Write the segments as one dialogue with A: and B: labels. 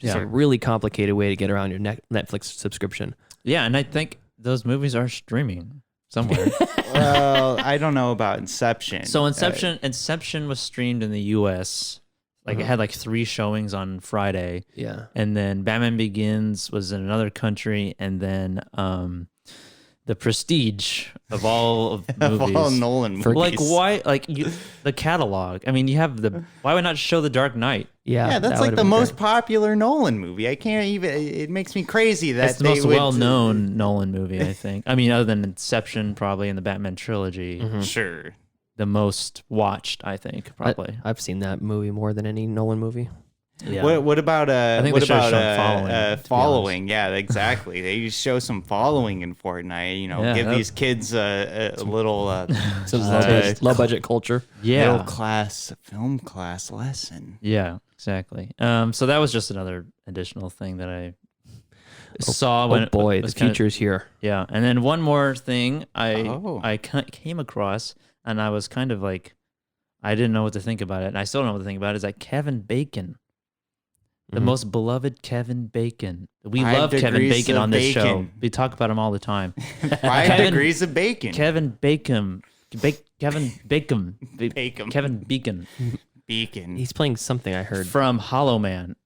A: Just a really complicated way to get around your Netflix subscription.
B: Yeah, and I think those movies are streaming somewhere.
C: Well, I don't know about Inception.
B: So Inception was streamed in the U.S. Like it had like 3 showings on Friday.
A: Yeah.
B: And then Batman Begins was in another country, and then the Prestige of all of movies.
C: Of all Nolan movies.
B: Like why? Like the catalog. I mean, you have the. Why would not show The Dark Knight?
C: Yeah, that's like the most popular Nolan movie. I can't even. It makes me crazy that
B: it's the most well-known Nolan movie. I think. I mean, other than Inception, probably in the Batman trilogy.
C: Sure.
B: The most watched, I think, probably.
A: I've seen that movie more than any Nolan movie.
B: Yeah.
C: What about
B: I think
C: what
B: they should have
C: about
B: shown
C: following? Yeah, exactly. They show some following in Fortnite. You know,
B: Yeah,
C: give these kids a little
A: Some low budget culture.
B: Yeah.
C: middle class film class lesson.
B: Yeah, exactly. So that was just another additional thing that I saw when
A: Oh boy,
B: it
A: the
B: was kinda-
A: future's here.
B: Yeah, and then one more thing I came across, and I was kind of like, I didn't know what to think about it, and I still don't know what to think about it. Is that Kevin Bacon, the most beloved Kevin Bacon? We
C: 5
B: love Kevin
C: degrees
B: Bacon
C: of
B: on this show.
C: bacon.
B: We talk about him all the time.
C: 5 degrees of bacon.
B: Kevin Bacon, Kevin Bacon,
C: Bacon.
B: Kevin Bacon
C: Beacon.
A: He's playing something I heard.
B: from Hollow Man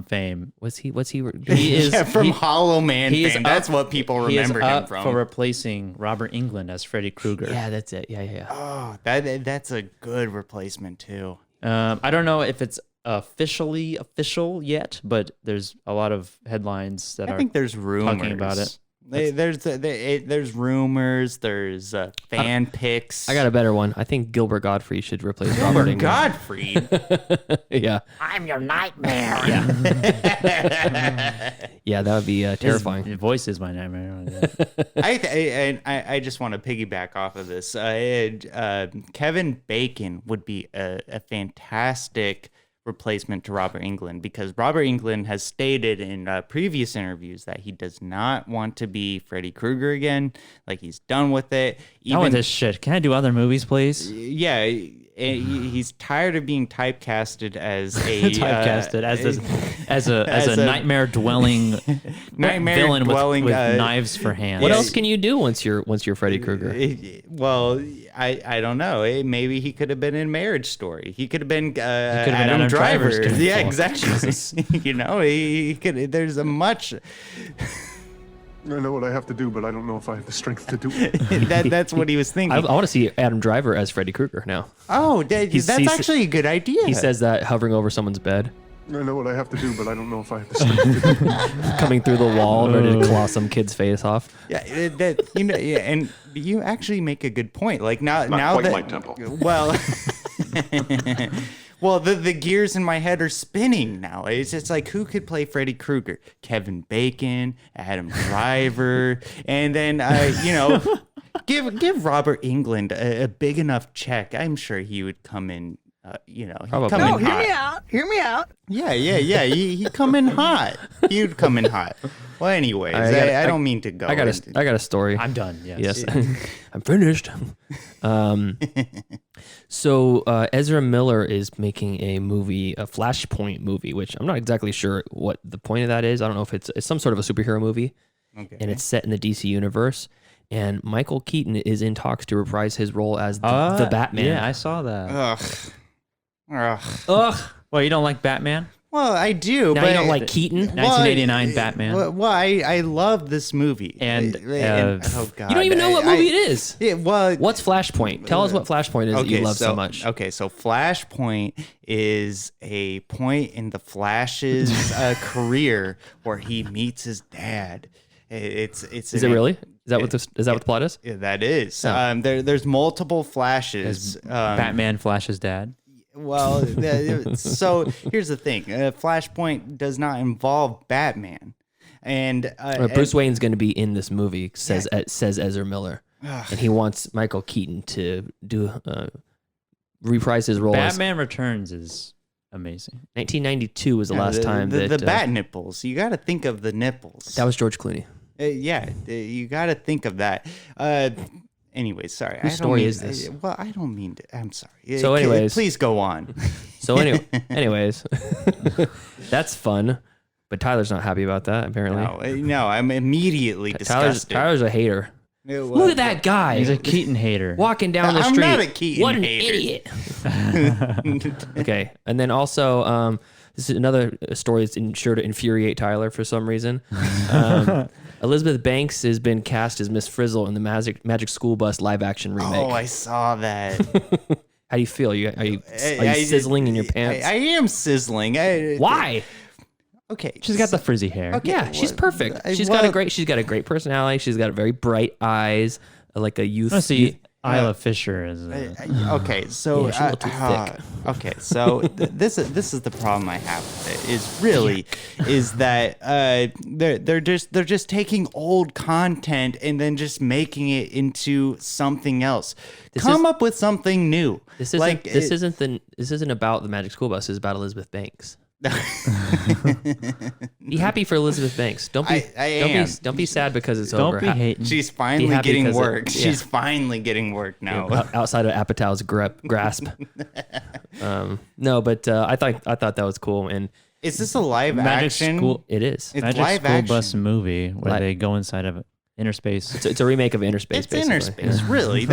B: fame.
A: What's he
B: He is
C: from
B: he-
C: Hollow Man
B: he is
C: fame.
B: up-
C: That's what people
B: he is
C: remember him
B: up
C: from.
B: for replacing Robert Englund as Freddy Krueger.
A: Yeah, that's it. Yeah.
C: Oh, that's a good replacement too.
B: I don't know if it's official yet, but there's a lot of headlines that
C: I
B: are
C: think there's rumors
B: talking about it.
C: There's rumors. There's fan pics.
A: I got a better one. I think Gilbert Gottfried should replace Robert Englund.
C: Godfrey.
A: Yeah.
D: I'm your nightmare.
A: Yeah, that would be terrifying.
B: His voice is my nightmare.
C: I just want to piggyback off of this. Kevin Bacon would be a fantastic replacement to Robert Englund, because Robert Englund has stated in previous interviews that he does not want to be Freddy Krueger again. Like, he's done with it.
B: Done with this shit. Can I do other movies, please?
C: Yeah, he's tired of being typecasted as a
B: Typecasted as a nightmare dwelling villain with knives for hands.
A: What else can you do once you're Freddy Krueger?
C: Well, I don't know. Maybe he could have been in Marriage Story. He could have been Adam
B: Driver's
C: Driver.
B: character.
C: Yeah, exactly. You know, he could. There's a much.
E: I know what I have to do, but I don't know if I have the strength to do it.
C: That's what he was thinking.
A: I want to see Adam Driver as Freddy Krueger now.
C: Oh, that's actually a good idea.
A: He says that hovering over someone's bed,
E: I know what I have to do, but I don't know if I have the strength to do it.
A: coming through the wall, ready to claw some kid's face off.
C: Yeah, and you actually make a good point. Like now
E: quite
C: that
E: my tempo.
C: Well, well, the gears in my head are spinning now. It's just like, who could play Freddy Krueger? Kevin Bacon, Adam Driver, and then give Robert Englund a big enough check. I'm sure he would come in. He'd
A: Probably.
C: come
A: No,
C: in hot.
D: Hear me out.
C: Yeah. He'd come in hot. He'd come in hot. Well, anyways, I don't mean to go.
A: I got a story.
B: I'm done. Yes.
A: I'm finished. So Ezra Miller is making a movie, a Flashpoint movie, which I'm not exactly sure what the point of that is. I don't know if it's some sort of a superhero movie, and it's set in the DC universe. And Michael Keaton is in talks to reprise his role as the Batman.
B: Yeah, I saw that.
C: Ugh.
B: Well, you don't like Batman?
C: Well, I do,
A: Now
C: but
A: you don't like Keaton?
B: 1989 Batman.
C: Well, I love this movie,
B: And,
C: oh god,
A: You don't even know what movie it is.
C: Yeah, well,
A: What's Flashpoint? Tell us what Flashpoint is that you love so much.
C: Okay, so Flashpoint is a point in the Flash's career where he meets his dad. Is
A: it really? Is that what the plot is?
C: Yeah, that is.
A: Oh.
C: There's multiple Flashes.
B: Batman Flash's dad.
C: Well, so here's the thing: Flashpoint does not involve Batman, and
A: Bruce Wayne's going to be in this movie. Says Ezra Miller, and he wants Michael Keaton to do reprise his role.
B: Batman Returns is amazing.
A: 1992 was the last time
C: the bat nipples. You got to think of the nipples.
A: That was George Clooney.
C: You got to think of that. Anyways, sorry.
A: Whose story is this?
C: Well, I don't mean to. I'm sorry.
A: So anyways.
C: Please go on.
A: So anyways, that's fun. But Tyler's not happy about that, apparently.
C: No, I'm immediately disgusted.
A: Tyler's a hater. Look at that guy.
B: He's a Keaton hater.
A: Walking down the street.
C: I'm not a Keaton
A: What an
C: hater.
A: idiot. Okay. And then also, this is another story that's sure to infuriate Tyler for some reason. Elizabeth Banks has been cast as Miss Frizzle in the Magic School Bus live action remake.
C: Oh, I saw that.
A: How do you feel? Are you sizzling in your pants?
C: I am sizzling.
A: Why?
C: Okay.
B: She's got the frizzy hair.
C: Okay,
A: Yeah, she's perfect. She's got a great personality. She's got very bright eyes, like a youth.
B: I see. Isla Fisher is.
C: Okay, so
A: Yeah, she's a little too thick.
C: Okay, so this is the problem I have with it. Is that they're just taking old content and then just making it into something else. Come up with something new.
A: This isn't about the Magic School Bus. It's about Elizabeth Banks. Be happy for Elizabeth Banks. Don't be sad because it's over.
B: Don't be hating.
C: She's finally getting work. She's finally getting work now.
A: Outside of Apatow's grasp. No, but I thought that was cool. And
C: is this a live
B: Magic
C: action?
A: School, it is.
C: It's
B: Magic
C: live
B: School
C: action.
B: Bus movie where they go inside of inner space.
A: It's a remake of Inner Space.
C: It's
A: basically.
C: inner space, really.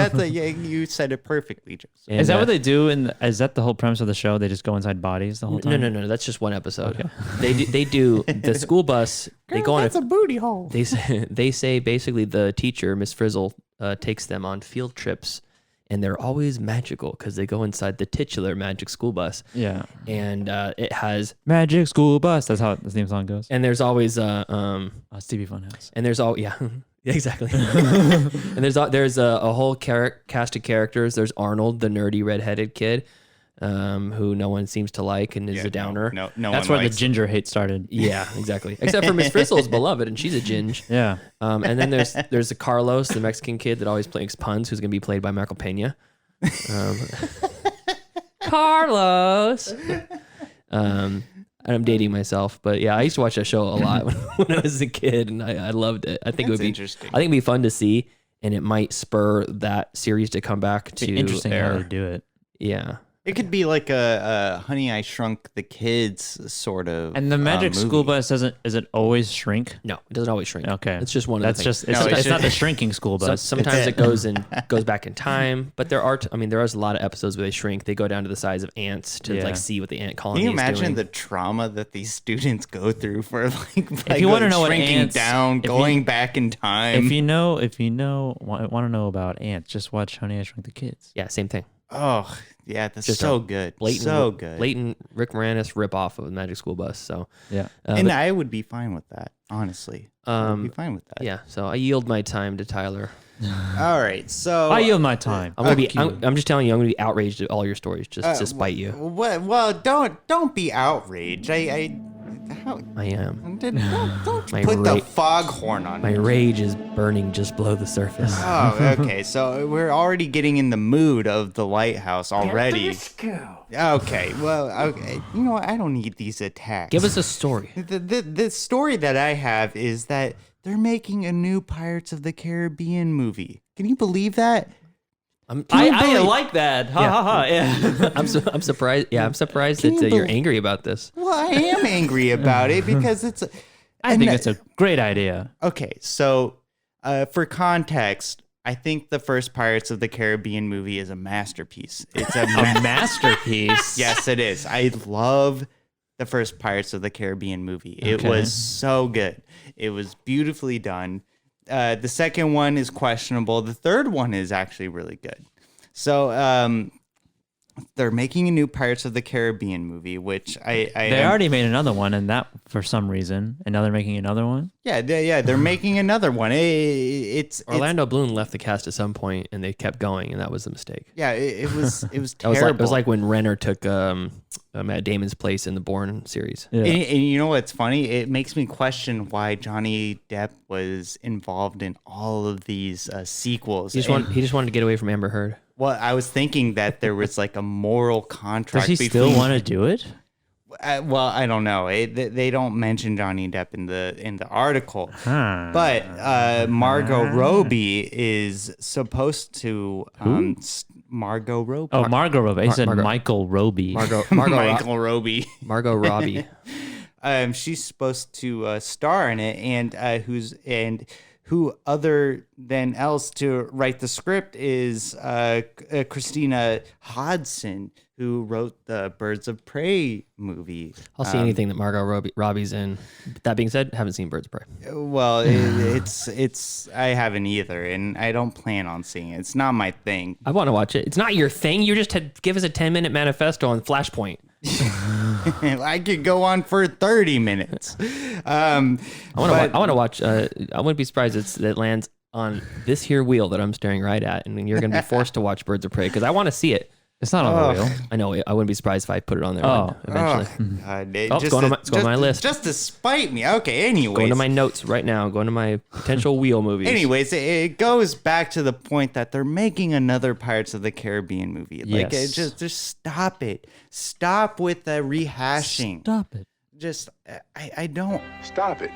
C: You said it perfectly, Joseph.
A: And,
B: Is that what they do? Is that the whole premise of the show? They just go inside bodies the whole time?
A: No. That's just one episode. Okay. They do the school bus. They go on
C: That's a booty hole.
A: They say basically the teacher, Miss Frizzle, takes them on field trips, and they're always magical because they go inside the titular Magic School Bus.
B: Yeah.
A: And it has
B: Magic School Bus. That's how the theme song goes.
A: and there's always
B: Stevie Funhouse.
A: and there's all exactly. And there's a whole cast of characters. There's Arnold, the nerdy redheaded kid, who no one seems to like and is a downer.
C: No
B: That's
C: one
B: where the
C: likes
B: ginger hate started.
A: Yeah, exactly. Except for Miss Frizzle's beloved, and she's a ginge.
B: Yeah.
A: And then there's a Carlos, the Mexican kid that always makes puns, who's gonna be played by Michael Pena. Carlos. And I'm dating myself, but yeah, I used to watch that show a lot when I was a kid, and I loved it. I think it would be
C: interesting.
A: I think it'd be fun to see, and it might spur that series to come back to
B: Interesting
A: air.
B: how they do it.
A: Yeah.
C: It could be like a Honey, I Shrunk the Kids sort of.
B: And the Magic
C: movie.
B: School Bus does it always shrink?
A: No, it doesn't always shrink.
B: Okay.
A: It's just one of
B: That's
A: the
B: just
A: things.
B: it's not the shrinking school bus.
A: Sometimes it goes back in time, but there is a lot of episodes where they shrink. They go down to the size of ants to like see what the ant colony
C: Can you
A: is
C: imagine
A: doing.
C: the trauma that these students go through for
B: If you want to know what
C: shrinking
B: ants,
C: down, going back in time?
B: If you want to know about ants, just watch Honey I Shrunk the Kids.
A: Yeah, same thing.
C: Oh, yeah, that's
A: Just
C: so
A: a
C: good.
A: Blatant,
C: so good.
A: Blatant Rick Moranis ripoff of the Magic School Bus. So
B: Yeah.
C: And I would be fine with that, honestly. I would be fine with that.
A: yeah, so I yield my time to Tyler.
C: All right, so
B: I yield my time.
A: I'm just telling you, I'm gonna be outraged at all your stories just to spite you.
C: Well, don't be outraged. I
A: am.
C: don't
A: My
C: put the
A: ra-
C: foghorn on
A: My
C: me.
A: rage is burning just below the surface.
C: Oh, okay. So we're already getting in the mood of the Lighthouse already. Okay. Well, okay. You know what? I don't need these attacks.
A: Give us a story.
C: The story that I have is that they're making a new Pirates of the Caribbean movie. Can you believe that?
B: I like that. Ha ha ha. Yeah.
A: I'm surprised. Yeah, I'm surprised that you're angry about this.
C: Well, I am angry about it because it's.
B: I think it's a great idea.
C: Okay, so for context, I think the first Pirates of the Caribbean movie is a masterpiece. It's a
B: masterpiece.
C: Yes, it is. I love the first Pirates of the Caribbean movie. It was so good. It was beautifully done. The second one is questionable. The third one is actually really good. So they're making a new Pirates of the Caribbean movie, which they
B: already made another one, and that for some reason, and now they're making another one.
C: Yeah, they're making another one. It's
A: Orlando Bloom left the cast at some point, and they kept going, and that was a mistake.
C: Yeah, it was terrible.
A: It was like when Renner took Matt Damon's place in the Bourne series.
B: Yeah.
C: And you know what's funny? It makes me question why Johnny Depp was involved in all of these sequels.
A: He just wanted to get away from Amber Heard.
C: Well, I was thinking that there was like a moral contract.
B: Does he still want to do it?
C: Well, I don't know. They don't mention Johnny Depp in the article, but Margot Robbie is supposed to. Margot Robbie.
B: Oh, Margot Robbie. He said Michael Robbie.
A: Margot
C: Michael Robbie.
A: Margot Robbie.
C: she's supposed to star in it, and who other than else to write the script is Christina Hodson, who wrote the Birds of Prey movie.
A: I'll see anything that Margot Robbie's in. That being said, haven't seen Birds of Prey.
C: Well, it's I haven't either, and I don't plan on seeing it. It's not my thing.
A: I want to watch it. It's not your thing. You just had give us a 10-minute manifesto on Flashpoint.
C: I could go on for 30 minutes. I
A: want to watch. I wouldn't be surprised if it lands on this here wheel that I'm staring right at, and then you're going to be forced to watch Birds of Prey because I want to see it.
B: It's not on the wheel.
A: I know. I wouldn't be surprised if I put it on there eventually.
C: It's
A: going on my list.
C: Just to spite me. Okay, anyways.
A: Going to my notes right now. Going to my potential wheel movies.
C: Anyways, it goes back to the point that they're making another Pirates of the Caribbean movie. Like, just stop it. Stop with the rehashing.
B: Stop it.
C: Just, I don't.
E: Stop it.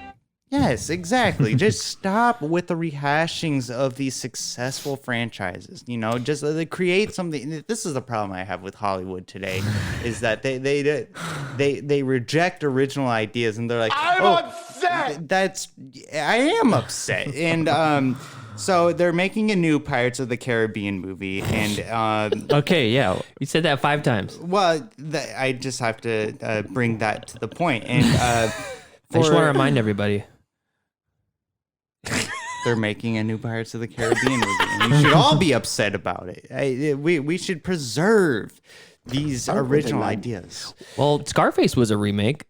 C: Yes, exactly. Just stop with the rehashings of these successful franchises. You know, just create something. This is the problem I have with Hollywood today, is that they reject original ideas, and they're like,
E: I'm upset.
C: I am upset, and so they're making a new Pirates of the Caribbean movie, and
A: okay, yeah, you said that 5 times.
C: Well, I just have to bring that to the point, and
A: I just want to remind everybody.
C: They're making a new Pirates of the Caribbean movie, and you should all be upset about it. We should preserve these original ideas.
A: Well, Scarface was a remake.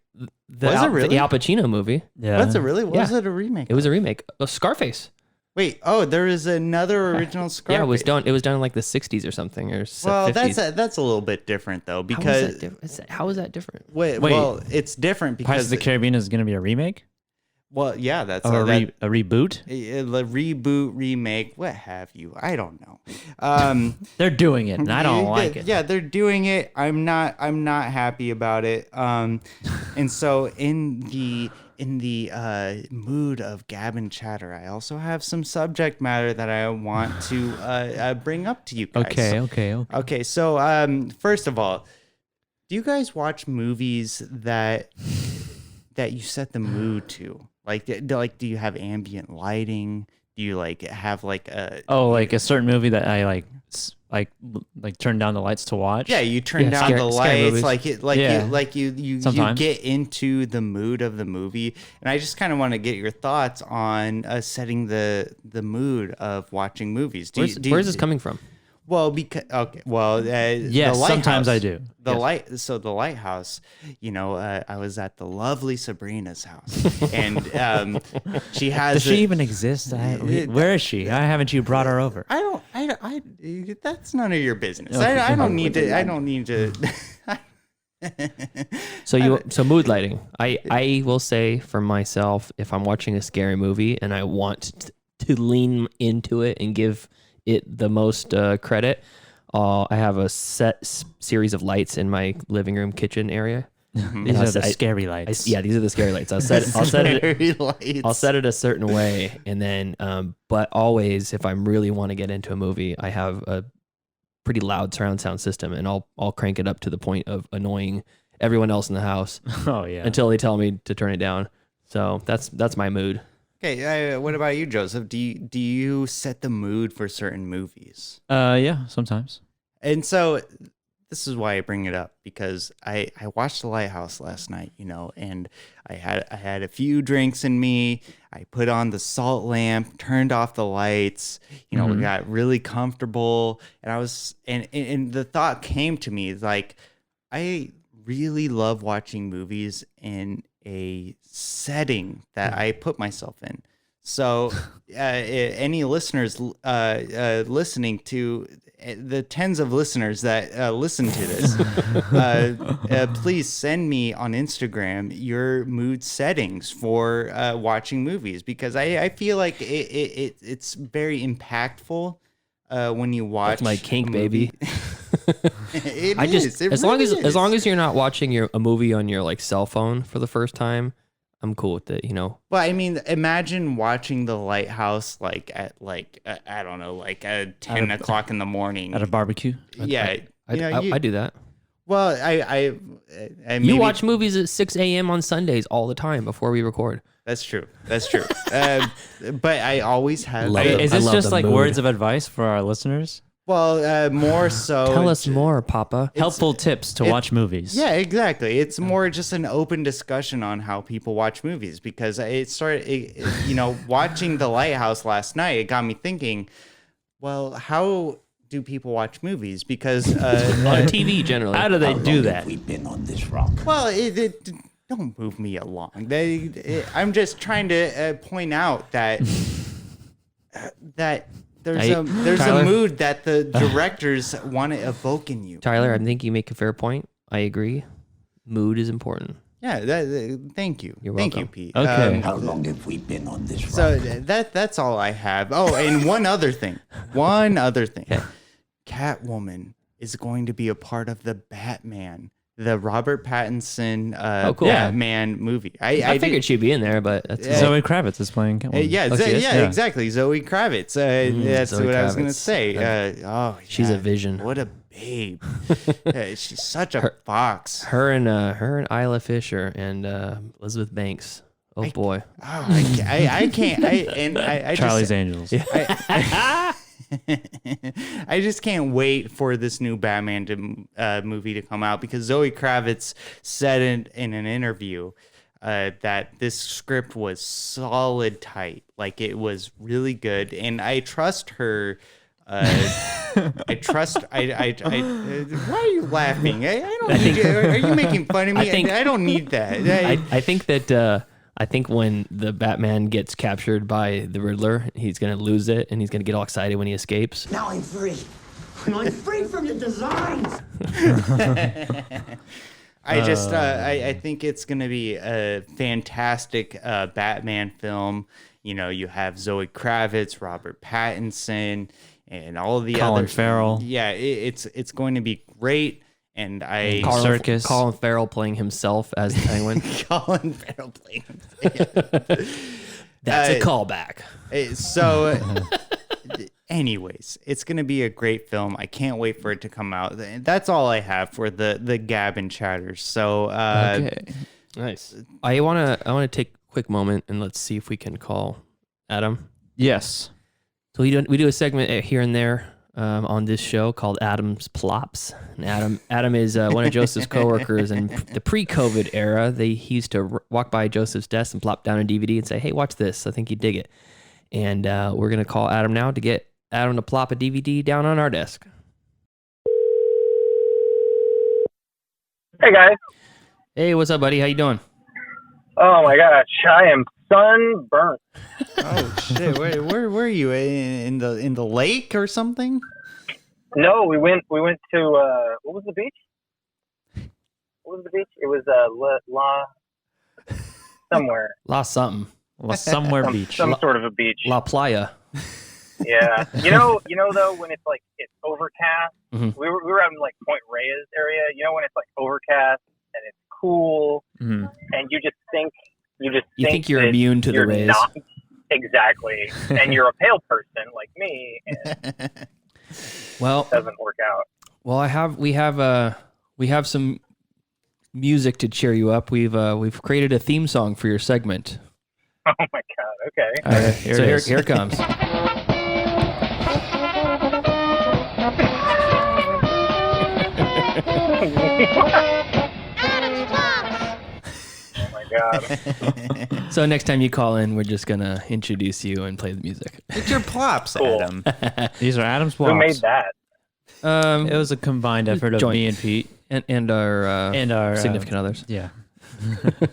C: Was it really?
A: The Al Pacino movie.
B: Yeah.
C: Was it really? Was it a remake?
A: It was a remake of Scarface.
C: Wait, there is another original Scarface.
A: Yeah, it was done in like the 60s or something, or 50s.
C: Well, that's a little bit different though, because
A: how is that different?
C: Wait, well, it's different because
B: Pirates of the Caribbean is going to be a remake.
C: Well, yeah, that's
B: a reboot.
C: A reboot, remake, what have you? I don't know.
B: They're doing it, and I don't like it.
C: Yeah, they're doing it. I'm not happy about it. And so in the mood of gab and chatter, I also have some subject matter that I want to bring up to you guys. Okay. So first of all, do you guys watch movies that you set the mood to? Like, do you have ambient lighting? Do you have a
B: certain movie that I like turn down the lights to watch?
C: Yeah, you turn down the lights, you
B: Sometimes.
C: get into the mood of the movie, and I just kind of want to get your thoughts on setting the mood of watching movies.
A: Where's this coming from?
C: Well, yes,
B: sometimes I do.
C: The Lighthouse, I was at the lovely Sabrina's house, and she has.
B: Does she even exist? Where is she? Why haven't you brought her over?
C: That's none of your business. I don't need to.
A: So mood lighting. I will say for myself, if I'm watching a scary movie and I want to lean into it and give it the most credit, I have a set series of lights in my living room kitchen area.
B: These are the scary lights.
A: These are the scary lights. I'll set it a certain way, and then but always if I really want to get into a movie, I have a pretty loud surround sound system, and I'll crank it up to the point of annoying everyone else in the house.
B: Oh yeah.
A: Until they tell me to turn it down. So that's my mood.
C: Okay, what about you, Joseph? Do you set the mood for certain movies?
B: Yeah, sometimes.
C: And so this is why I bring it up, because I watched The Lighthouse last night, and I had a few drinks in me. I put on the salt lamp, turned off the lights, we got really comfortable, and I was and the thought came to me, like, I really love watching movies in a setting that I put myself in. So any listeners listening to the tens of listeners that listen to this, please send me on Instagram your mood settings for watching movies, because I feel like it's very impactful when you watch.
A: That's my kink, baby.
C: As
A: long as you're not watching a movie on your cell phone for the first time, I'm cool with it,
C: Well, I mean, imagine watching The Lighthouse at I don't know, at 10 o'clock in the morning
B: at a barbecue.
A: I do that.
C: Well, I maybe,
A: You watch movies at 6 a.m. on Sundays all the time before we record.
C: That's true. But I always have.
A: Love it.
B: Is
A: I
B: this
A: love
B: just
A: the
B: like
A: mood.
B: words of advice for our listeners?
C: Well, more so.
A: Tell us more, Papa.
B: Helpful tips to watch movies.
C: Yeah, exactly. It's more just an open discussion on how people watch movies because watching The Lighthouse last night, it got me thinking, well, how do people watch movies? Because
A: On TV, generally.
B: How do they do
D: Have
B: that?
D: we been on this rock?
C: well, don't move me along. I'm just trying to point out that there's
A: Tyler?
C: a mood that the directors want to evoke in you.
A: Tyler, I think you make a fair point. I agree. Mood is important.
C: Yeah, thank you.
A: You're
C: Thank you,
A: welcome.
C: Pete.
B: Okay.
D: How long have we been on this rock?
C: So that's all I have. Oh, and one other thing. Catwoman is going to be a part of the Batman, the Robert Pattinson
A: cool.
C: Batman movie.
A: I figured she'd be in there, but that's
B: Zoe Kravitz is playing Catwoman.
C: Exactly. Zoe Kravitz. That's
A: Zoe
C: what I was going to
A: Kravitz.
C: say.
A: She's a vision.
C: What a babe. She's such a fox.
A: her and Isla Fisher and Elizabeth Banks. Oh boy.
C: Oh, I can't. I
B: Charlie's
C: just,
B: Angels.
C: I just can't wait for this new Batman movie to come out because Zoe Kravitz said in an interview that this script was solid tight. Like it was really good. And I trust her. Why are you laughing? I don't need you. Are you making fun of me? I don't need that.
A: I think when the Batman gets captured by the Riddler, he's gonna lose it and he's gonna get all excited when he escapes.
D: Now I'm free. I'm free from your designs.
C: I think it's gonna be a fantastic Batman film. You know, you have Zoe Kravitz, Robert Pattinson, and all of the
B: Colin
C: other
B: Farrell.
C: Yeah, it's going to be great. And
A: Colin Farrell playing himself as the Penguin.
C: Colin Farrell playing.
A: That's a callback.
C: So, anyways, it's gonna be a great film. I can't wait for it to come out. That's all I have for the Gab and Chatters. So,
B: Okay.
A: Nice. I wanna take a quick moment and let's see if we can call Adam.
B: Yes.
A: So we do a segment here and there on this show called Adam's Plops. And Adam is one of Joseph's coworkers in the pre-COVID era. He used to walk by Joseph's desk and plop down a DVD and say, "Hey, watch this. I think you'd dig it." And we're gonna call Adam now to get Adam to plop a DVD down on our desk.
F: Hey guys.
A: Hey, what's up, buddy? How you doing?
F: Oh my gosh, I am sunburnt.
C: oh shit, where were you in the lake or something?
F: No, we went to what was the beach? What was the beach? It was La somewhere.
A: La something.
B: Well, somewhere beach.
F: Some sort of a beach.
A: La Playa.
F: Yeah. You know though when it's like it's overcast.
A: Mhm.
F: We were out in like Point Reyes area. You know when it's like overcast and it's cool
B: Mhm.
F: and you think
A: you're
F: that
A: immune to the
F: you're
A: rays.
F: not, exactly. And you're a pale person like me and
A: Well,
F: it doesn't work out.
A: Well, we have some music to cheer you up. We've created a theme song for your segment.
F: Oh my god, okay.
A: All right, here it comes.
F: Oh my god.
A: So next time you call in, we're just gonna introduce you and play the music.
C: It's your plops,
F: Cool.
C: Adam.
B: These are Adam's plops.
F: Who made that?
B: It was a combined effort of
A: Joint.
B: me and Pete
A: And our significant
B: uh,
A: others.
B: Yeah.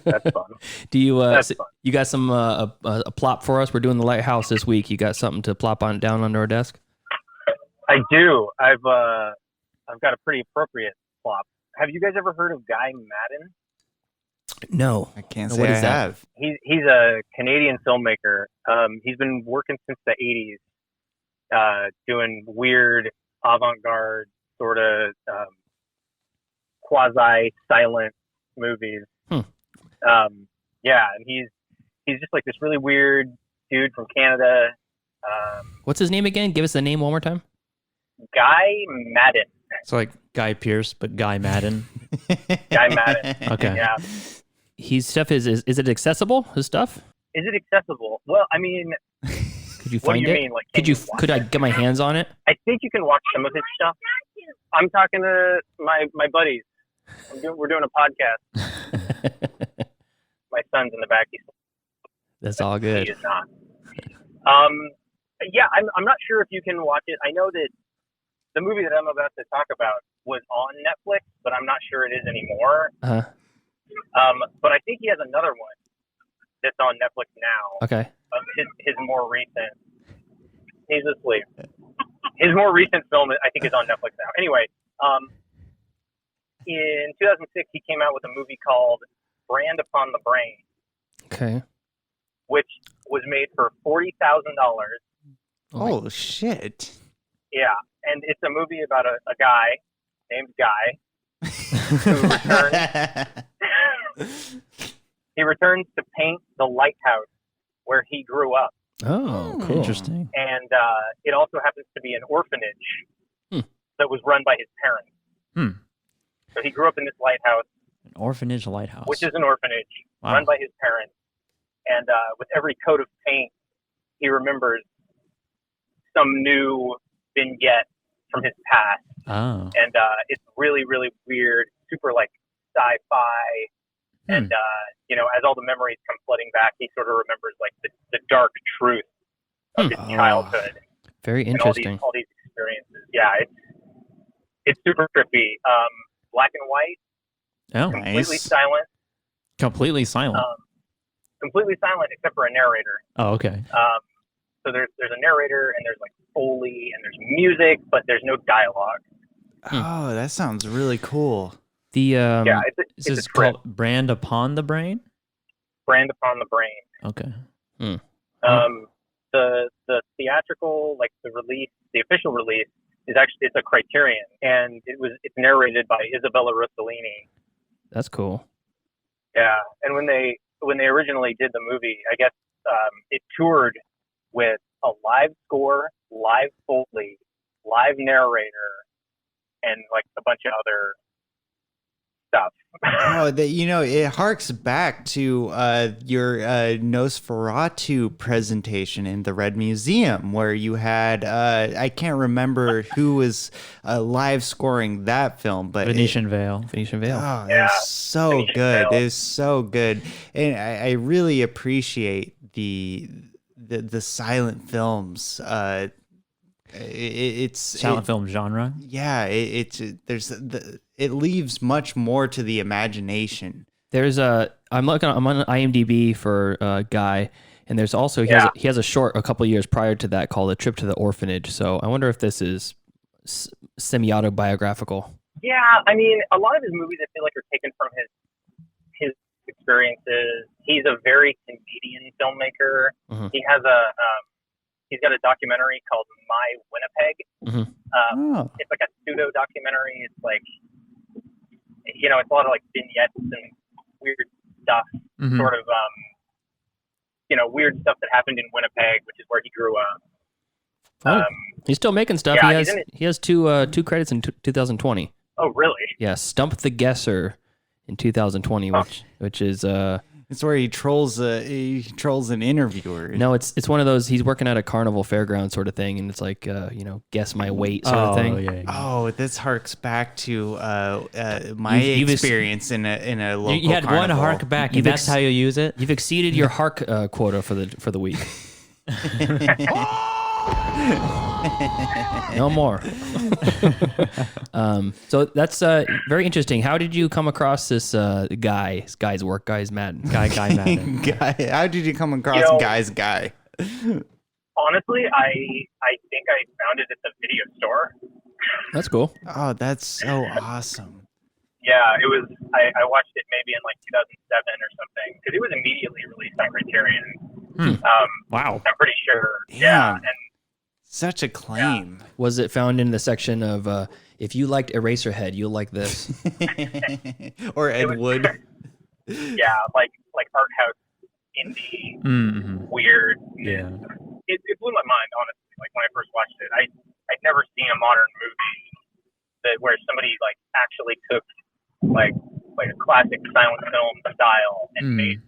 F: That's fun.
A: Do you
F: That's fun.
A: you got some a plop for us? We're doing the Lighthouse this week. You got something to plop on down under our desk?
F: I do. I've got a pretty appropriate plop. Have you guys ever heard of Guy Madden?
A: No.
C: I can't
A: What
C: say I
A: is that?
C: have.
F: He's a Canadian filmmaker. He's been working since the 80s, doing weird avant-garde sort of quasi-silent movies. Yeah, and he's just like this really weird dude from Canada.
A: What's his name again? Give us the name one more time.
F: Guy Madden.
B: So like Guy Pearce, but Guy Madden.
F: Guy Madden.
B: Okay.
F: Yeah.
A: His stuff is it accessible? His stuff?
F: Is it accessible? Well, I mean,
A: Could you
F: what
A: find
F: do you
A: it?
F: mean? Like, can watch
A: Could I
F: it?
A: get my hands on it?
F: I think you can watch some of his stuff. I'm talking to my buddies. We're doing a podcast. My son's in the back.
A: That's all good.
F: He is not. Yeah, I'm not sure if you can watch it. I know that the movie that I'm about to talk about was on Netflix, but I'm not sure it is anymore.
A: Uh-huh.
F: But I think he has another one that's on Netflix now.
A: Okay.
F: His more recent. He's asleep. His more recent film, I think, is on Netflix now. Anyway, in 2006, he came out with a movie called Brand Upon the Brain.
A: Okay.
F: Which was made for $40,000.
C: Oh, shit.
F: Yeah, and it's a movie about a guy named Guy who he returns to paint the lighthouse where he grew up.
A: Oh, cool.
B: Interesting.
F: And it also happens to be an orphanage that was run by his parents. So he grew up in this lighthouse.
B: An orphanage lighthouse.
F: Which is an orphanage
B: Wow.
F: run by his parents. And with every coat of paint, he remembers some new vignette from his past.
B: Oh.
F: And it's really, really weird, super like sci-fi. And, as all the memories come flooding back, he sort of remembers like the dark truth of his childhood.
A: Very interesting.
F: And all these experiences. Yeah, it's super trippy. Black and white.
B: Oh,
F: Completely
B: nice.
F: silent.
B: Completely silent.
F: Completely silent except for a narrator.
B: Oh, okay.
F: So there's a narrator and there's like Foley and there's music, but there's no dialogue.
C: Oh, that sounds really cool.
A: The
F: Yeah,
B: This
F: it's
B: is
F: a trip.
B: called Brand Upon the Brain?
F: Brand Upon the Brain.
B: Okay.
F: The theatrical, like the official release is actually, it's a Criterion, and it's narrated by Isabella Rossellini.
A: That's cool.
F: Yeah, and when they originally did the movie, I guess it toured with a live score, live Foley, live narrator, and like a bunch of other stuff.
C: It harks back to your Nosferatu presentation in the Red Museum, where you had I can't remember who was live scoring that film, but
B: Venetian Veil.
A: Venetian Veil.
C: Oh, it was so
F: Venetian
C: good.
F: Veil.
C: It was so good, and I really appreciate the silent films. It's
B: Silent film genre.
C: Yeah, it leaves much more to the imagination.
A: There's I'm on IMDb for Guy, and there's also he has a short a couple years prior to that called A Trip to the Orphanage. So I wonder if this is semi-autobiographical.
F: Yeah, I mean, a lot of his movies I feel like are taken from his experiences. He's a very Canadian filmmaker.
A: Mm-hmm.
F: He has he's got a documentary called My Winnipeg.
A: Mm-hmm.
F: It's like a pseudo documentary. It's like, it's a lot of like vignettes and weird stuff, sort of, weird stuff that happened in Winnipeg, which is where he grew up.
A: He's still making stuff.
F: Yeah,
A: he has two credits in 2020.
F: Oh, really?
A: Yeah, Stump the Guesser in 2020, which is
C: it's where he trolls an interviewer.
A: No, it's one of those. He's working at a carnival fairground sort of thing, and it's like guess my weight sort of thing.
B: Yeah.
C: Oh, this harks back to my experience in a local.
B: You had
C: carnival.
B: one hark back, and that's how you use it.
A: You've exceeded your hark quota for the week. No more. So that's very interesting. How did you come across this guy's work? Guy's Madden. Guy Madden.
C: How did you come across Guy?
F: Honestly, I think I found it at the video store.
A: That's cool.
C: Oh, that's so awesome.
F: Yeah, it was. I watched it maybe in like 2007 or something because it was immediately released on Criterion.
B: Wow.
F: I'm pretty sure.
C: Damn.
F: Yeah, and
C: Such a claim.
A: Was it found in the section of if you liked Eraserhead, you'll like this?
C: Or Ed Wood.
F: Yeah, like art house indie, weird.
B: Yeah.
F: It blew my mind, honestly. Like when I first watched it, I'd never seen a modern movie that where somebody like actually took like a classic silent film style and made,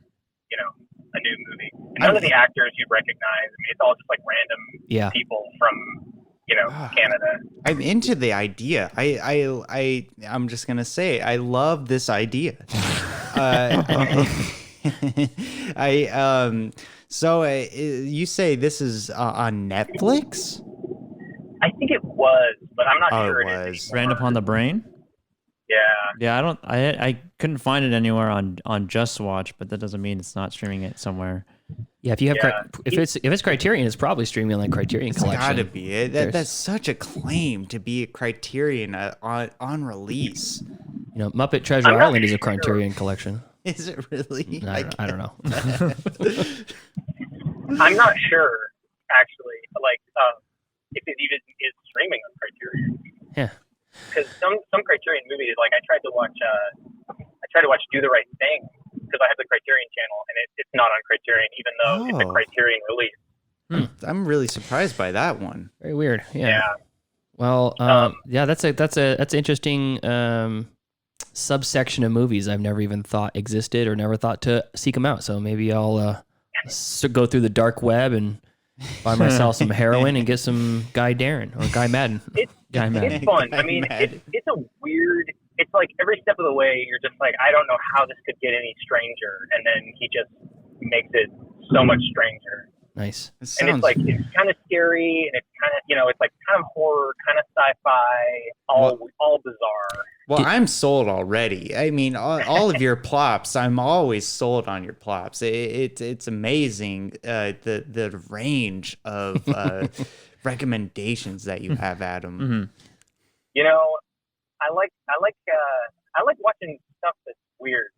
F: you know, a new movie. And none of the actors you'd recognize. I mean, it's all just like random people from, you know, Canada.
C: I'm into the idea. I'm just gonna say I love this idea. So you say this is on Netflix?
F: I think it was, but I'm not sure
C: it
F: it
C: is.
F: is.
B: Ran Upon the Brain?
F: Yeah.
B: Yeah, I couldn't find it anywhere on Just Watch, but that doesn't mean it's not streaming it somewhere.
A: Yeah, if you have if it's Criterion, it's probably streaming on like Criterion
C: It's
A: Collection.
C: gotta be. That's such a claim to be a Criterion on release.
A: You know, Muppet Treasure Island is a Criterion Collection.
C: Is it really?
A: I don't know.
F: I'm not sure, actually, like, if it even is streaming on Criterion.
A: Yeah.
F: Because some Criterion movies, like I tried to watch Do the Right Thing because I have the Criterion channel, and it's not on Criterion, even though it's a Criterion release.
C: I'm really surprised by that one.
A: Very weird.
F: Yeah.
A: Well, that's an interesting subsection of movies I've never even thought existed or never thought to seek them out. So maybe I'll go through the dark web and buy myself some heroin and get some Guy Darren or Guy Madden.
F: It's fun. I mean, it's a weird. It's like every step of the way, you're just like, I don't know how this could get any stranger, and then he just makes it so much stranger.
A: Nice.
F: And it's like it's kind of scary, and it's kind of it's like kind of horror, kind of sci-fi, all bizarre.
C: Well, I'm sold already. I mean, all of your plops, I'm always sold on your plops. It's amazing the range of recommendations that you have, Adam.
B: Mm-hmm.
F: You know, I like watching stuff that's weird.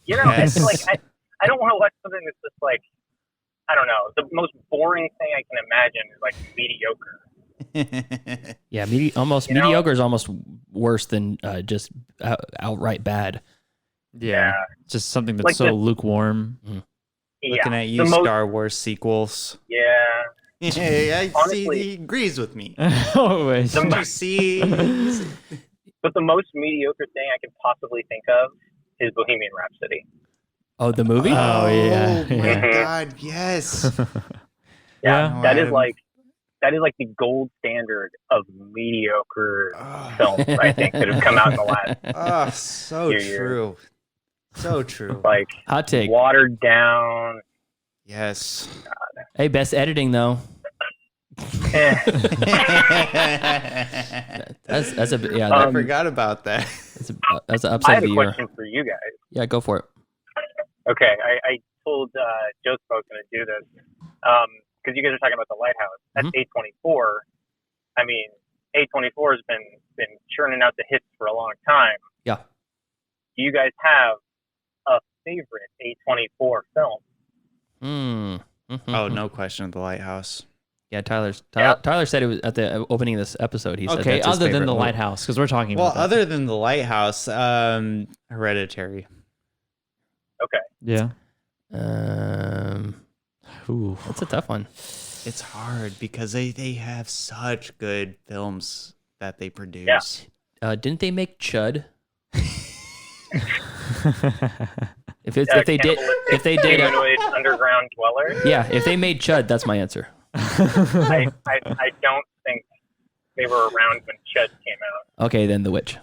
F: You know, it's like I don't want to watch something that's just like, I don't know, the most boring thing I can imagine is like mediocre.
A: Yeah, mediocre is almost worse than just outright bad.
B: Yeah, just something that's like so lukewarm.
C: Looking at you, Star Wars sequels.
F: Yeah.
C: Yeah,
F: Honestly,
C: he agrees with me.
B: Always.
C: Did you see?
F: But the most mediocre thing I can possibly think of is Bohemian Rhapsody.
A: Oh, the movie?
B: Oh, yeah.
C: Oh my God, yes.
F: Yeah, that is like the gold standard of mediocre films, I think, that have come out in the last
C: so
F: few
C: true.
F: years.
C: So true.
F: Like
A: hot take.
F: Watered down.
C: Yes.
F: God.
A: Hey, best editing though.
F: Eh.
A: That's a yeah.
C: I forgot about that.
A: That's an
F: I
A: upside
F: have
A: of
F: a
A: the year.
F: question for you guys.
A: Yeah, go for it.
F: Okay, I told Joseph I was going to do this because you guys are talking about the Lighthouse. That's A24. I mean, A24 has been churning out the hits for a long time.
A: Yeah.
F: Do you guys have a favorite A24 film?
C: Oh, no question. The Lighthouse.
A: Yeah, Tyler said it was at the opening of this episode. He said
B: Okay,
A: that's his
B: other than
A: favorite
B: the
A: movie.
B: Lighthouse, because we're talking
C: Well,
B: about that.
C: other than the Lighthouse, Hereditary.
F: Okay.
B: Yeah.
A: Ooh, that's a tough one.
C: It's hard because they have such good films that they produce.
F: Yeah.
A: Didn't they make Chud? If they did
F: Humanoid Underground Dweller.
A: Yeah, if they made Chud, that's my answer.
F: I don't think they were around when Chud came out.
A: Okay, then The Witch.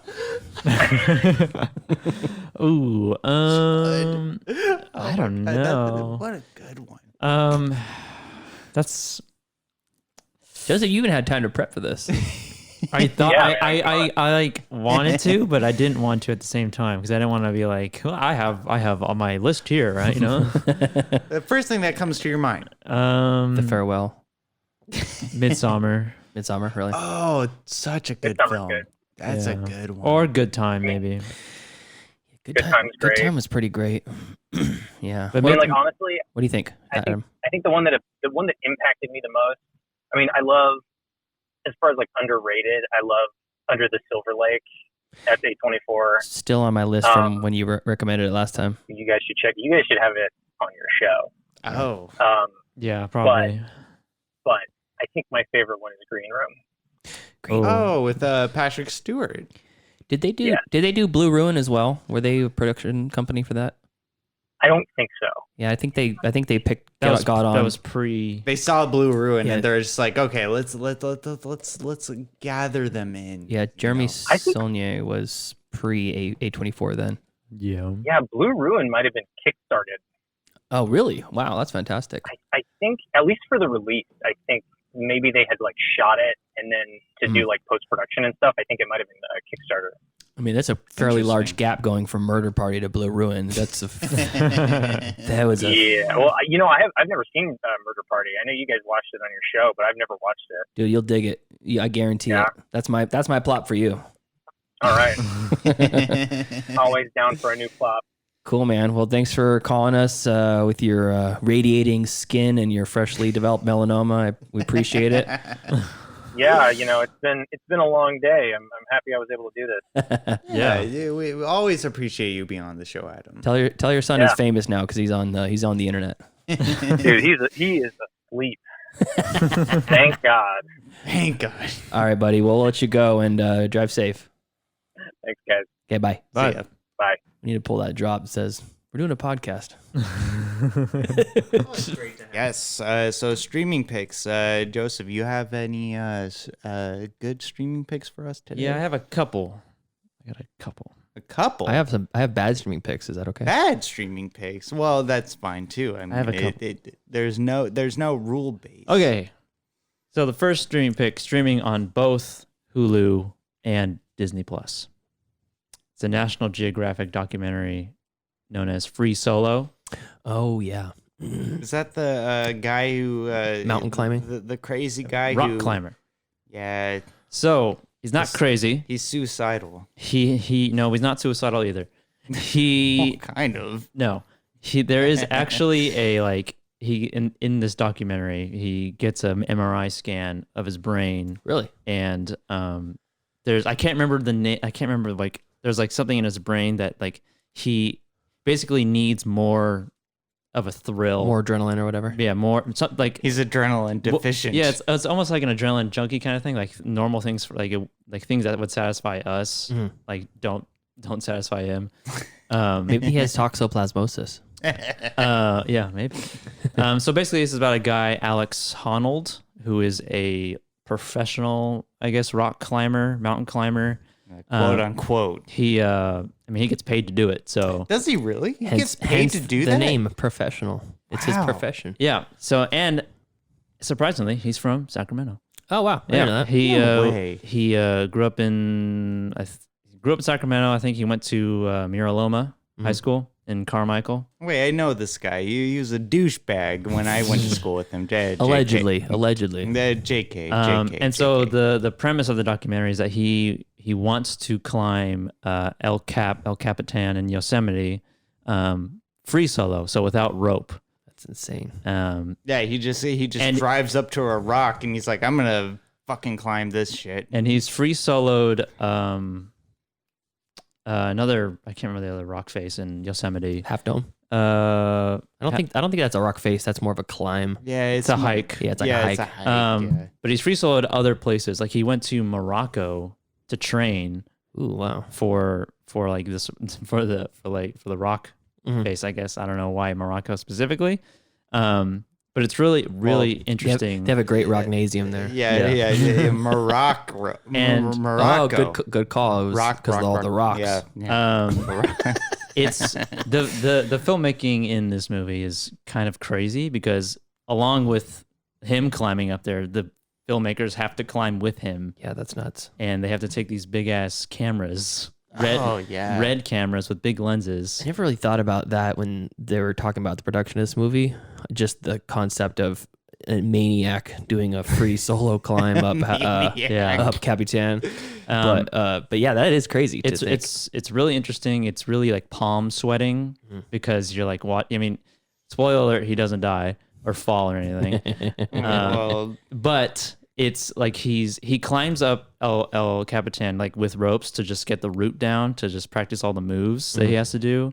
B: Ooh, I don't know.
C: What a good one.
B: That's.
A: Joseph, you even had time to prep for this.
B: I thought
F: Yeah,
B: I like wanted to, but I didn't want to at the same time because I didn't want to be like, well, I have on my list here, right? You know,
C: The first thing that comes to your mind.
A: The Farewell.
B: Midsummer
A: Midsummer, really?
C: Oh, such a good
F: Midsummer's
C: film.
F: good.
C: That's
B: Yeah.
C: a good one.
B: or Good Time maybe.
A: Good
F: Time's
A: Good
F: great.
A: Time was pretty great. Yeah.
B: But
F: I mean, like honestly,
A: What do you think,
F: I
A: Adam?
F: think the one that impacted me the most. I mean, I love, as far as like underrated, I love Under the Silver Lake. That's A24.
A: Still on my list from when you recommended it last time.
F: You guys should check. You guys should have it on your show.
C: Oh.
B: Yeah, probably.
F: But I think my favorite one is Green Room.
B: Oh.
C: Oh, with Patrick Stewart.
A: Did they do Blue Ruin as well? Were they a production company for that?
F: I don't think so.
A: Yeah, I think they picked
B: That
A: got on.
B: That was pre.
C: They saw Blue Ruin
A: Yeah.
C: and they're just like, okay, let's gather them in.
A: Yeah, Jeremy
F: I think-
A: Saulnier was pre A24 then.
B: Yeah.
F: Yeah, Blue Ruin might have been kickstarted.
A: Oh, really? Wow, that's fantastic.
F: I think, at least for the release, I think maybe they had like shot it and then to do like post production and stuff. I think it might have been a Kickstarter.
A: I mean, that's a fairly large
C: Interesting.
A: gap going from Murder Party to Blue Ruin. That's a that was a
F: Yeah, well, I've never seen Murder Party. I know you guys watched it on your show, but I've never watched it.
A: dude. You'll dig it. Yeah, I guarantee
F: Yeah.
A: it. That's my plot for you.
F: All right, always down for a new flop.
A: Cool, man. Well, thanks for calling us with your radiating skin and your freshly developed melanoma. We appreciate it.
F: Yeah, it's been a long day. I'm happy I was able to do this.
C: Yeah, we always appreciate you being on the show, Adam.
A: Tell your son
F: Yeah.
A: is famous now because he's on the internet.
F: Dude, he is asleep. Thank God.
C: Thank God.
A: All right, buddy. We'll let you go and drive safe.
F: Thanks, guys.
A: Okay, bye.
C: See ya.
F: Bye.
A: We need to pull that drop that says we're doing a podcast.
C: Yes. So streaming picks. Joseph, you have any good streaming picks for us today?
B: Yeah, I have a couple. I got a couple.
C: A couple.
A: I have bad streaming picks. Is that okay?
C: bad streaming picks. Well, that's fine too. I mean,
B: have a couple.
C: There's no rule base.
B: Okay. So the first streaming pick, streaming on both Hulu and Disney Plus. It's a National Geographic documentary known as Free Solo.
A: Oh yeah.
C: Is that the guy who
A: Mountain climbing?
C: The crazy guy
B: Rock climber.
C: Yeah,
B: So he's not crazy.
C: he's suicidal.
B: No, he's not suicidal either. He
C: Kind of.
B: no. There is actually in this documentary, he gets an MRI scan of his brain,
A: Really?
B: and I can't remember the name. I can't remember there's something in his brain that he basically needs more of a thrill,
A: More adrenaline or whatever.
B: yeah, more like
C: He's adrenaline deficient.
B: yeah, it's almost like an adrenaline junkie kind of thing. Like normal things for like things that would satisfy us, like don't satisfy him.
A: Maybe he has toxoplasmosis.
B: Yeah, maybe. So basically, this is about a guy, Alex Honnold, who is a professional, I guess, rock climber, mountain climber.
C: Quote unquote.
B: He gets paid to do it. So
C: Does he really? He
A: Hence,
C: gets paid to do
A: the
C: that?
A: name professional. It's his
C: Wow.
A: profession.
B: yeah. So and surprisingly, he's from Sacramento.
A: Oh wow. I didn't know that.
C: No way.
B: He grew up in Sacramento. I think he went to Miraloma High School in Carmichael.
C: Wait, I know this guy. He was a douchebag when I went to school with him.
A: Allegedly.
C: JK.
B: And so the premise of the documentary is that he wants to climb El Capitan in Yosemite free solo, so without rope.
A: That's insane.
C: Yeah, he just
B: and-
C: drives up to a rock and he's like, I'm gonna fucking climb this shit.
B: And he's free soloed another, I can't remember the other rock face in Yosemite.
A: Half Dome.
B: Uh,
A: I don't think that's a rock face. That's more of a climb.
C: Yeah,
B: it's a hike.
A: Yeah, it's like a
C: It's
A: hike.
C: a hike. Yeah.
B: But he's free soloed other places. Like he went to Morocco to train
A: Ooh, wow.
B: for like this for the rock face, I guess. I don't know why Morocco specifically. But it's really interesting.
A: They have a great Rocgnasium there.
C: Yeah. Morocco.
B: And-
C: Morocco.
A: Oh, good call. It was because of all the rocks.
C: Yeah.
B: It's the filmmaking in this movie is kind of crazy because along with him climbing up there, the filmmakers have to climb with him,
A: Yeah, that's nuts.
B: and they have to take these big ass cameras,
C: yeah.
B: red cameras with big lenses.
A: I never really thought about that when they were talking about the production of this movie. Just the concept of a maniac doing a free solo climb up, up Capitan. But yeah, that is crazy. To think.
B: It's really interesting. It's really like palm sweating because you're like, what? I mean, spoiler alert: he doesn't die or fall or anything.
C: Well,
B: But it's like he climbs up El Capitan like with ropes to just get the route down to just practice all the moves that he has to do,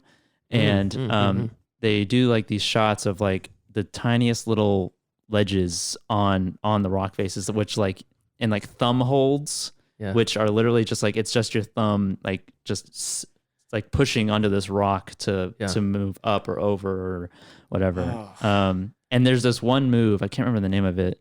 B: and they do like these shots of like the tiniest little ledges on the rock faces, which like in like thumb holds which are literally just like, it's just your thumb, like just like pushing onto this rock to move up or over or whatever. And there's this one move, I can't remember the name of it,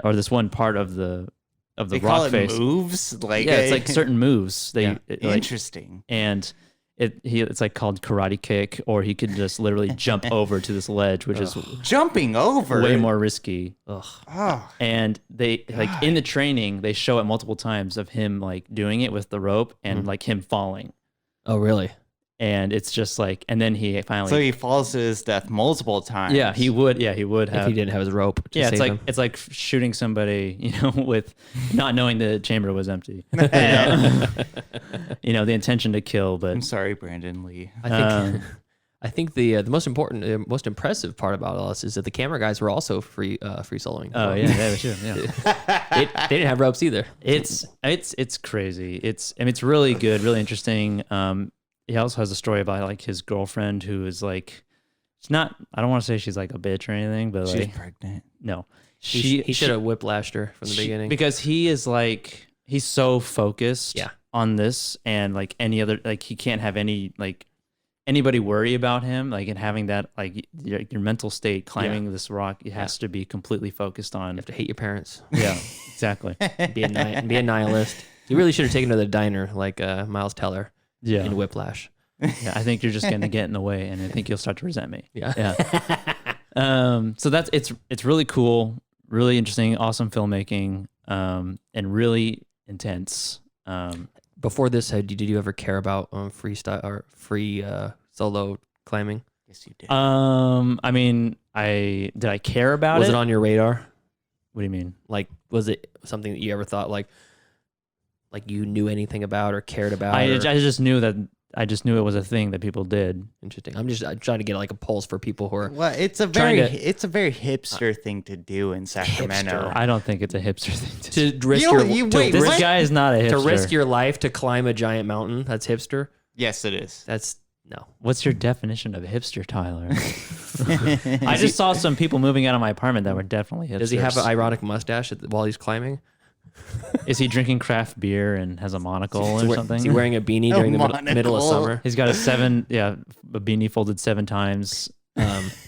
B: or this one part of the
C: they
B: rock
C: call it
B: face.
C: Moves? Like
B: it's like certain moves.
C: Interesting.
B: And it's like called karate kick, or he could just literally jump over to this ledge, which is
C: jumping over
B: way more risky.
C: Oh,
B: and they like in the training, they show it multiple times of him like doing it with the rope and like him falling.
A: Oh, really?
B: And it's just like, and then he finally.
C: So he falls to his death multiple times.
B: Yeah, he would. Yeah, he would have.
A: If he didn't have his rope.
B: Yeah, it's like shooting somebody, with not knowing the chamber was empty. The intention to kill. But
C: I'm sorry, Brandon Lee.
A: I think the most important, most impressive part about us is that the camera guys were also free soloing.
B: Oh yeah, that was true. Yeah,
A: they didn't have ropes either.
B: It's crazy. It's really good, really interesting. He also has a story about like his girlfriend who is like, it's not. I don't want to say she's like a bitch or anything, but
C: she's
B: like
C: pregnant.
B: No,
A: he should have whiplashed her from the beginning
B: because he is like he's so focused on this and like any other like he can't have any like anybody worry about him like and having that like your mental state climbing this rock it has to be completely focused on.
A: You have to hate your parents.
B: Yeah, exactly.
A: Be a nihilist. You really should have taken her to the diner like Miles Teller.
B: Yeah.
A: In Whiplash.
B: Yeah, I think you're just gonna get in the way, and I think you'll start to resent me.
A: Yeah.
B: So it's really cool, really interesting, awesome filmmaking, and really intense.
A: Before this, did you ever care about freestyle or free solo climbing?
C: Yes, you did.
B: I mean, did I care about it?
A: Was it on your radar?
B: What do you mean?
A: Like, was it something that you ever thought like you knew anything about or cared about?
B: I just knew it was a thing that people did.
A: Interesting. I'm trying to get like a pulse for people who are.
C: Well, it's a very hipster thing to do in Sacramento.
B: Hipster. I don't think it's a hipster thing
A: to risk
B: this guy is not a hipster.
A: To risk your life to climb a giant mountain. That's hipster.
C: Yes, it is.
A: That's no.
B: What's your definition of hipster, Tyler? I just saw some people moving out of my apartment that were definitely hipsters.
A: Does he have an ironic mustache while he's climbing?
B: Is he drinking craft beer and has a monocle or something?
A: Is he wearing a beanie during the middle of summer?
B: He's got a beanie folded 7 times.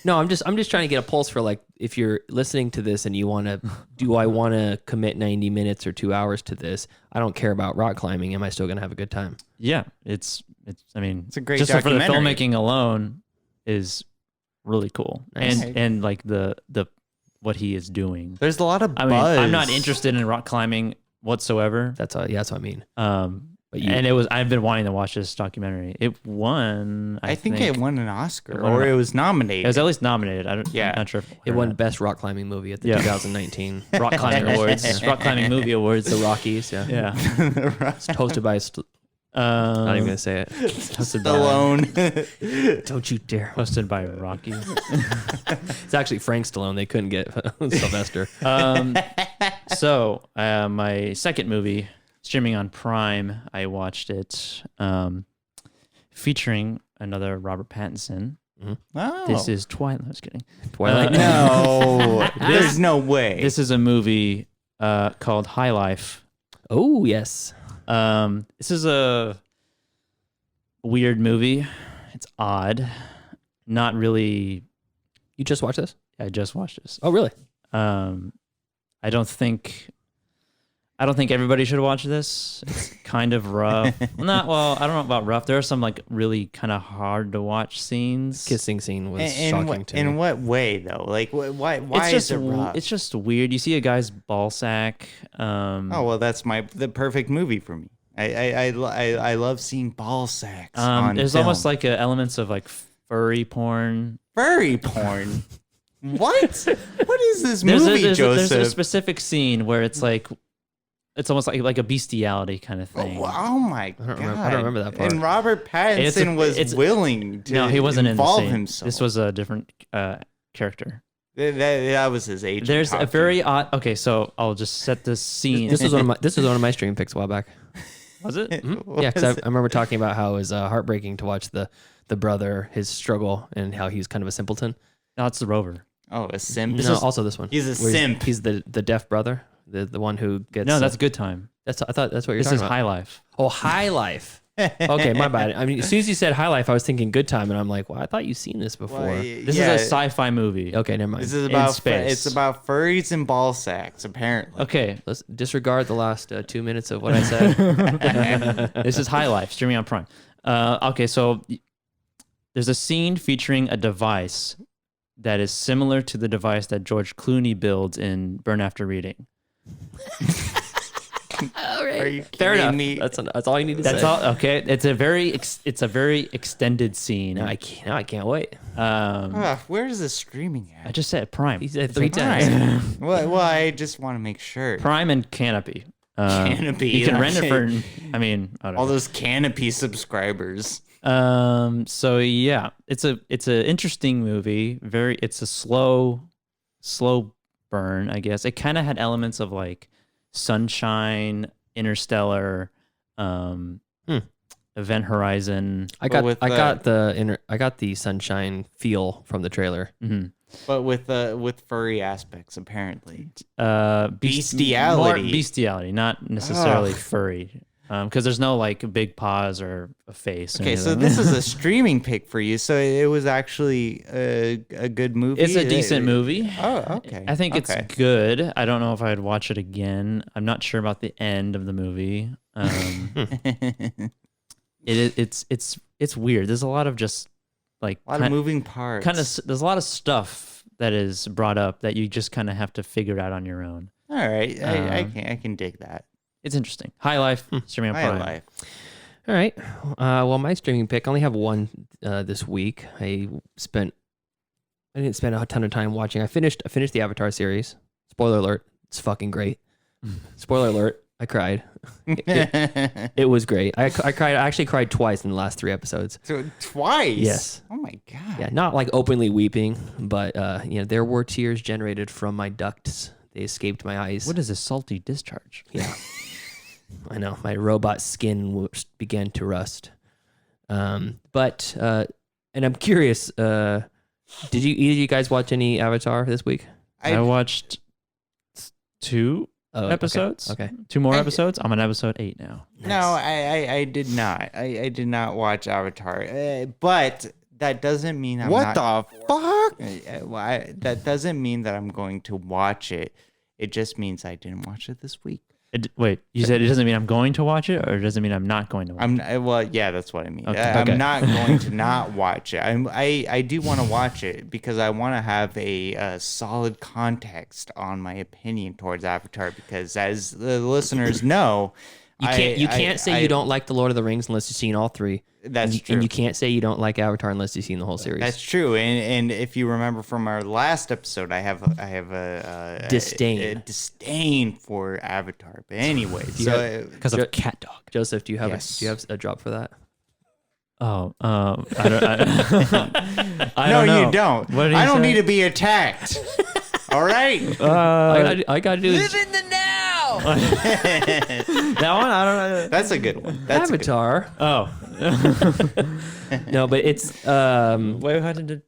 A: No, I'm just trying to get a pulse for like if you're listening to this and you want to, do I want to commit 90 minutes or 2 hours to this? I don't care about rock climbing. Am I still gonna have a good time?
B: Yeah, it's a great
C: just
B: for the filmmaking alone is really cool.
A: Nice.
B: And like the what he is doing.
C: There's a lot of buzz.
B: I mean, I'm not interested in rock climbing whatsoever.
A: That's what I mean.
B: I've been wanting to watch this documentary. It won. I think
C: it won an Oscar, or it was nominated.
B: It was at least nominated. I'm not sure.
A: It won Best Rock Climbing Movie at the 2019
B: Rock Climbing Awards. Rock Climbing Movie Awards.
A: The Rockies. Yeah.
B: It's
A: hosted by. Not even gonna say it.
C: Stallone.
A: Don't you dare.
B: Hosted by Rocky.
A: It's actually Frank Stallone. They couldn't get Sylvester.
B: So my second movie, streaming on Prime, I watched it, featuring another Robert Pattinson.
A: Mm-hmm.
C: Oh.
B: This is Twilight. I was kidding.
A: Twilight.
C: No, there's no way.
B: This is a movie called High Life.
A: Oh yes.
B: This is a weird movie. It's odd. Not really.
A: You just watched this?
B: I just watched this.
A: Oh, really?
B: I don't think everybody should watch this. It's kind of rough. I don't know about rough. There are some like really kind of hard to watch scenes.
A: Kissing scene was shocking to me.
C: In what way though? Like why is it rough?
B: It's just weird. You see a guy's ball sack.
C: Oh well, that's the perfect movie for me. I love seeing ball sacks.
B: There's
C: film.
B: almost like elements of like furry porn.
C: Furry porn. What? What is this movie, Joseph?
B: There's a specific scene where it's like. It's almost like a bestiality kind of thing.
C: Oh my god!
A: I don't remember that part.
C: And Robert Pattinson was willing to.
B: No, he wasn't
C: involve
B: in the
C: himself.
B: This was a different character.
C: That was his agent.
B: There's a very odd. Okay, so I'll just set the scene.
A: This was one of my stream picks a while back.
B: Was it?
A: Mm-hmm. Yeah, because I remember talking about how it was heartbreaking to watch the brother, his struggle, and how he's kind of a simpleton.
B: No, it's the Rover.
C: Oh, a simp.
A: Also this one.
C: He's a simp.
A: He's the deaf brother. The one who gets...
B: No, that's Good Time.
A: I thought that's what you're
B: This
A: talking
B: is
A: about.
B: High Life.
A: Oh, High Life. Okay, my bad. I mean, as soon as you said High Life, I was thinking Good Time, and I'm like, well, I thought you've seen this before.
B: This is a sci-fi movie.
A: Okay, never mind.
C: This is about
B: space.
C: it's about furries and ball sacks, apparently.
B: Okay,
A: Let's disregard the last 2 minutes of what I said.
B: this is High Life, streaming on Prime. Okay, so there's a scene featuring a device that is similar to the device that George Clooney builds in Burn After Reading.
A: All right.
C: Are you
A: Fair
C: kidding
A: enough.
C: me?
A: That's all you need to
B: That's
A: say.
B: all. Okay, it's a very extended scene.
A: I can't wait.
C: Where is this streaming
B: I
C: at?
B: just said Prime.
A: He said 3
C: Prime.
A: times.
C: Well, I just want to make sure.
B: Prime and Canopy.
C: Canopy,
B: You can rent it for.
C: okay.
B: I mean, whatever.
C: All those Canopy subscribers.
B: So yeah, it's an interesting movie. It's a slow burn, I guess. It kind of had elements of like Sunshine, Interstellar, Event Horizon.
A: I got the Sunshine feel from the trailer.
B: Mm-hmm.
C: But with furry aspects, apparently.
B: Bestiality.
C: Bestiality.
B: Bestiality, not necessarily furry. Because there's no like big paws or a face. or
C: Okay, so
B: anything.
C: this is a streaming pick for you. So it was actually a good movie.
B: It's a decent movie.
C: Oh, okay.
B: I think
C: okay.
B: it's good. I don't know if I'd watch it again. I'm not sure about the end of the movie. It's weird. There's a lot of just like
C: a lot of moving parts.
B: there's a lot of stuff that is brought up that you just kind of have to figure out on your own.
C: All right, I can dig that.
B: It's interesting. High Life, streaming on
C: High
B: Prime.
C: life.
A: All right. Well, my streaming pick, I only have one this week. I didn't spend a ton of time watching. I finished the Avatar series. Spoiler alert, it's fucking great. Spoiler alert, I cried. It was great. I cried. I actually cried twice in the last 3 episodes.
C: So twice.
A: Yes.
C: Oh my god.
A: Yeah, not like openly weeping, but there were tears generated from my ducts. They escaped my eyes.
B: What is a salty discharge?
A: Yeah. I know. My robot skin began to rust. And I'm curious, did either of you guys watch any Avatar this week?
B: I watched 2 episodes.
A: Okay.
B: 2 more episodes. I'm on episode 8 now.
C: No, I did not. I did not watch Avatar. But that doesn't mean I'm
E: What
C: not.
E: the fuck?
C: That doesn't mean that I'm going to watch it. It just means I didn't watch it this week.
B: Wait, you said it doesn't mean I'm going to watch it, or it doesn't mean I'm not going to watch it?
C: Well, yeah, that's what I mean.
B: Okay.
C: I'm not going to not watch it. I do want to watch it because I want to have a solid context on my opinion towards Avatar. Because as the listeners know,
A: You can't say you don't like the Lord of the Rings unless you've seen all 3.
C: That's true.
A: And you can't say you don't like Avatar unless you've seen the whole series.
C: That's true, and if you remember from our last episode, I have a disdain for Avatar. But anyway, so
B: Because of Cat Dog.
A: Joseph, do you have
C: Yes.
A: a drop for that?
B: Oh, I don't
C: no,
B: know.
C: you don't.
B: What did he
C: I don't
B: say?
C: need to be attacked. All right.
A: I got to do is
B: That one, I don't know.
C: That's a good one. That's a good
A: Avatar.
B: Oh,
A: No, but it's
B: wait, how did it?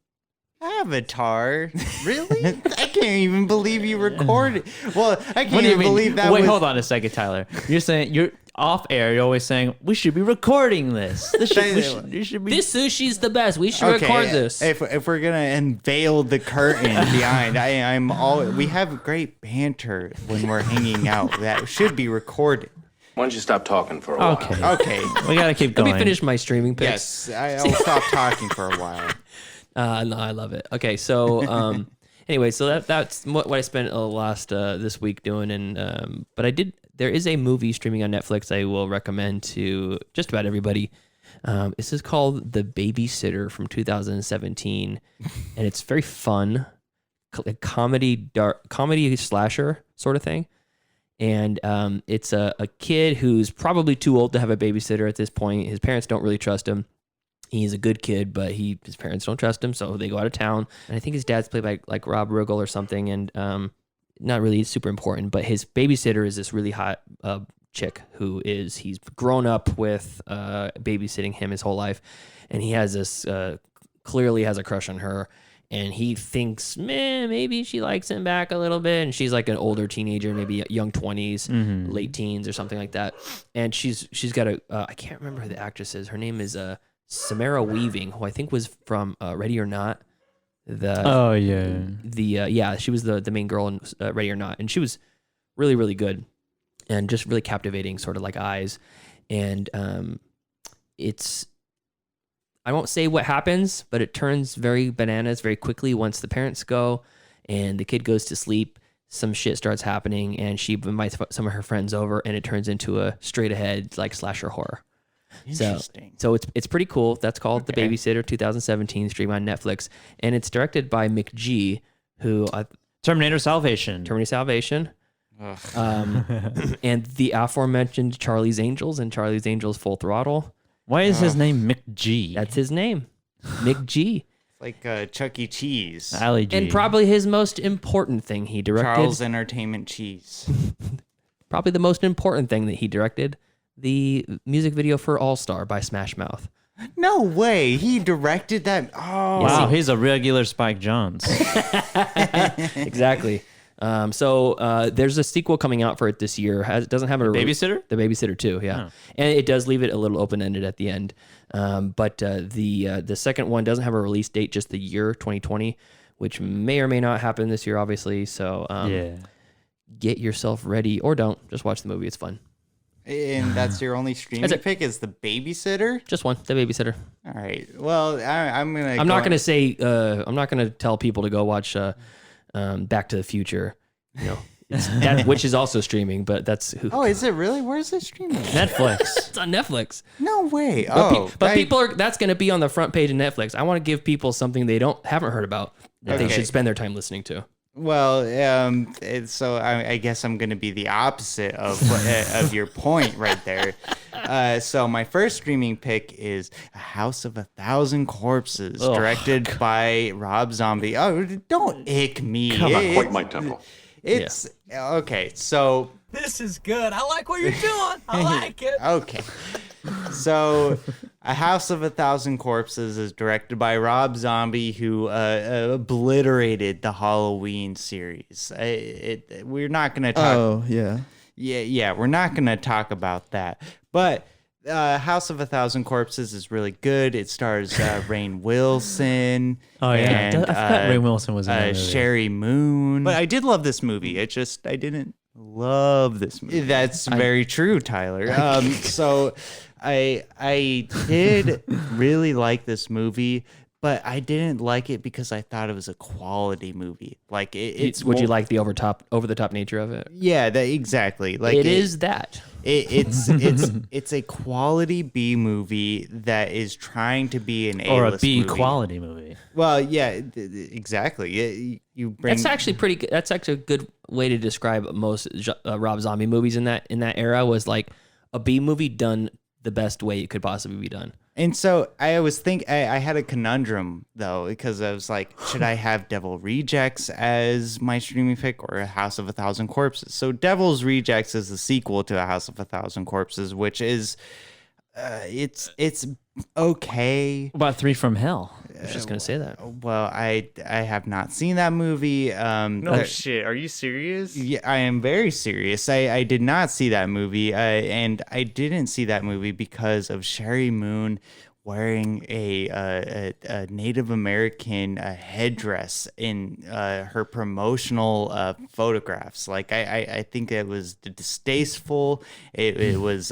C: Avatar. Really? I can't even believe you recorded. Well, I
B: What
C: can't
B: do you
C: even
B: mean?
C: believe that.
B: Wait,
C: was,
B: hold on a second, Tyler. You're saying you're off air. You're always saying we should be recording this. This should be.
A: this sushi's the best. We should
C: Okay,
A: record this.
C: If we're gonna unveil the curtain behind, we have great banter when we're hanging out. That should be recorded.
G: Why don't you stop talking for a while?
B: Okay,
C: Okay.
B: we gotta keep
A: Let
B: going.
A: me finish my streaming picks.
C: Yes, I'll stop talking for a while.
A: No, I love it. Okay, so anyway, so that's what I spent last this week doing, and but there is a movie streaming on Netflix I will recommend to just about everybody. This is called The Babysitter from 2017, and it's very fun, a comedy slasher sort of thing. And it's a kid who's probably too old to have a babysitter at this point. His parents don't really trust him. He's a good kid, but his parents don't trust him, so they go out of town. And I think his dad's played by like Rob Riggle or something, and not really super important. But his babysitter is this really hot chick he's grown up with babysitting him his whole life, and he has this clearly has a crush on her. and he thinks, man, maybe she likes him back a little bit. And she's like an older teenager, maybe young 20s, late teens or something like that. And she's got I can't remember who the actress is. Her name is Samara Weaving, who I think was from Ready or Not. She was the main girl in Ready or Not. And she was really, really good and just really captivating, sort of like Eyes. And I won't say what happens, but it turns very bananas very quickly once the parents go and the kid goes to sleep. Some shit starts happening and she invites some of her friends over and it turns into a straight ahead like slasher horror.
C: Interesting.
A: So it's pretty cool. That's called The Babysitter, 2017, stream on Netflix. And it's directed by McG, who...
B: Terminator Salvation.
A: And the aforementioned Charlie's Angels and Charlie's Angels Full Throttle.
B: Why is his name McG?
A: That's his name. McG.
C: Like Chuck E. Cheese.
B: Ali G.
A: And probably his most important thing he directed.
C: Charles Entertainment Cheese.
A: Probably the most important thing that he directed. The music video for All Star by Smash Mouth.
C: No way. He directed that. Oh.
B: Wow, he's a regular Spike Jonze.
A: Exactly. So there's a sequel coming out for it this year. It doesn't have a
B: Babysitter?
A: The Babysitter 2, yeah. Oh. And it does leave it a little open-ended at the end. But the second one doesn't have a release date, just the year 2020, which may or may not happen this year, obviously. So get yourself ready, or don't. Just watch the movie. It's fun.
C: And that's your only streaming pick is The Babysitter?
A: Just one, The Babysitter.
C: All right. Well, I'm
A: not going to say, I'm not going to tell people to go watch Back to the Future, which is also streaming, but that's who.
C: Oh, is it really? Where is it streaming?
B: Netflix.
A: It's on Netflix.
C: No way.
A: People that's going to be on the front page of Netflix. I want to give people something they haven't heard about that they should spend their time listening to.
C: Well, so I guess I'm going to be the opposite of your point right there. So my first streaming pick is A House of a Thousand Corpses, directed by Rob Zombie. Oh, don't ick me.
E: Not quite my tempo.
C: It's okay. So
H: this is good. I like what you're doing. I like it.
C: Okay. So, A House of a Thousand Corpses is directed by Rob Zombie, who obliterated the Halloween series. We're not going to talk.
I: Oh, yeah.
C: Yeah, we're not going to talk about that. But House of a Thousand Corpses is really good. It stars Rainn Wilson.
B: Oh, yeah.
C: And,
B: I forgot Rainn Wilson was in that movie.
C: Sherry Moon. But I did love this movie. I didn't love this movie. That's very true, Tyler. So I did really like this movie, but I didn't like it because I thought it was a quality movie. Like
A: would you like the over the top nature of it?
C: Yeah, exactly. Like
A: it is that.
C: It's a quality B movie that is trying to be an A-list
B: or a B
C: movie.
B: Quality movie.
C: Well, yeah, exactly. You bring
A: that's actually pretty good. That's actually a good way to describe most Rob Zombie movies in that era, was like a B movie done the best way it could possibly be done.
C: And so I always think I had a conundrum though, because I was like, should I have Devil Rejects as my streaming pick or A House of a Thousand Corpses? So Devil's Rejects is the sequel to A House of a Thousand Corpses, which is it's okay.
B: What about Three from Hell?
A: I was just gonna say that.
C: Well, I have not seen that movie.
H: Shit. Are you serious?
C: Yeah, I am very serious. I did not see that movie, and I didn't see that movie because of Sherry Moon wearing a Native American headdress in her promotional photographs. Like I think it was distasteful. It was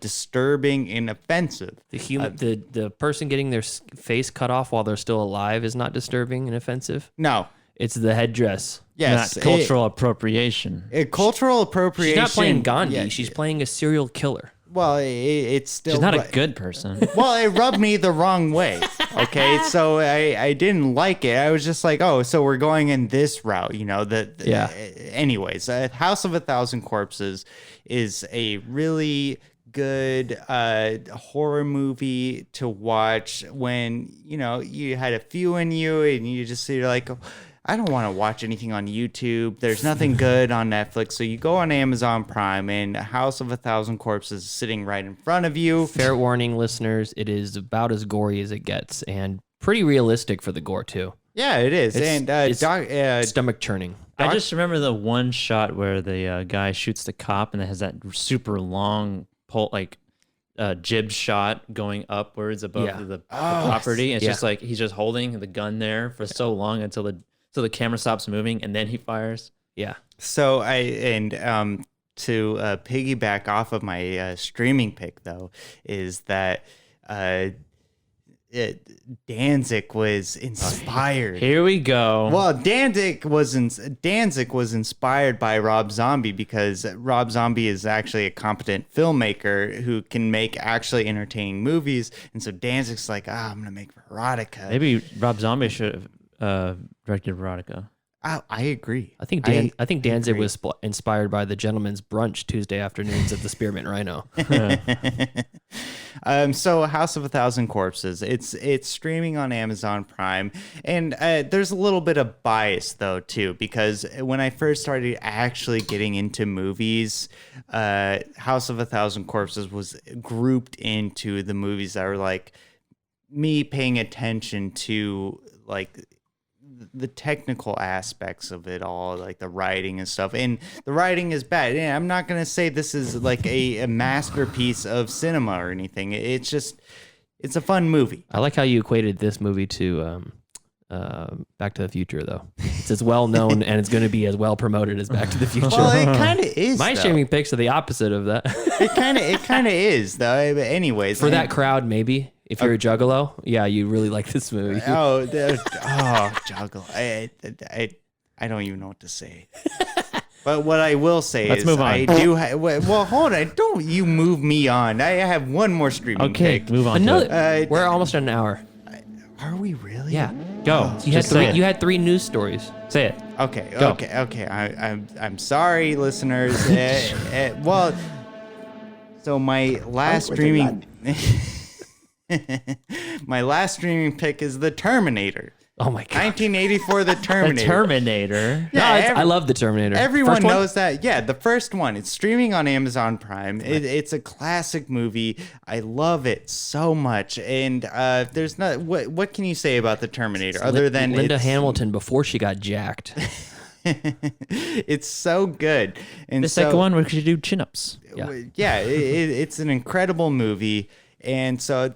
C: disturbing and offensive.
A: The person getting their face cut off while they're still alive is not disturbing and offensive.
C: No,
A: it's the headdress.
C: Yes,
B: not cultural appropriation.
C: Cultural appropriation.
A: She's not playing Gandhi. Yeah. She's playing a serial killer.
C: Well, it's still...
B: She's not a good person.
C: Well, it rubbed me the wrong way, okay? So I didn't like it. I was just like, oh, so we're going in this route, Anyways, House of a Thousand Corpses is a really good horror movie to watch when, you had a few in you and you're like... I don't want to watch anything on YouTube. There's nothing good on Netflix. So you go on Amazon Prime and House of a Thousand Corpses is sitting right in front of you.
A: Fair warning, listeners. It is about as gory as it gets and pretty realistic for the gore, too.
C: Yeah, it is.
A: It's stomach churning.
B: I just remember the one shot where the guy shoots the cop and it has that super long pole, jib shot going upwards above the property. It's just like he's just holding the gun there for so long until the camera stops moving and then he fires.
A: Yeah.
C: So to piggyback off of my streaming pick though, is that Danzig was inspired.
B: Here we go.
C: Well, Danzig was inspired by Rob Zombie because Rob Zombie is actually a competent filmmaker who can make actually entertaining movies, and so Danzig's like, I'm gonna make Veronica.
B: Maybe Rob Zombie should have directed Veronica.
C: I agree.
A: I think Danzig was inspired by the Gentleman's Brunch Tuesday afternoons at the Spearmint Rhino.
C: So House of a Thousand Corpses, it's streaming on Amazon Prime, and there's a little bit of bias though too, because when I first started actually getting into movies, House of a Thousand Corpses was grouped into the movies that were like me paying attention to like the technical aspects of it all, like the writing and stuff. And the writing is bad. And I'm not going to say this is like a masterpiece of cinema or anything. It's just, it's a fun movie.
A: I like how you equated this movie to Back to the Future, though. It's as well known and it's going to be as well promoted as Back to the Future.
C: Well, it kind of is.
A: My streaming picks are the opposite of that.
C: It kind of is, though. But anyways,
A: for that crowd, maybe. If you're a juggalo, yeah, you really like this movie.
C: Juggalo. I don't even know what to say. But what I will say
B: Let's
C: is
B: move on.
C: I do well, hold on. Don't you move me on. I have one more streaming pick.
B: Move on to it.
A: We're almost at an hour.
C: Are we really?
A: Yeah.
B: Go.
A: You had three news stories.
B: Say it.
C: Okay.
B: Go.
C: Okay. I'm sorry, listeners. Well, so my last streaming pick is The Terminator.
A: Oh my god.
C: 1984, The Terminator.
B: The Terminator.
C: Yeah,
A: I love The Terminator.
C: Everyone knows that. Yeah, the first one. It's streaming on Amazon Prime. It's a classic movie. I love it so much. And there's not what can you say about The Terminator other than
A: Linda Hamilton before she got jacked.
C: It's so good. And
B: the second one, we should do chin-ups.
C: Yeah, it's an incredible movie. And so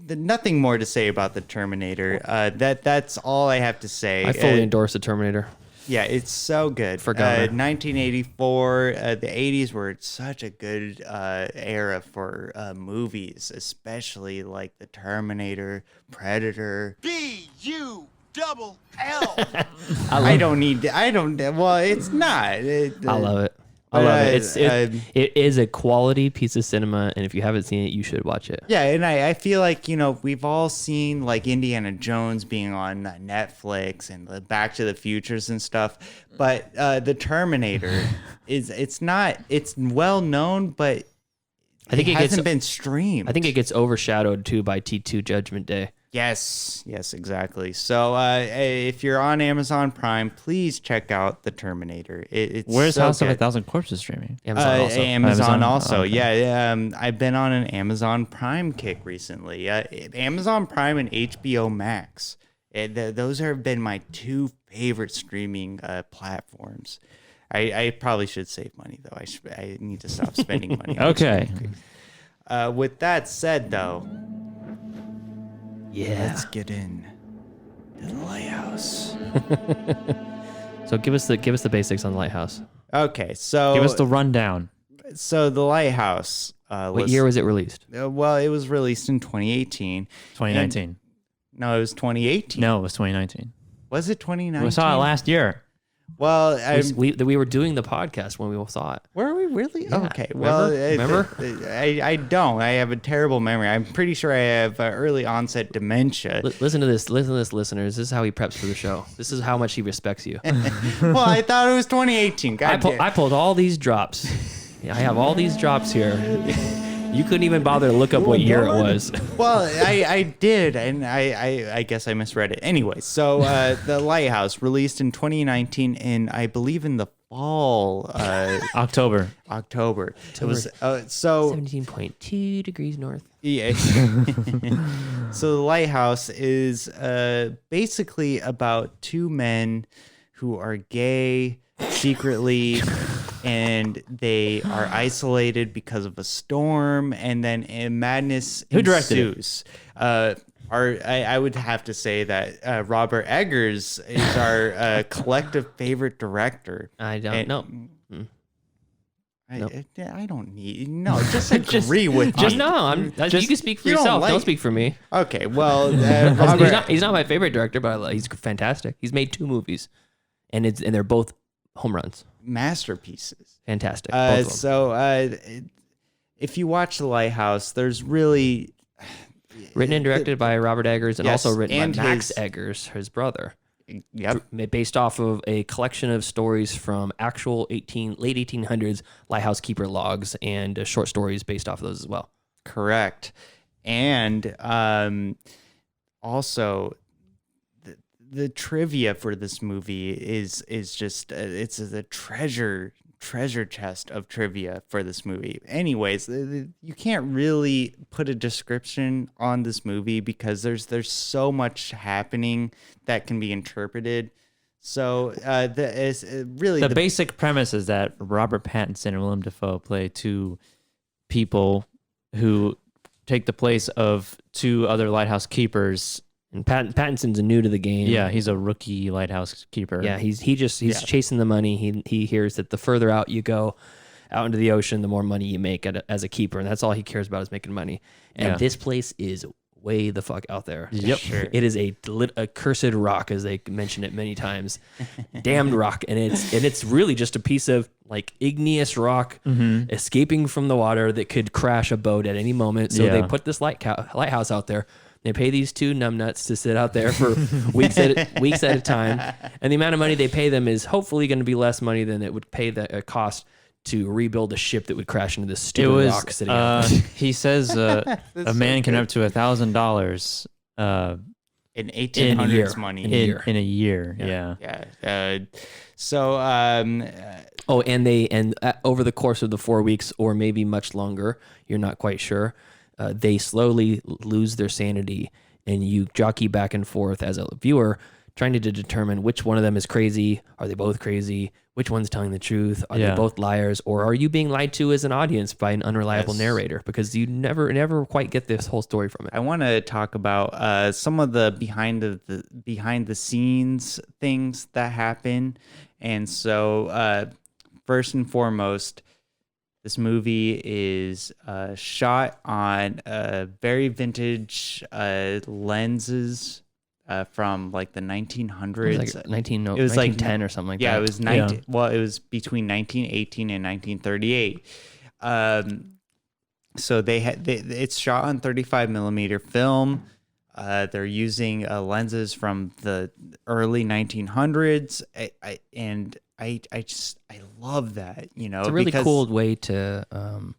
C: nothing more to say about the Terminator. That's all I have to say.
A: I fully endorse the Terminator.
C: Yeah, it's so good. 1984, the 80s were such a good era for movies, especially like the Terminator, Predator.
I: B-U-double-L.
C: Well, it's not.
A: I love it. I love it. It is a quality piece of cinema, and if you haven't seen it, you should watch it.
C: Yeah, and I feel like, we've all seen like Indiana Jones being on Netflix and the Back to the Futures and stuff, but the Terminator it's well known, but I think it hasn't been streamed.
A: I think it gets overshadowed too by T2 Judgment Day.
C: Yes, exactly. So if you're on Amazon Prime, please check out The Terminator.
B: Where's House of a Thousand Corpses streaming?
C: Amazon also.
B: Okay.
C: Yeah, I've been on an Amazon Prime kick recently. Amazon Prime and HBO Max. Those have been my two favorite streaming platforms. I probably should save money, though. I need to stop spending money.
B: Okay.
C: With that said, though...
A: Yeah.
C: Let's get in to the Lighthouse.
A: So give us the basics on Lighthouse.
C: Okay, so
B: give us the rundown.
C: So the Lighthouse.
A: What year was it released?
C: Well, it was released in 2018.
B: 2019.
C: No, it was 2018.
B: No, it was 2019.
C: Was it 2019?
B: We saw it last year.
C: Well,
A: we were doing the podcast when we all saw it.
C: Were we really?
A: Yeah.
C: Okay. Well,
A: remember?
C: I don't. I have a terrible memory. I'm pretty sure I have early onset dementia.
A: Listen to this, listeners. This is how he preps for the show. This is how much he respects you.
C: Well, I thought it was 2018.
A: I pulled all these drops. I have all these drops here. You couldn't even bother to look up what year it was.
C: Well, I did, and I guess I misread it. Anyway, so The Lighthouse, released in 2019, and I believe in the fall,
B: October.
C: It was so
A: 17.2 degrees north.
C: yeah. So the Lighthouse is basically about two men who are gay secretly, and they are isolated because of a storm, and then madness
B: Who directed it?
C: ensues. I would have to say that Robert Eggers is our collective favorite director.
A: I don't know.
C: I don't need just agree with
A: Just
C: me.
A: no. You can speak for
C: you don't
A: yourself. Don't
C: like-
A: speak for me.
C: Okay, well,
A: He's not my favorite director, but he's fantastic. He's made 2 movies, and they're both home runs.
C: masterpieces.
A: Fantastic. Both of them.
C: So if you watch The Lighthouse, there's really
A: Written and directed by Robert Eggers, and
C: Yes,
A: also written
C: and
A: by Max
C: his-
A: Eggers, his brother.
C: Yep.
A: Based off of a collection of stories from actual late 1800s lighthouse keeper logs, and short stories based off of those as well.
C: Correct. And also the trivia for this movie is just it's a treasure chest of trivia for this movie. Anyways, you can't really put a description on this movie because there's so much happening that can be interpreted. So
B: The basic premise is that Robert Pattinson and Willem Dafoe play two people who take the place of 2 other lighthouse keepers.
A: And Pattinson's new to the game.
B: Yeah, he's a rookie lighthouse keeper.
A: Yeah, he's chasing the money. He hears that the further out you go, out into the ocean, the more money you make as a keeper, and that's all he cares about is making money. And this place is way the fuck out there.
B: Yep.
C: Sure.
A: It is a cursed rock, as they mention it many times. Damned rock, and it's really just a piece of like igneous rock escaping from the water that could crash a boat at any moment. So they put this lighthouse out there. They pay these 2 numbnuts to sit out there for weeks at a time, and the amount of money they pay them is hopefully going to be less money than it would pay the cost to rebuild a ship that would crash into this stupid rock sitting out there.
B: He says a man can up to $1,000
C: in
A: In
C: 1800s money.
B: in a year. Yeah.
C: Yeah. So
A: And over the course of the 4 weeks, or maybe much longer, you're not quite sure, they slowly lose their sanity, and you jockey back and forth as a viewer, trying to determine which one of them is crazy. Are they both crazy? Which one's telling the truth? Are they both liars? Or are you being lied to as an audience by an unreliable narrator? Because you never quite get this whole story from it.
C: I want to talk about some of the behind the scenes things that happen. And so first and foremost, this movie is shot on very vintage lenses from like the 1900s.
A: It was like 1910 or something like that.
C: Yeah, it was 19. Well, it was between 1918 and 1938. So it's shot on 35 millimeter film. They're using lenses from the early 1900s. I love that,
A: It's a really cool way to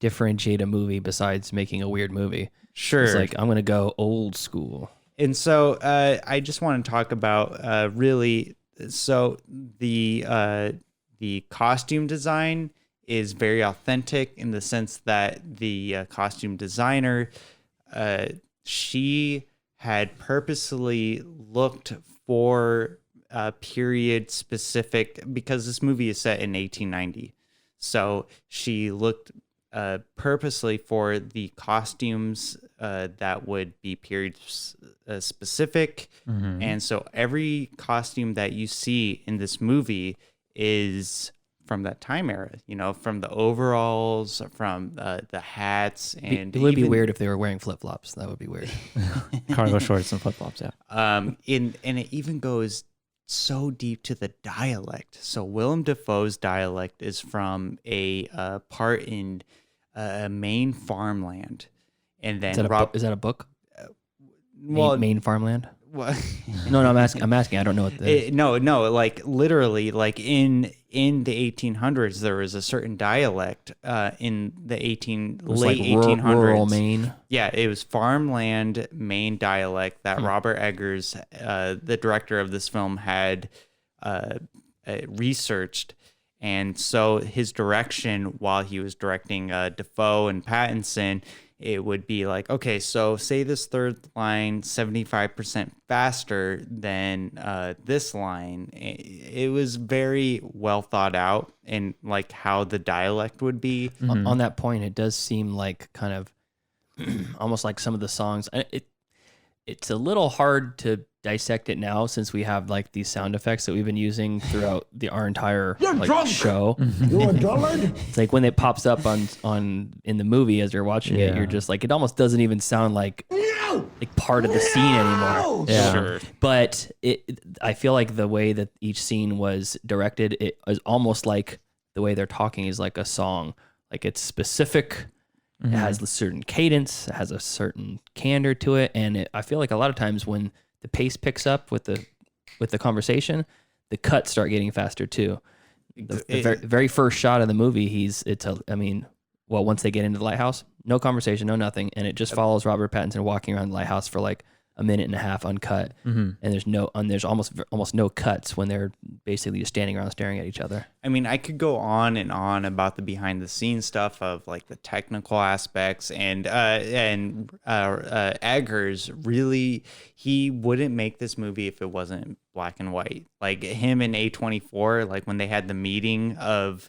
A: differentiate a movie besides making a weird movie.
C: Sure.
A: It's like, I'm going to go old school.
C: And so I just want to talk about really, so the costume design is very authentic in the sense that the costume designer, she had purposely looked for period specific, because this movie is set in 1890. So she looked purposely for the costumes that would be period specific.
B: Mm-hmm.
C: And so every costume that you see in this movie is from that time era, from the overalls, from the hats. And
A: it would be weird if they were wearing flip-flops. That would be weird.
B: Cargo shorts and flip-flops, yeah.
C: And it even goes so deep to the dialect. So Willem Dafoe's dialect is from a part in Maine farmland, and then
A: Is that a book?
C: Well,
A: Maine farmland.
C: Well,
A: No, I'm asking. I don't know what the.
C: No, like literally, like in the 1800s, there was a certain dialect in the late 1800s.
A: Rural Maine.
C: Yeah, it was farmland Maine dialect that Robert Eggers, the director of this film, had researched. And so his direction while he was directing Defoe and Pattinson, it would be like, okay, so say this third line 75% faster than this line. It was very well thought out and like how the dialect would be.
A: On that point, it does seem like kind of almost like some of the songs. It's a little hard to dissect it now since we have like these sound effects that we've been using throughout our entire show.
D: You're a dullard?
A: It's like when it pops up on in the movie as you're watching it, you're just like, it almost doesn't even sound like part of the scene anymore.
B: Yeah.
C: Sure.
A: But I feel like the way that each scene was directed, it is almost like the way they're talking is like a song. Like it's specific. It has a certain cadence. It has a certain candor to it, and I feel like a lot of times when the pace picks up with the conversation, the cuts start getting faster too. The very first shot of the movie, once they get into the lighthouse, no conversation, no nothing, and it just follows Robert Pattinson walking around the lighthouse for like a minute and a half uncut, and there's almost no cuts when they're basically just standing around staring at each other.
C: I mean, I could go on and on about the behind the scenes stuff of like the technical aspects, and Eggers really, he wouldn't make this movie if it wasn't black and white. Like him and A24, like when they had the meeting of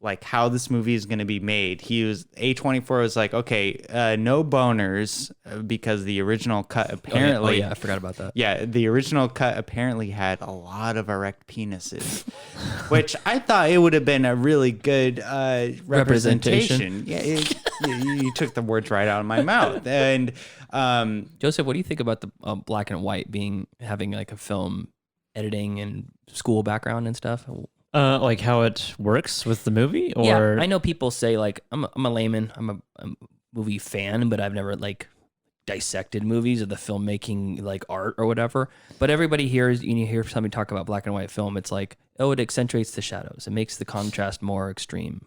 C: like how this movie is going to be made, A24 was like, okay, no boners, because the original cut apparently,
A: I forgot about that.
C: Yeah, the original cut apparently had a lot of erect penises, which I thought it would have been a really good representation. Yeah, you took the words right out of my mouth. And
A: Joseph, what do you think about the black and white having like a film editing and school background and stuff?
B: Like how it works with the movie, or
A: yeah, I know people say like I'm a layman, I'm a movie fan, but I've never like dissected movies or the filmmaking like art or whatever. But everybody hears, you hear somebody talk about black and white film, it's like, oh, it accentuates the shadows, it makes the contrast more extreme,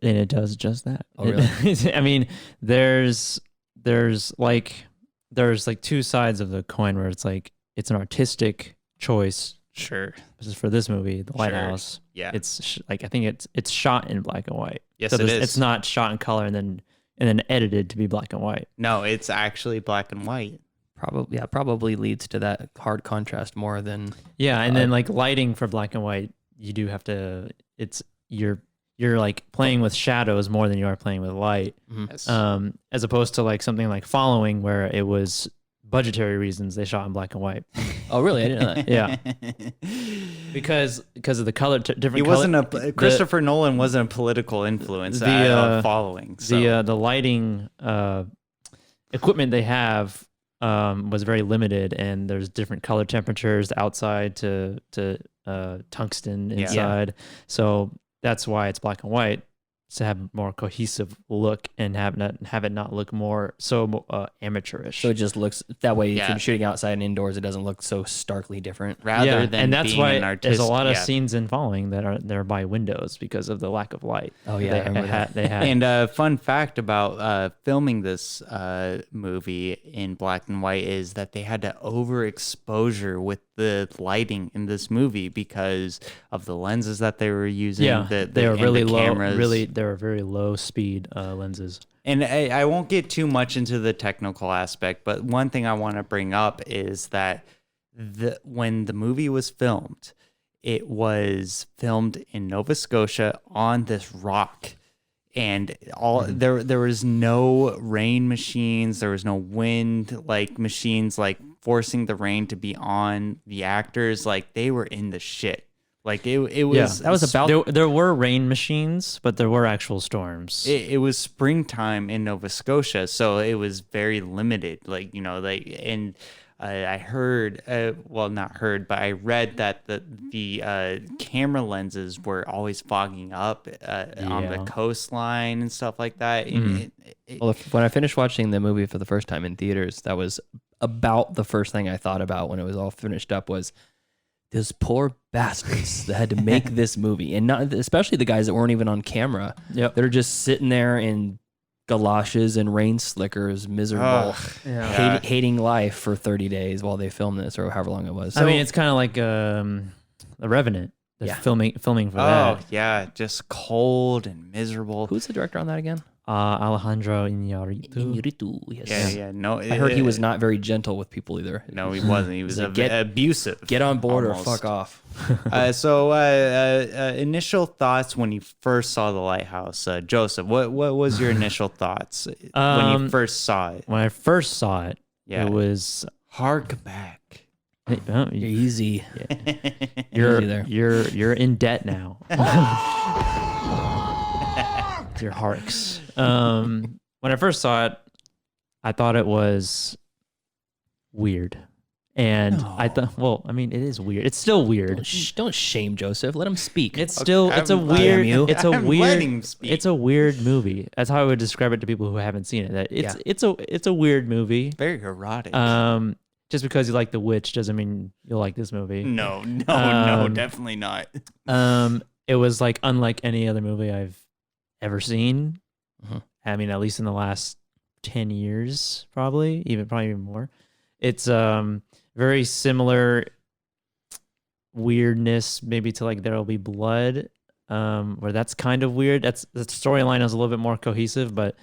B: and it does just that.
A: Oh, really?
B: I mean, there's like two sides of the coin where it's like it's an artistic choice.
C: sure,
B: This is for this movie, The Lighthouse.
C: Yeah.
B: It's like, I think it's shot in black and white.
C: Yes,
B: so
C: it is.
B: It's not shot in color and then edited to be black and white.
C: No, it's actually black and white.
A: probably leads to that hard contrast more than
B: And then like lighting for black and white, you do have to. You're like playing with shadows more than you are playing with light.
C: Yes.
B: As opposed to like something like Following, where it was budgetary reasons they shot in black and white.
A: Oh, really? I didn't know that.
B: Yeah, because of the color, different.
C: He wasn't Christopher Nolan wasn't a political influence. Following so.
B: The lighting equipment they have was very limited, and there's different color temperatures outside to tungsten inside. So that's why it's black and white, to have a more cohesive look and have it not look more so amateurish.
A: So it just looks that way. If you're shooting outside and indoors, it doesn't look so starkly different.
C: Rather than
B: and that's
C: being
B: why
C: an artist,
B: there's a lot of scenes in Following that are by windows because of the lack of light.
A: Oh yeah,
B: they had.
C: And a fun fact about filming this movie in black and white is that they had to overexposure with the lighting in this movie because of the lenses that they were using.
B: They were really low.
C: Cameras.
B: They were very low speed lenses.
C: And I won't get too much into the technical aspect, but one thing I want to bring up is that when the movie was filmed, it was filmed in Nova Scotia on this rock. And there was no rain machines, there was no wind like machines like forcing the rain to be on the actors. Like they were in the shit. Like it was
A: that was about
B: there were rain machines, but there were actual storms.
C: It was springtime in Nova Scotia, so it was very limited. Like I heard, not heard, but I read that the camera lenses were always fogging up on the coastline and stuff like that.
A: When I finished watching the movie for the first time in theaters, that was about the first thing I thought about when it was all finished up was those poor bastards that had to make this movie, and not especially the guys that weren't even on camera.
B: Yep.
A: They're just sitting there in galoshes and rain slickers, miserable, hating life for 30 days while they filmed this, or however long it was.
B: I mean, it's kind of like The Revenant. filming for
C: Oh
B: that.
C: yeah, just cold and miserable.
A: Who's the director on that again?
B: Alejandro Iñárritu.
A: Iñárritu, yes.
C: Yeah. No,
A: I heard he was not very gentle with people either.
C: No, he wasn't. He was
A: like,
C: abusive.
A: Get on board
C: almost.
A: or fuck off.
C: So, initial thoughts when you first saw the Lighthouse, Joseph. What was your initial thoughts when you first saw it?
B: When I first saw it, it was
C: hark back.
A: Easy.
B: You're in debt now. Your harks. When I first saw it, I thought it was weird. And I thought, well, I mean, it is weird. It's still weird.
A: Don't shame Joseph. Let him speak.
B: It's still, it's a weird, it's a weird movie. That's how I would describe it to people who haven't seen it. That it's a weird movie.
C: Very erotic.
B: Just because you like The Witch doesn't mean you'll like this movie.
C: No, definitely not.
B: It was like unlike any other movie I've ever seen. I mean, at least in the last 10 years, probably even more. It's very similar weirdness maybe to like There'll Be Blood, where that's kind of weird. That's the storyline is a little bit more cohesive, but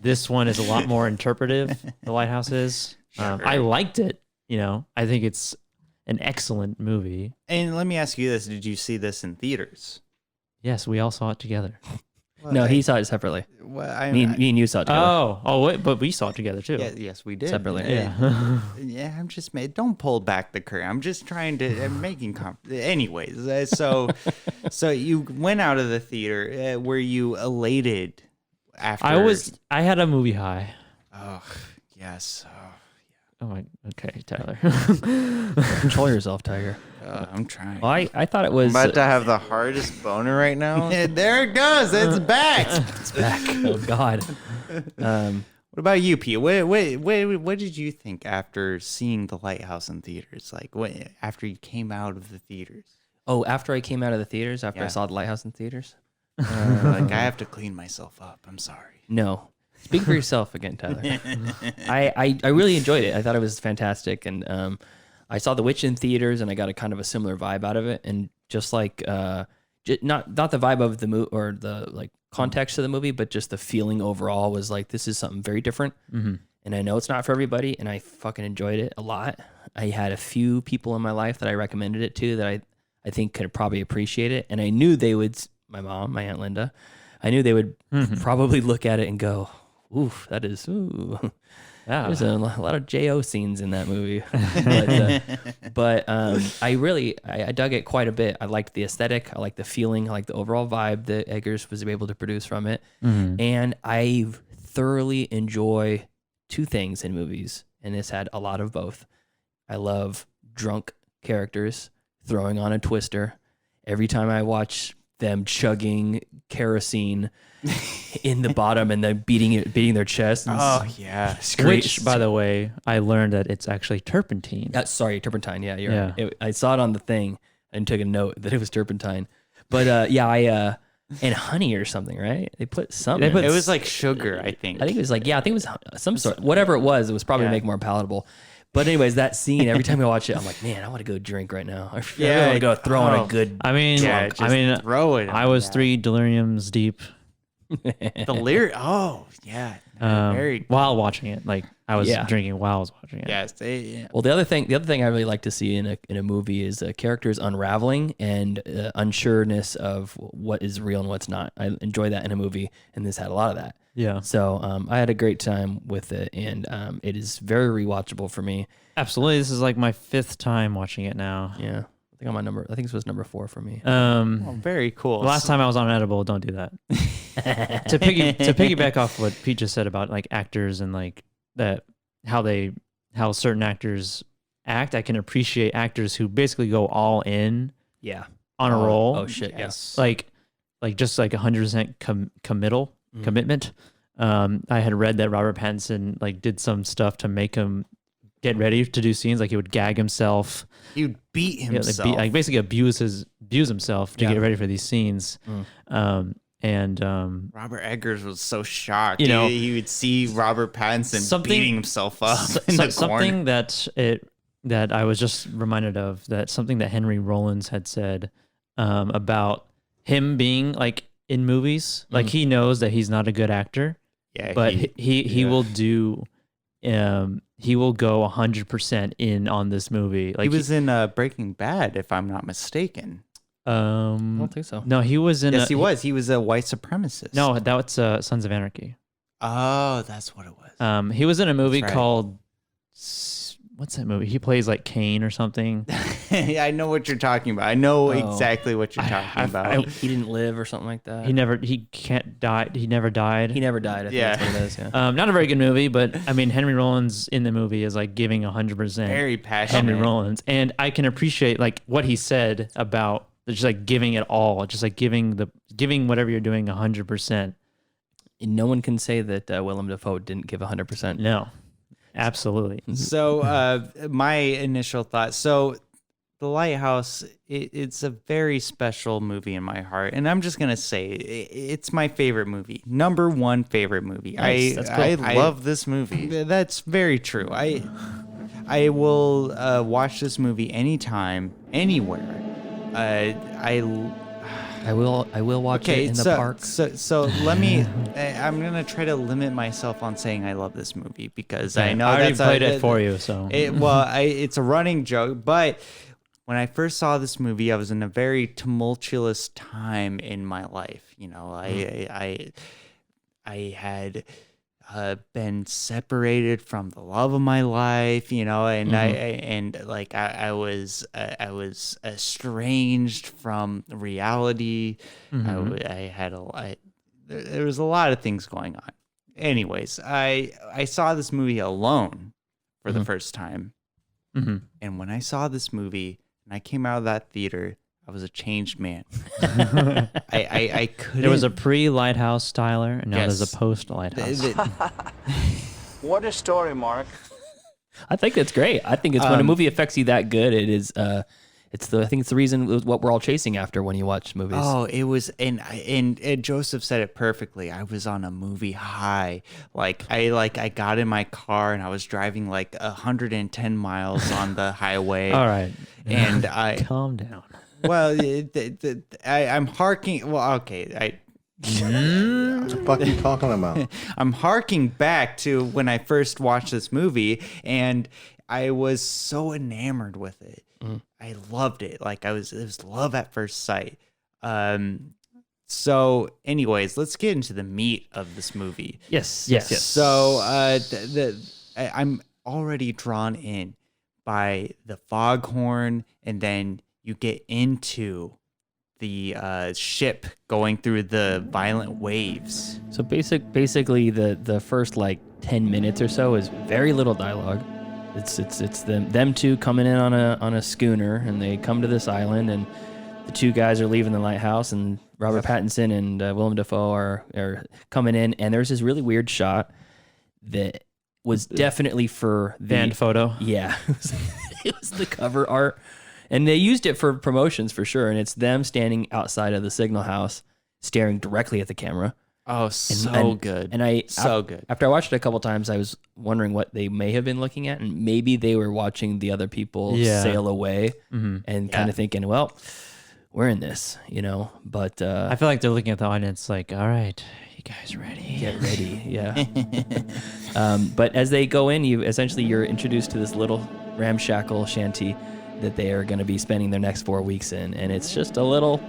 B: this one is a lot more interpretive. The Lighthouse is. I liked it. I think it's an excellent movie.
C: And let me ask you this: did you see this in theaters?
B: Yes, we all saw it together.
A: No, he saw it separately.
C: Well,
A: me and you saw it together.
B: Wait, but we saw it together too.
C: Yes, we did
A: separately.
B: Yeah,
C: yeah. I'm just don't pull back the curtain. I'm just trying to. I'm making. Anyways, so you went out of the theater. Were you elated? After
B: I had a movie high.
C: Oh yes.
B: Oh my. Okay, Tyler.
A: Control yourself, Tiger.
C: I'm trying.
A: Well, I thought it was.
H: I'm about to have the hardest boner right now.
C: There it goes. It's back.
A: It's back. Oh God.
C: What about you, Pete? What did you think after seeing the Lighthouse in theaters? Like after you came out of the theaters?
A: Oh, after I came out of the theaters, after I saw the Lighthouse in theaters.
C: Like I have to clean myself up. I'm sorry.
A: No. Speak for yourself again, Tyler. I really enjoyed it. I thought it was fantastic, and I saw The Witch in theaters, and I got a kind of a similar vibe out of it. And just like not the vibe of the movie or the like context of the movie, but just the feeling overall was like this is something very different. Mm-hmm. And I know it's not for everybody, and I fucking enjoyed it a lot. I had a few people in my life that I recommended it to that I think could probably appreciate it, and I knew they would. My mom, my Aunt Linda, I knew they would probably look at it and go, oof, that is, ooh. Yeah. There's a lot of J.O. scenes in that movie. but I dug it quite a bit. I liked the aesthetic. I liked the feeling. I liked the overall vibe that Eggers was able to produce from it. Mm-hmm. And I thoroughly enjoy two things in movies, and this had a lot of both. I love drunk characters throwing on a twister. Every time I watch them chugging kerosene in the bottom and then beating their chests.
C: Oh yeah,
B: which by the way, I learned that it's actually turpentine.
A: Sorry, turpentine. Yeah, right. I saw it on the thing and took a note that it was turpentine. But and honey or something, right? They put something.
C: It was like sugar, I think.
A: I think it was some sort. Whatever it was probably to make it more palatable. But anyways, that scene, every time I watch it, I'm like, man, I want to go drink right now. I really want to go throw on a good.
B: I mean,
C: throw it.
B: I was 3 deliriums deep.
C: Delirium. Oh yeah. Very
B: while watching it, like I was drinking while I was watching it.
C: Yes. Yeah.
A: Well, the other thing I really like to see in a movie is characters unraveling and unsureness of what is real and what's not. I enjoy that in a movie, and this had a lot of that.
B: Yeah.
A: So I had a great time with it, and it is very rewatchable for me.
B: Absolutely. This is like my 5th time watching it now.
A: Yeah. I think this was number 4 for me.
C: Very cool.
B: The last time I was on Edible, don't do that. to piggyback off what Pete just said about like actors and like that how certain actors act, I can appreciate actors who basically go all in.
A: Yeah.
B: On a role.
A: Oh shit. Yes.
B: Like just like 100% commitment. I had read that Robert Pattinson like did some stuff to make him get ready to do scenes. Like he would gag himself.
C: He'd beat himself.
B: Like basically abuse himself to get ready for these scenes.
C: Robert Eggers was so shocked. He would see Robert Pattinson beating himself up in the corner.
B: Something that it that I was just reminded of, that something that Henry Rollins had said about him being like in movies, like he knows that he's not a good actor, but he will do, he will go 100% in on this movie. Like
C: he was in Breaking Bad, if I'm not mistaken.
A: I don't think so.
B: No, he was in.
C: Yes, he was. He was a white supremacist.
B: No, that was Sons of Anarchy.
C: Oh, that's what it was.
B: He was in a movie
C: That's right.
B: called, what's that movie? He plays like Kane or something.
C: I know what you're talking about. I know exactly what you're talking about.
A: He didn't live or something like that.
B: He never died. He never died.
A: I think that's what it is. Yeah.
B: Not a very good movie, but I mean, Henry Rollins in the movie is like giving 100%.
C: Very passionate.
B: Henry Rollins, and I can appreciate like what he said about just like giving it all, just like giving whatever you're doing 100%.
A: No one can say that Willem Dafoe didn't give 100%.
B: No, absolutely.
C: So my initial thoughts. So The Lighthouse, it's a very special movie in my heart, and I'm just gonna say it's my favorite movie, number one favorite movie.
A: Nice. That's cool.
H: I love this movie.
C: That's very true. I will watch this movie anytime, anywhere. I
A: will watch it in the park.
C: So let me. I'm gonna try to limit myself on saying I love this movie because I know
B: I already
C: that's
B: played it for you. So
C: it's a running joke. But when I first saw this movie, I was in a very tumultuous time in my life. You know, I had been separated from the love of my life, you know, and I was estranged from reality. There was a lot of things going on. Anyways, I saw this movie alone for the first time, and when I saw this movie and I came out of that theater, I was a changed man. I couldn't.
B: there was a pre-Lighthouse Tyler, and now
C: Yes.
B: there's a post-Lighthouse.
I: What a story, Mark.
A: I think that's great. I think it's when a movie affects you that good, it is. I think it's the reason what we're all chasing after when you watch movies.
C: Oh, it was, and Joseph said it perfectly. I was on a movie high. I got in my car and I was driving like 110 miles on the highway.
B: All right,
C: and I
B: calm down.
C: well, I'm harking. Well, okay,
I: What the fuck are you talking about?
C: I'm harking back to when I first watched this movie, and I was so enamored with it. I loved it. It was love at first sight. So, anyways, let's get into the meat of this movie.
B: Yes.
C: So, I'm already drawn in by the foghorn, and then you get into the ship going through the violent waves.
A: So basically, the first like 10 minutes or so is very little dialogue. It's them two coming in on a schooner, and they come to this island, and the two guys are leaving the lighthouse, and Robert Pattinson and Willem Dafoe are coming in, and there's this really weird shot that was definitely for the
B: Band photo.
A: Yeah, it was the cover art, and they used it for promotions for sure. And it's them standing outside of the signal house, staring directly at the camera.
C: Oh, good.
A: And
C: so good.
A: After I watched it a couple times, I was wondering what they may have been looking at, and maybe they were watching the other people sail away and kind of thinking, well, we're in this, you know. But
B: I feel like they're looking at the audience like, all right, you guys ready?
A: Get ready, yeah. But as they go in, you're introduced to this little ramshackle shanty that they are going to be spending their next 4 weeks in, and it's just a little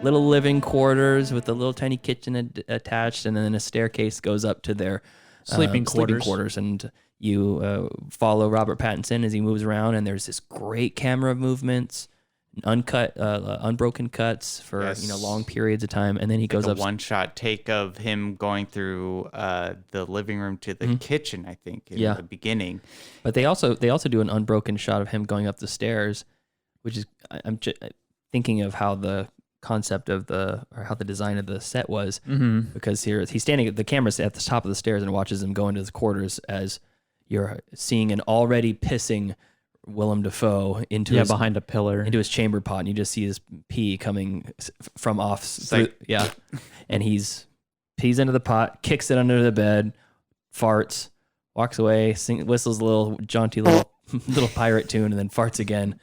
A: living quarters with a little tiny kitchen attached, and then a staircase goes up to their
B: sleeping quarters.
A: And you follow Robert Pattinson as he moves around, and there's this great camera movements, unbroken cuts for long periods of time, and then he goes up.
C: One-shot take of him going through the living room to the kitchen, I think, in the beginning.
A: But they also do an unbroken shot of him going up the stairs, which is I'm thinking of how the concept of how the design of the set was, because here he's standing, the camera's at the top of the stairs and watches him go into his quarters as you're seeing an already pissing Willem Dafoe into
B: behind a pillar
A: into his chamber pot, and you just see his pee coming from off and he's pees into the pot, kicks it under the bed, farts, walks away, whistles a little jaunty little little pirate tune and then farts again.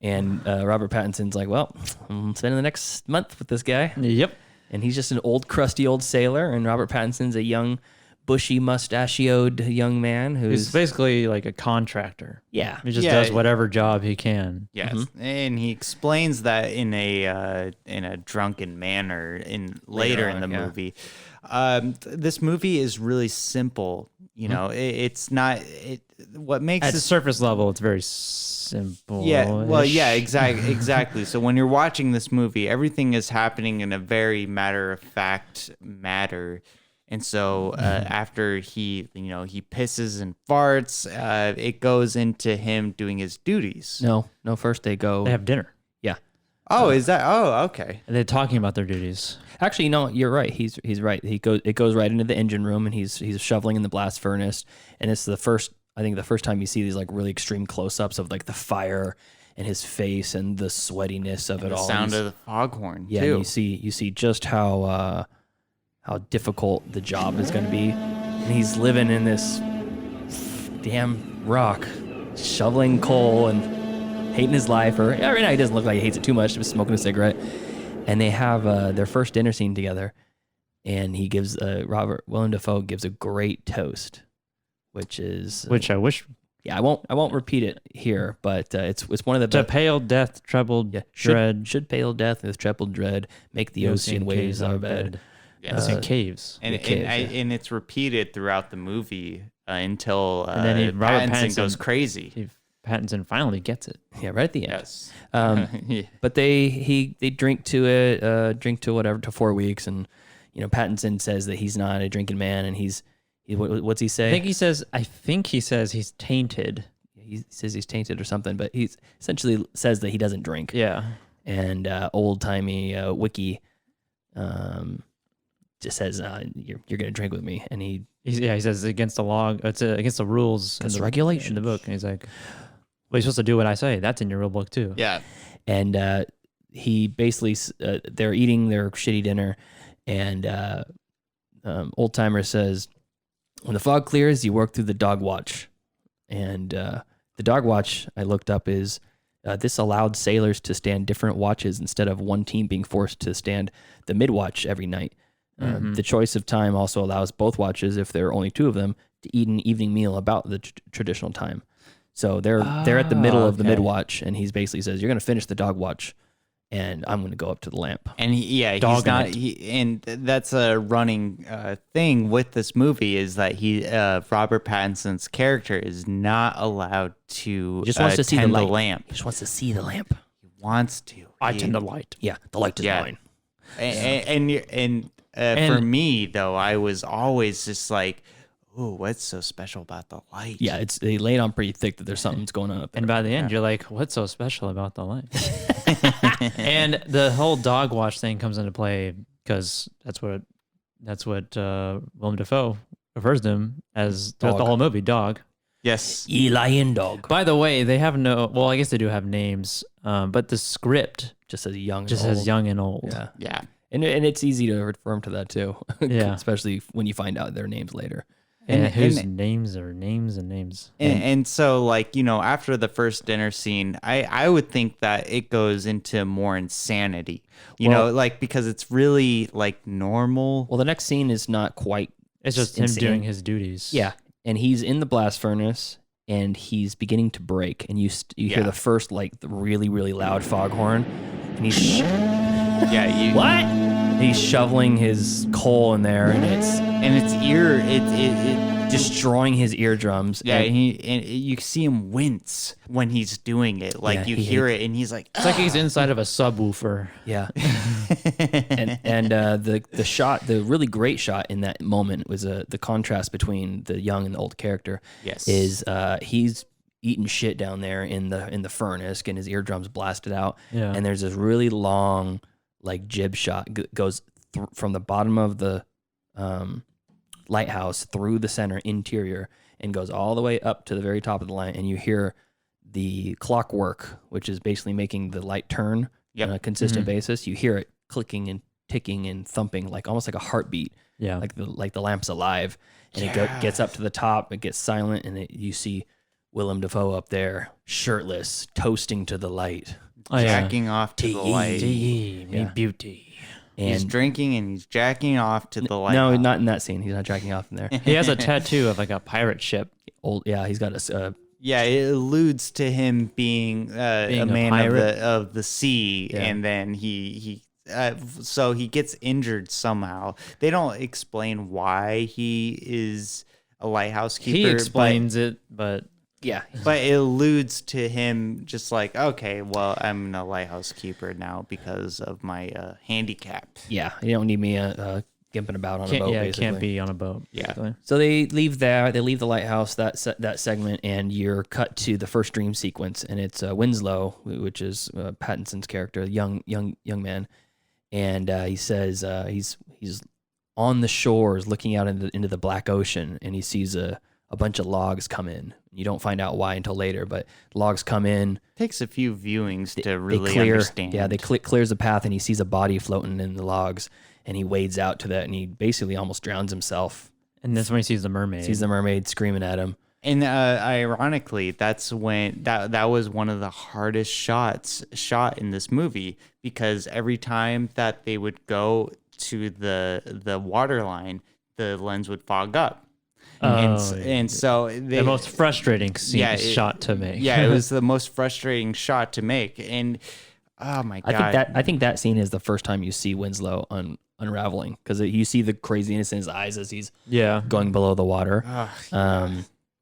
A: And Robert Pattinson's like, well, I'm spending the next month with this guy.
B: Yep.
A: And he's just an old, crusty old sailor. And Robert Pattinson's a young, bushy, mustachioed young man
B: He's basically like a contractor.
A: Yeah.
B: He just does whatever job he can.
C: Yes, and he explains that in a drunken manner later in the movie. This movie is really simple. You know, it's not. What makes
B: at
C: this
B: surface level, it's very simple.
C: Yeah, well, yeah, exactly. So when you're watching this movie, everything is happening in a very matter of fact manner. And so after he pisses and farts, it goes into him doing his duties.
A: No, first they
B: have dinner.
A: Yeah.
C: Oh, is that? Oh, okay.
B: And they're talking about their duties.
A: Actually, no, you're right. He's right. It goes right into the engine room, and he's shoveling in the blast furnace, and it's the first time you see these like really extreme close-ups of like the fire and his face and the sweatiness of it all.
C: The sound of the foghorn.
A: Yeah,
C: too.
A: and you see just how difficult the job is going to be, and he's living in this damn rock, shoveling coal and hating his life. Or right now he doesn't look like he hates it too much. Just smoking a cigarette. And they have their first dinner scene together, and he gives Willem Dafoe gives a great toast, which
B: I wish.
A: Yeah, I won't repeat it here, but it's one of the
B: To pale death, troubled dread.
A: Should pale death with troubled dread make the ocean waves our bed.
B: Yes, in caves.
C: And it's repeated throughout the movie until
B: and then Robert
C: Pattinson goes crazy.
B: Pattinson finally gets it.
A: Yeah, right at the end.
C: Yes.
A: Yeah. But they drink to it, to 4 weeks, and Pattinson says that he's not a drinking man, and what's he say?
B: I think he says he's tainted.
A: He says he's tainted or something, but he essentially says that he doesn't drink.
B: Yeah.
A: And old timey Wiki just says you're gonna drink with me, and he
B: says against the log. It's against the rules.
A: That's regulation
B: in the book. And he's like, well, you're supposed to do what I say. That's in your rule book too.
C: Yeah.
A: And he basically they're eating their shitty dinner, and old timer says, when the fog clears, you work through the dog watch. And the dog watch I looked up is this allowed sailors to stand different watches instead of one team being forced to stand the mid watch every night. The choice of time also allows both watches, if there are only two of them, to eat an evening meal about the traditional time. So they're at the middle of the mid watch, and he's basically says, "You're going to finish the dog watch, and I'm going to go up to the lamp."
C: And and that's a running thing with this movie is that Robert Pattinson's character is not allowed to
A: just wants to see the
C: light. Lamp.
A: He just wants to see the lamp.
C: He wants to.
B: I tend to light.
A: Yeah, the light is mine.
C: And for me though, I was always just like, "Ooh, what's so special about the light?"
A: Yeah, they lay it on pretty thick that there's something's going on up there.
B: And by the end, you're like, "What's so special about the light?" And the whole dog watch thing comes into play because that's what Willem Dafoe refers to him as throughout the whole movie, dog.
C: Yes.
A: Eli and dog.
B: By the way, they have I guess they do have names, but the script
A: just says young
B: and old.
A: Yeah.
C: Yeah.
A: And it's easy to refer them to that too.
B: Yeah.
A: Especially when you find out their names later.
B: And whose names are names and names.
C: And so, after the first dinner scene, I would think that it goes into more insanity, because it's really normal.
A: Well, the next scene is not quite.
B: It's just
A: insane.
B: him doing his duties.
A: Yeah. And he's in the blast furnace, and he's beginning to break. And you hear the first, the really, really loud foghorn. And he's...
C: What?
A: He's shoveling his coal in there, and it's destroying his eardrums.
C: Yeah, and you see him wince when he's doing it. You hear it, and he's like,
B: it's like he's inside of a subwoofer.
A: Yeah. and the shot, the really great shot in that moment was the contrast between the young and the old character.
C: Yes,
A: is he's eating shit down there in the furnace, getting his eardrums blasted out.
B: Yeah,
A: and there's this really long jib shot goes from the bottom of the lighthouse through the center interior and goes all the way up to the very top of the line, and you hear the clockwork, which is basically making the light turn on a consistent basis. You hear it clicking and ticking and thumping, almost like a heartbeat. Like the lamp's alive, and it gets up to the top. It gets silent, and you see Willem Dafoe up there, shirtless, toasting to the light.
C: Jacking off to the light.
B: Me beauty.
A: And
C: He's drinking and he's jacking off to the light.
A: no, not in that scene. He's not jacking off in there.
B: He has a tattoo of like a pirate ship.
A: He's got a
C: Yeah, it alludes to him being a man of the sea,
A: Yeah.
C: and then so he gets injured somehow. They don't explain why he is a lighthouse keeper.
B: He explains it, but
C: but it alludes to him just like, okay, well, I'm a lighthouse keeper now because of my handicap.
A: Yeah, you don't need me gimping about on a boat.
B: Yeah,
A: basically.
B: can't be on a boat.
C: Yeah.
B: Basically.
A: So they leave there. They leave the lighthouse that segment, and you're cut to the first dream sequence, and it's Winslow, which is Pattinson's character, young man, and he says he's on the shores looking out into the black ocean, and he sees a bunch of logs come in. You don't find out why until later, but logs come in.
C: Takes a few viewings to really
A: clear,
C: understand.
A: Yeah, clears the path, and he sees a body floating in the logs, and he wades out to that, and he basically almost drowns himself.
B: And that's when he sees the mermaid.
A: Sees the mermaid screaming at him.
C: And ironically, that's when that was one of the hardest shots shot in this movie, because every time that they would go to the water line, the lens would fog up. And so
B: the most frustrating shot to make.
C: Yeah, it was the most frustrating shot to make. And oh my god,
A: I think that scene is the first time you see Winslow unraveling, because you see the craziness in his eyes as he's going below the water.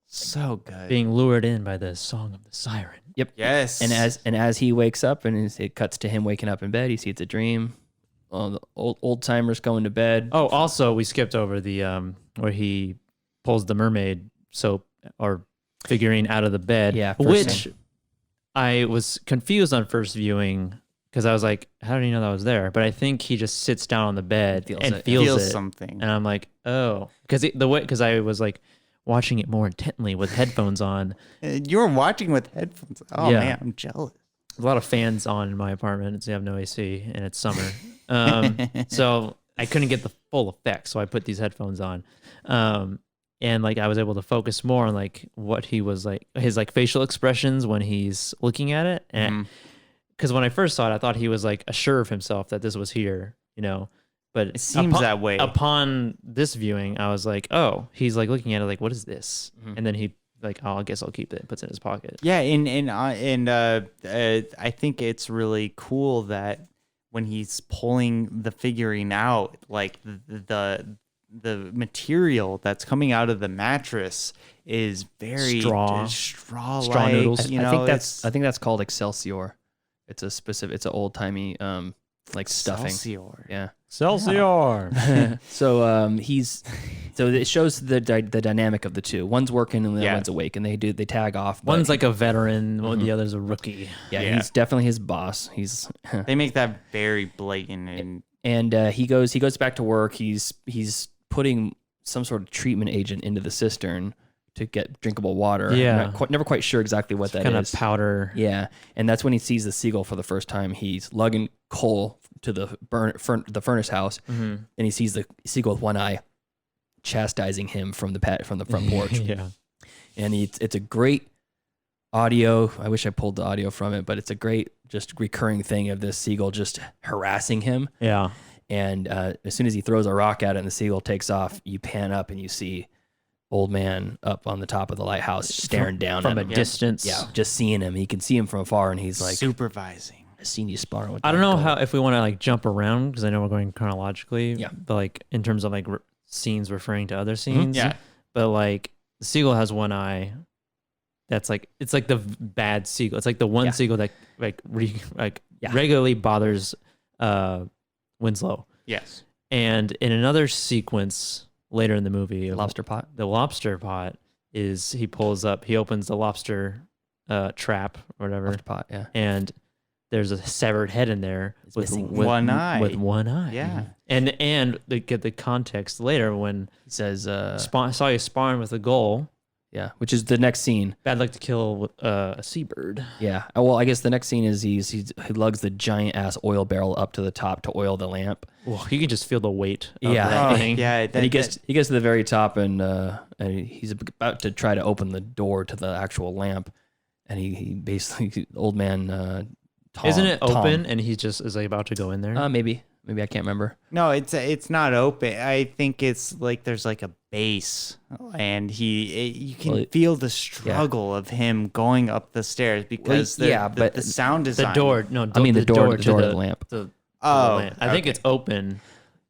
C: So good,
B: being lured in by the song of the siren.
A: Yep.
C: Yes.
A: And as he wakes up, and it cuts to him waking up in bed, he sees a dream. The old timers going to bed.
B: Oh, also we skipped over the where he pulls the mermaid soap or figurine out of the bed.
A: Yeah,
B: which I was confused on first viewing, because I was like, how did he know that was there? But I think he just sits down on the bed and feels it.
C: Something.
B: And I'm like, oh, because I was like watching it more intently with headphones on.
C: You were watching with headphones. Oh man, I'm jealous.
B: A lot of fans on in my apartment, so you have no AC, and it's summer. So I couldn't get the full effect, so I put these headphones on. And like I was able to focus more on like what he was like, his like facial expressions when he's looking at it. And because when I first saw it, I thought he was like assured of himself that this was here, but
C: it seems that way.
B: Upon this viewing, I was like, oh, he's like looking at it like, what is this? And then he like, oh, I guess I'll keep it. Puts it in his pocket.
C: Yeah, and I think it's really cool that when he's pulling the figurine out, like the material that's coming out of the mattress is very straw
B: noodles.
A: I think that's called Excelsior. It's an old timey like stuffing.
C: Excelsior.
A: Yeah.
B: Excelsior.
A: So it shows the dynamic of the two. One's working and the other one's awake, and they tag off.
B: One's like a veteran, the other's a rookie.
A: Yeah, he's definitely his boss. He's
C: they make that very blatant
A: and he goes back to work. He's putting some sort of treatment agent into the cistern to get drinkable water.
B: Yeah.
A: Never quite sure exactly what that is.
B: Kind of powder.
A: Yeah. And that's when he sees the seagull for the first time. He's lugging coal to the furnace house, and he sees the seagull with one eye chastising him from the front porch.
B: Yeah.
A: And it's a great audio. I wish I pulled the audio from it, but it's a great just recurring thing of this seagull just harassing him.
B: Yeah.
A: And as soon as he throws a rock at it and the seagull takes off, you pan up and you see old man up on the top of the lighthouse staring down
B: from
A: at
B: a
A: him.
B: distance.
A: Yeah, just seeing him. He can see him from afar, and he's like
C: supervising.
A: I've seen you sparring with.
B: I don't know if we want to like jump around, because I know we're going chronologically.
A: Yeah.
B: But like in terms of like scenes referring to other scenes.
C: Yeah.
B: But like the seagull has one eye. That's like, it's like the bad seagull. It's like the one seagull that regularly bothers Winslow.
C: Yes.
B: And in another sequence later in the movie,
A: the lobster pot
B: is he opens the lobster trap or whatever.
A: Lobster pot, yeah.
B: And there's a severed head in there with
C: one eye.
B: With one eye.
C: Yeah.
B: And they get the context later when
A: he says
B: saw you sparring with a gull.
A: Yeah, which is the next scene.
B: Bad luck to kill a seabird.
A: Yeah. Well, I guess the next scene is he lugs the giant ass oil barrel up to the top to oil the lamp.
B: Well, you can just feel the weight. Of
A: Yeah.
B: that thing.
C: Yeah,
A: And he gets to the very top and he's about to try to open the door to the actual lamp, and he basically the old man. Tom,
B: Isn't it open and he just is like about to go in there?
A: Maybe I can't remember.
C: No, it's not open. I think it's like there's like a base, and you can feel the struggle of him going up the stairs because
A: but
C: the sound design.
B: The door. No,
A: I mean the door to the
B: lamp.
A: lamp.
B: I think it's open,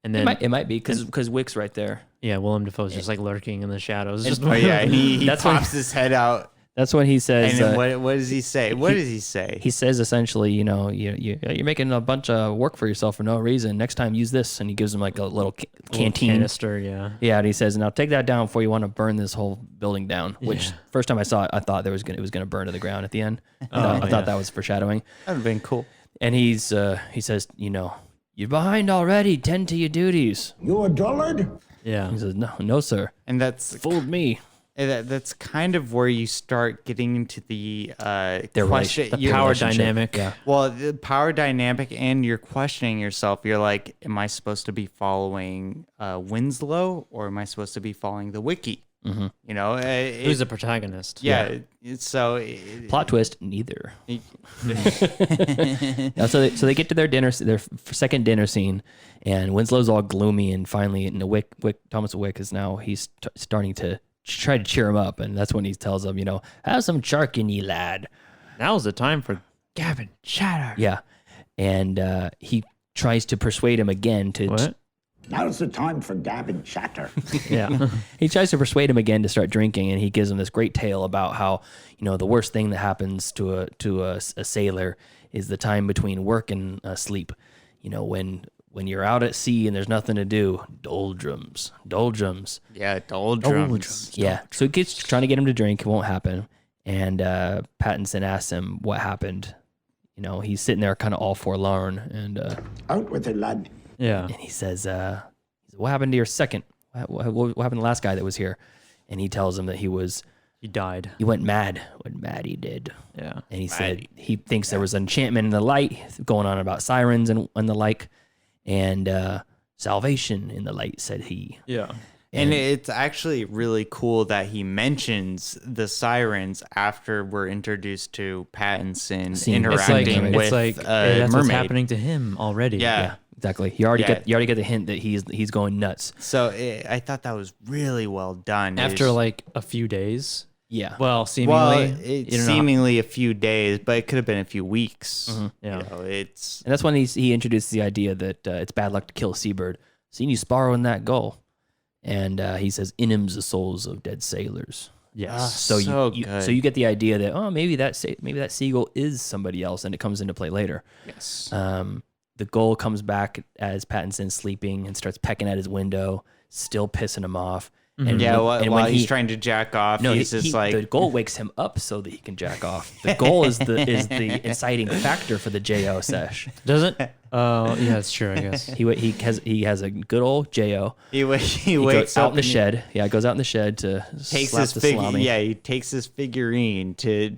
B: and then
A: It might be because Wick's right there.
B: yeah, Willem Dafoe's just like lurking in the shadows. Just
C: Oh yeah, and he
A: That's when-
C: pops his head out.
A: That's when he says.
C: And then what does he say? What does he say?
A: He says essentially, you're making a bunch of work for yourself for no reason. Next time, use this, and he gives him like a little canteen
B: canister. Yeah.
A: Yeah, and he says, "Now take that down before you want to burn this whole building down." Which first time I saw it, I thought it was gonna burn to the ground at the end. I thought that was foreshadowing.
C: That'd have been cool.
A: And he says, "You're behind already. Tend to your duties."
D: You a dullard?
B: Yeah.
A: He says, "No, sir."
C: And that's
A: Fooled me.
C: That's kind of where you start getting into the question,
A: the
B: Power
A: relationship.
B: dynamic.
A: Yeah.
C: Well, the power dynamic, and you're questioning yourself. You're like, am I supposed to be following Winslow, or am I supposed to be following the wiki?
B: Mm-hmm. Who's the protagonist?
C: Yeah. So
A: Plot twist: neither. Now, so they get to their second dinner scene, and Winslow's all gloomy, and finally, Thomas Wick is now he's starting to try to cheer him up, and that's when he tells him, have some chark in ye, lad.
B: Now's the time for Gavin Shatter.
A: Yeah, and he tries to persuade him again to.
B: What?
D: Now's the time for dab and chatter.
A: Yeah. He tries to persuade him again to start drinking, and he gives him this great tale about how, the worst thing that happens to a sailor is the time between work and sleep. When you're out at sea and there's nothing to do, doldrums.
C: Yeah, doldrums.
A: Yeah. So he keeps trying to get him to drink. It won't happen. And Pattinson asks him what happened. He's sitting there kind of all forlorn, and
D: Out with it, lad.
B: Yeah.
A: and he says, "What happened to your second? What happened to the last guy that was here?" And he tells him that he
B: died.
A: He went mad. Went mad. He did.
B: Yeah.
A: And he said he thinks there was enchantment in the light going on about sirens and the like, and salvation in the light, said he.
B: Yeah.
C: And it's actually really cool that he mentions the sirens after we're introduced to Pattinson interacting with
B: that's
C: mermaid.
B: what's happening to him already.
C: Yeah.
A: Exactly. You already get the hint that he's going nuts.
C: So I thought that was really well done.
B: After like a few days.
A: Yeah.
B: Well, seemingly.
C: It's seemingly a few days, but it could have been a few weeks.
A: Mm-hmm.
B: Yeah.
A: And that's when he introduced the idea that it's bad luck to kill a seabird. Seen you sparrowing that gull. And he says, "In him's the souls of dead sailors."
B: Yes.
A: So
C: good.
A: so you get the idea that maybe that seagull is somebody else, and it comes into play later.
C: Yes.
A: The gull comes back as Pattinson's sleeping and starts pecking at his window, still pissing him off. And
C: while he's trying to jack off, he's just like
A: the goal wakes him up so that he can jack off. The goal is the inciting factor for the JO sesh.
B: Doesn't? Oh, yeah, that's true. I guess
A: He has a good old JO.
C: He
A: He
C: wakes
A: goes out
C: up
A: in the shed. Yeah, goes out in the shed to
C: takes
A: slap
C: his
A: the salami.
C: he takes his figurine to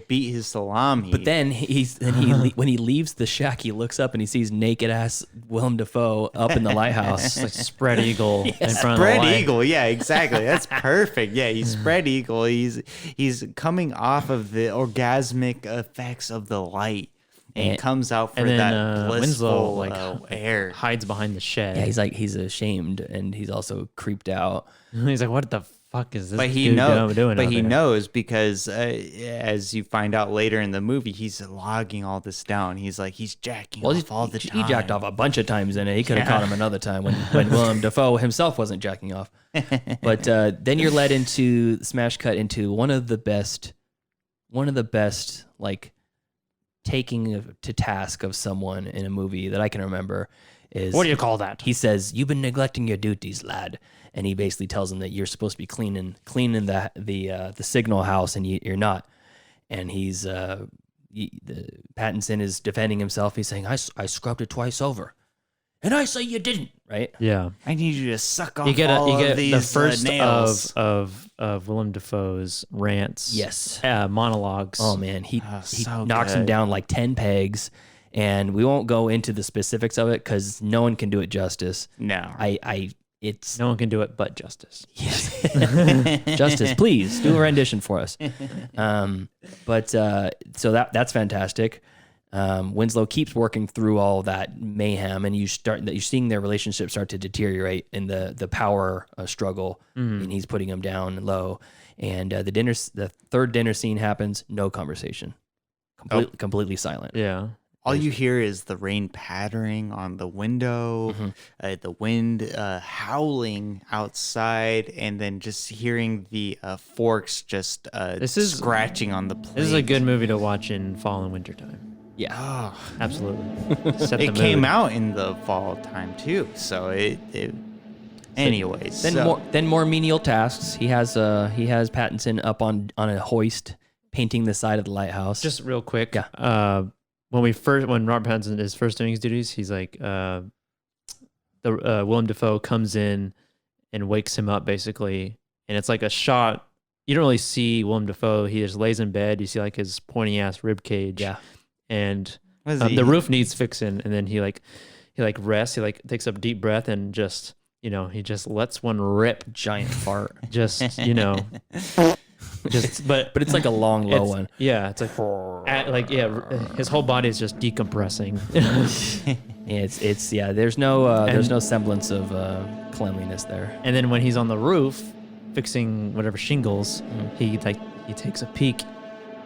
C: beat his salami.
A: But then when he leaves the shack, he looks up and he sees naked ass Willem Dafoe up in the lighthouse.
B: it's like spread eagle in front of the
C: spread
B: light.
C: eagle, yeah, exactly. That's perfect. Yeah, he's spread eagle. He's coming off of the orgasmic effects of the light. And comes out for
B: and then,
C: that blissful
B: Winslow
C: air.
B: hides behind the shed.
A: Yeah, he's ashamed and he's also creeped out.
B: He's like, "What the fuck is this?"
C: But he
B: dude
C: knows.
B: doing
C: But
B: out
C: he
B: there?"
C: knows because, as you find out later in the movie, he's logging all this down. He's jacking off all the time.
A: He jacked off a bunch of times in it. He could have caught him another time when Willem Dafoe himself wasn't jacking off. But then you're led into smash cut into one of the best like taking to task of someone in a movie that I can remember is,
B: What do you call that?
A: he says, "You've been neglecting your duties, lad," and he basically tells him that you're supposed to be cleaning the signal house, and you're not. And Pattinson is defending himself. He's saying, "I scrubbed it twice over," and I say you didn't, right?
B: Yeah.
C: I need you to suck off
B: You get
C: of these
B: the first
C: nails.
B: of Willem Dafoe's rants.
A: Yes.
B: Monologues.
A: Oh man, he
C: so
A: knocks him
C: good.
A: down like 10 pegs, and we won't go into the specifics of it because no one can do it justice.
C: No.
A: It's
B: No one can do it but Justice.
A: Justice, please do a rendition for us. So that's fantastic. Winslow keeps working through all that mayhem, and you're seeing their relationship start to deteriorate in the power struggle, and he's putting him down low. And the third dinner scene happens. No conversation, completely silent.
B: Yeah.
C: All you hear is the rain pattering on the window, the wind howling outside, and then just hearing the forks just scratching on the plate.
B: This is a good movie to watch in fall and winter time.
A: Yeah,
B: absolutely. Set the
C: It came
B: mood.
C: out in the fall time too, so it anyways.
A: Then more menial tasks. He has Pattinson up on a hoist, painting the side of the lighthouse.
B: Just real quick.
A: Yeah.
B: When Robert Pattinson is first doing his duties, he's like, Willem Dafoe comes in and wakes him up basically, and it's like a shot. You don't really see Willem Dafoe. He just lays in bed. You see like his pointy ass rib cage.
A: Yeah.
B: And the roof needs fixing, and then he rests. He like takes a deep breath and just he just lets one rip.
A: Giant fart.
B: Just but
A: it's like a long low one.
B: Yeah, it's like his whole body is just decompressing.
A: There's no semblance of cleanliness there.
B: And then when he's on the roof fixing whatever shingles, he takes a peek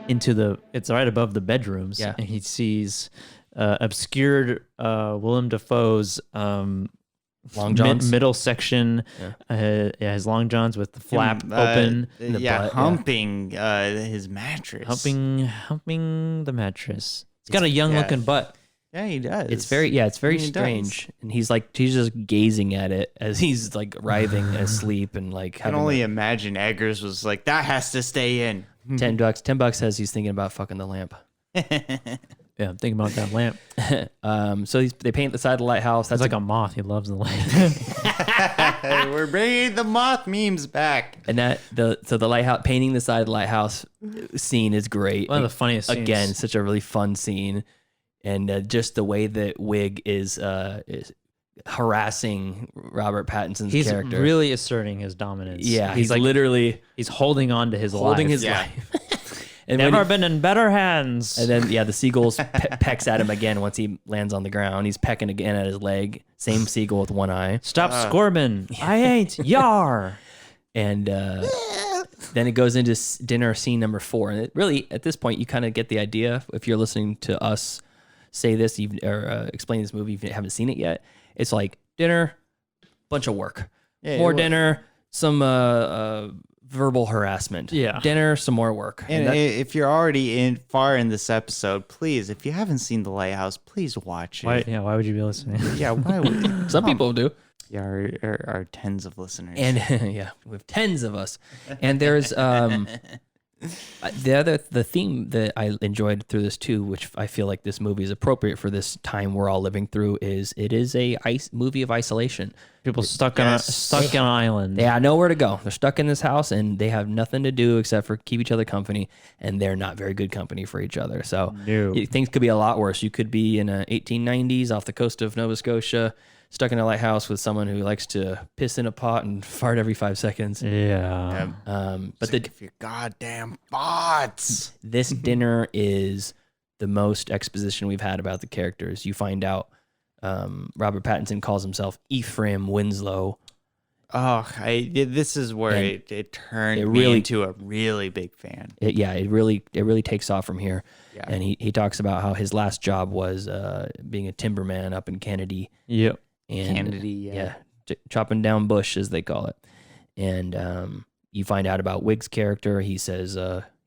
B: into it's right above the bedrooms, and he sees obscured Willem Dafoe's
A: long johns,
B: middle section, his long johns with the flap open,
C: humping his mattress,
B: humping the mattress. He's got a young looking butt.
C: Yeah, he does.
A: It's very strange, and he's just gazing at it as he's like writhing asleep and like.
C: I can only imagine Eggers was like, that has to stay in.
A: $10 says he's thinking about fucking the lamp.
B: Yeah, I'm thinking about that lamp.
A: So they paint the side of the lighthouse.
B: That's like a moth. He loves the lamp.
C: We're bringing the moth memes back.
A: And the lighthouse, painting the side of the lighthouse scene is great.
B: One of the funniest scenes.
A: Again, such a really fun scene. And just the way that Wig is harassing Robert Pattinson's character.
B: He's really asserting his dominance.
A: Yeah,
B: he's like
A: literally
B: he's holding on to his
A: life. And
B: never been in better hands.
A: And then the seagulls pecks at him again once he lands on the ground. He's pecking again at his leg. Same seagull with one eye.
B: Stop Corbin. I ain't yar.
A: And then it goes into dinner scene number 4. And it really, at this point, you kind of get the idea. If you're listening to us say this or explain this movie if you haven't seen it yet, it's like dinner, bunch of work. More dinner, some verbal harassment.
B: Yeah.
A: Dinner, some more work.
C: And if you're already far in this episode, please, if you haven't seen The Lighthouse, please watch it.
B: Why would you be listening?
C: Yeah, why would
A: some people do.
C: Yeah, our tens of listeners.
A: And we have tens of us. And there's the theme that I enjoyed through this too, which I feel like this movie is appropriate for this time we're all living through, is it is a movie of isolation.
B: People stuck on an island.
A: They have nowhere to go. They're stuck in this house and they have nothing to do except for keep each other company, and they're not very good company for each other. So things could be a lot worse. You could be in the 1890s off the coast of Nova Scotia, stuck in a lighthouse with someone who likes to piss in a pot and fart every 5 seconds.
B: Yeah.
A: But
C: sick of your goddamn bots.
A: This dinner is the most exposition we've had about the characters. You find out Robert Pattinson calls himself Ephraim Winslow.
C: Oh, this is where it turned me into a really big fan.
A: It really takes off from here.
C: Yeah.
A: And he talks about how his last job was being a timberman up in Kennedy.
B: Yep.
A: And,
C: Kennedy,
A: chopping down bush, as they call it. And you find out about Wig's character. He says,